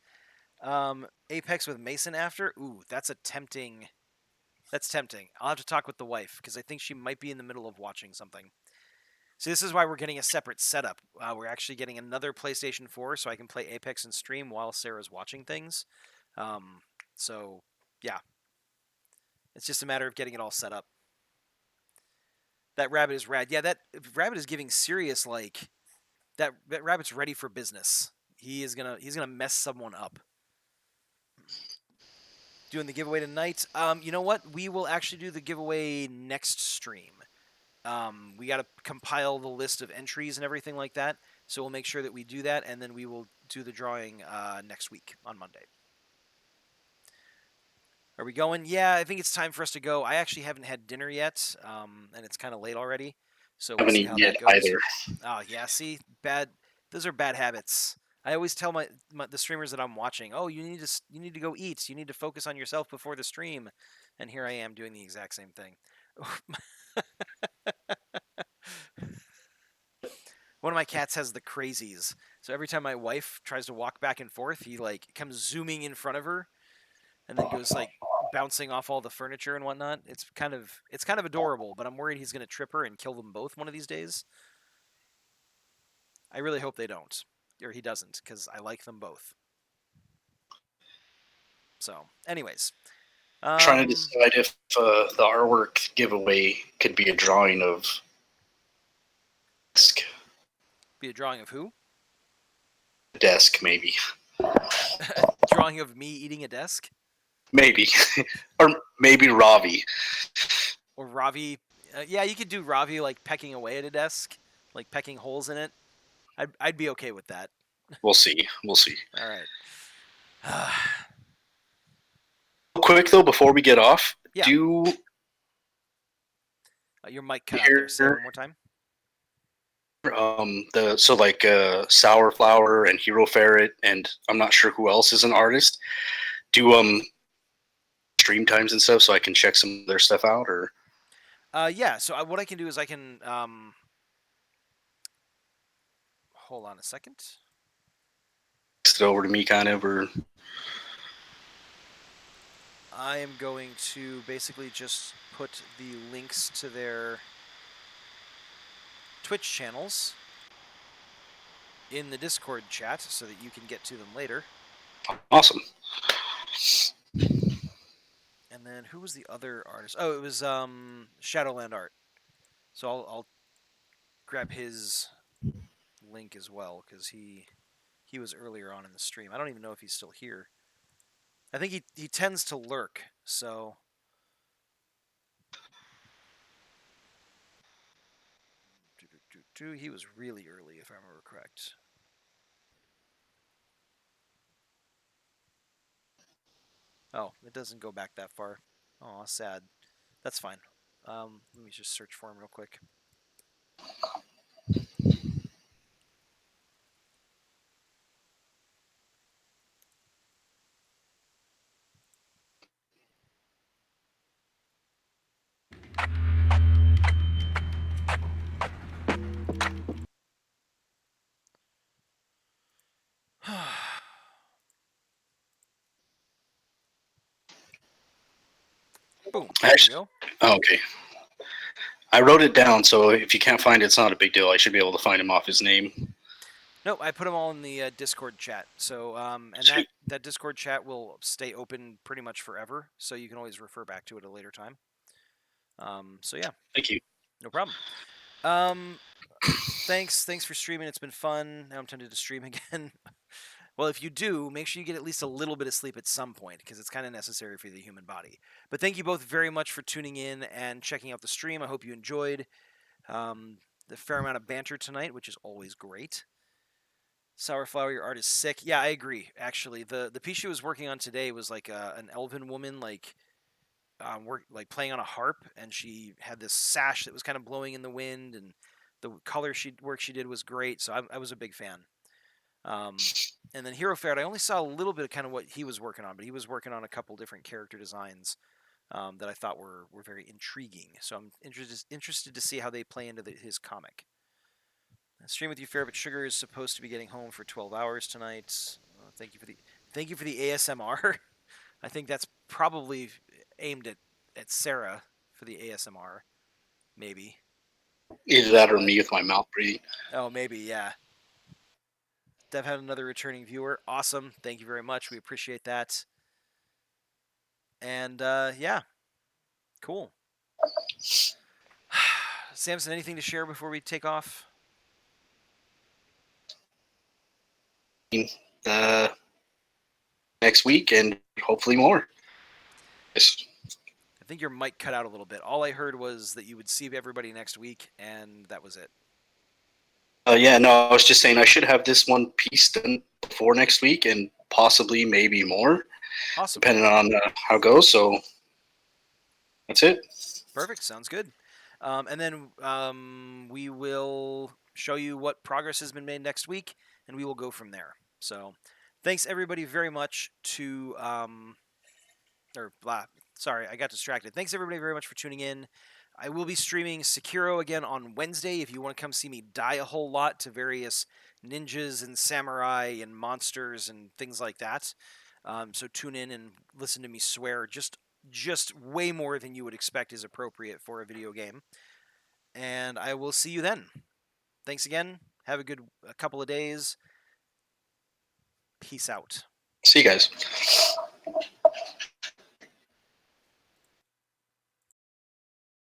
S2: Apex with Mason after? Ooh, that's a tempting. That's tempting. I'll have to talk with the wife because I think she might be in the middle of watching something. See, this is why we're getting a separate setup. We're actually getting another PlayStation 4 so I can play Apex and stream while Sarah's watching things. So, yeah. It's just a matter of getting it all set up. That rabbit is rad. Yeah, that rabbit is giving serious like that rabbit's ready for business. He's gonna mess someone up. Doing the giveaway tonight. You know what? We will actually do the giveaway next stream. We got to compile the list of entries and everything like that. So we'll make sure that we do that, and then we will do the drawing next week on Monday. Are we going? Yeah, I think it's time for us to go. I actually haven't had dinner yet, and it's kind of late already, so
S1: I
S2: we'll
S1: haven't
S2: see
S1: eaten
S2: how
S1: yet
S2: that goes.
S1: either.
S2: Oh yeah, see, bad. Those are bad habits. I always tell the streamers that I'm watching, oh, you need to go eat. You need to focus on yourself before the stream, and here I am doing the exact same thing. One of my cats has the crazies, so every time my wife tries to walk back and forth, he like comes zooming in front of her and then goes like bouncing off all the furniture and whatnot. It's kind of adorable, but I'm worried he's gonna trip her and kill them both one of these days. I really hope they don't, or he doesn't, because I like them both. So, anyways,
S1: Trying to
S2: um,
S1: decide if the artwork giveaway could be a drawing of
S2: be a drawing of who?
S1: desk, maybe.
S2: A drawing of me eating a desk,
S1: Maybe. Or maybe Ravi.
S2: or Ravi. Yeah, you could do Ravi like pecking away at a desk, like pecking holes in it. I'd be okay with that.
S1: We'll see. We'll see.
S2: All right.
S1: Quick though, before we get off,
S2: Yeah,
S1: do
S2: your mic cut out there. Say it
S1: hear
S2: one more time.
S1: the so like Sour Flower and Hero Ferret, and I'm not sure who else is an artist. Do stream times and stuff so I can check some of their stuff out, or
S2: Yeah. So what I can do is I can hold on a second.
S1: text it over to me, kind of, or
S2: I am going to basically just put the links to their Twitch channels in the Discord chat so that you can get to them later.
S1: awesome.
S2: And then who was the other artist? Oh, it was Shadowland Art. So I'll grab his link as well because he was earlier on in the stream. I don't even know if he's still here. I think he tends to lurk, so he was really early if I remember correct. Oh, it doesn't go back that far. Oh, sad. That's fine. Let me just search for him real quick. Boom. There we go.
S1: Oh, okay. I wrote it down, so if you can't find it, it's not a big deal. I should be able to find him off his name.
S2: Nope, I put them all in the Discord chat. So, and
S1: Sweet.
S2: that Discord chat will stay open pretty much forever. So you can always refer back to it at a later time. So yeah,
S1: Thank you.
S2: no problem. Thanks for streaming. It's been fun. Now I'm tempted to stream again. Well, if you do, make sure you get at least a little bit of sleep at some point because it's kind of necessary for the human body. But thank you both very much for tuning in and checking out the stream. I hope you enjoyed the fair amount of banter tonight, which is always great. Sourflower, your art is sick. Yeah, I agree. Actually, the piece she was working on today was like an elven woman, like playing on a harp, and she had this sash that was kind of blowing in the wind, and the color work she did was great. So I was a big fan. And then Hero Ferret, I only saw a little bit of kind of what he was working on, but he was working on a couple different character designs that I thought were very intriguing. So I'm interested to see how they play into his comic. Stream with you, Fair, but Sugar is supposed to be getting home for 12 hours tonight. Thank you for the ASMR. I think that's probably aimed at Sarah for the ASMR, maybe.
S1: Either that or me with my mouth breathing.
S2: Oh, maybe, yeah. Dev had another returning viewer. Awesome. Thank you very much. We appreciate that. And yeah, cool. Samson, anything to share before we take off?
S1: Next week and hopefully more. Yes.
S2: I think your mic cut out a little bit. All I heard was that you would see everybody next week, and that was it.
S1: Yeah, no, I was just saying I should have this one piece done before next week and possibly maybe more.
S2: Awesome.
S1: depending on how it goes. So that's it.
S2: Perfect. Sounds good. And then we will show you what progress has been made next week, and we will go from there. So, thanks everybody very much to or blah. Sorry, I got distracted. Thanks everybody very much for tuning in. I will be streaming Sekiro again on Wednesday. If you want to come see me die a whole lot to various ninjas and samurai and monsters and things like that, so tune in and listen to me swear just way more than you would expect is appropriate for a video game. And I will see you then. Thanks again. Have a couple of days. Peace out.
S1: See you guys.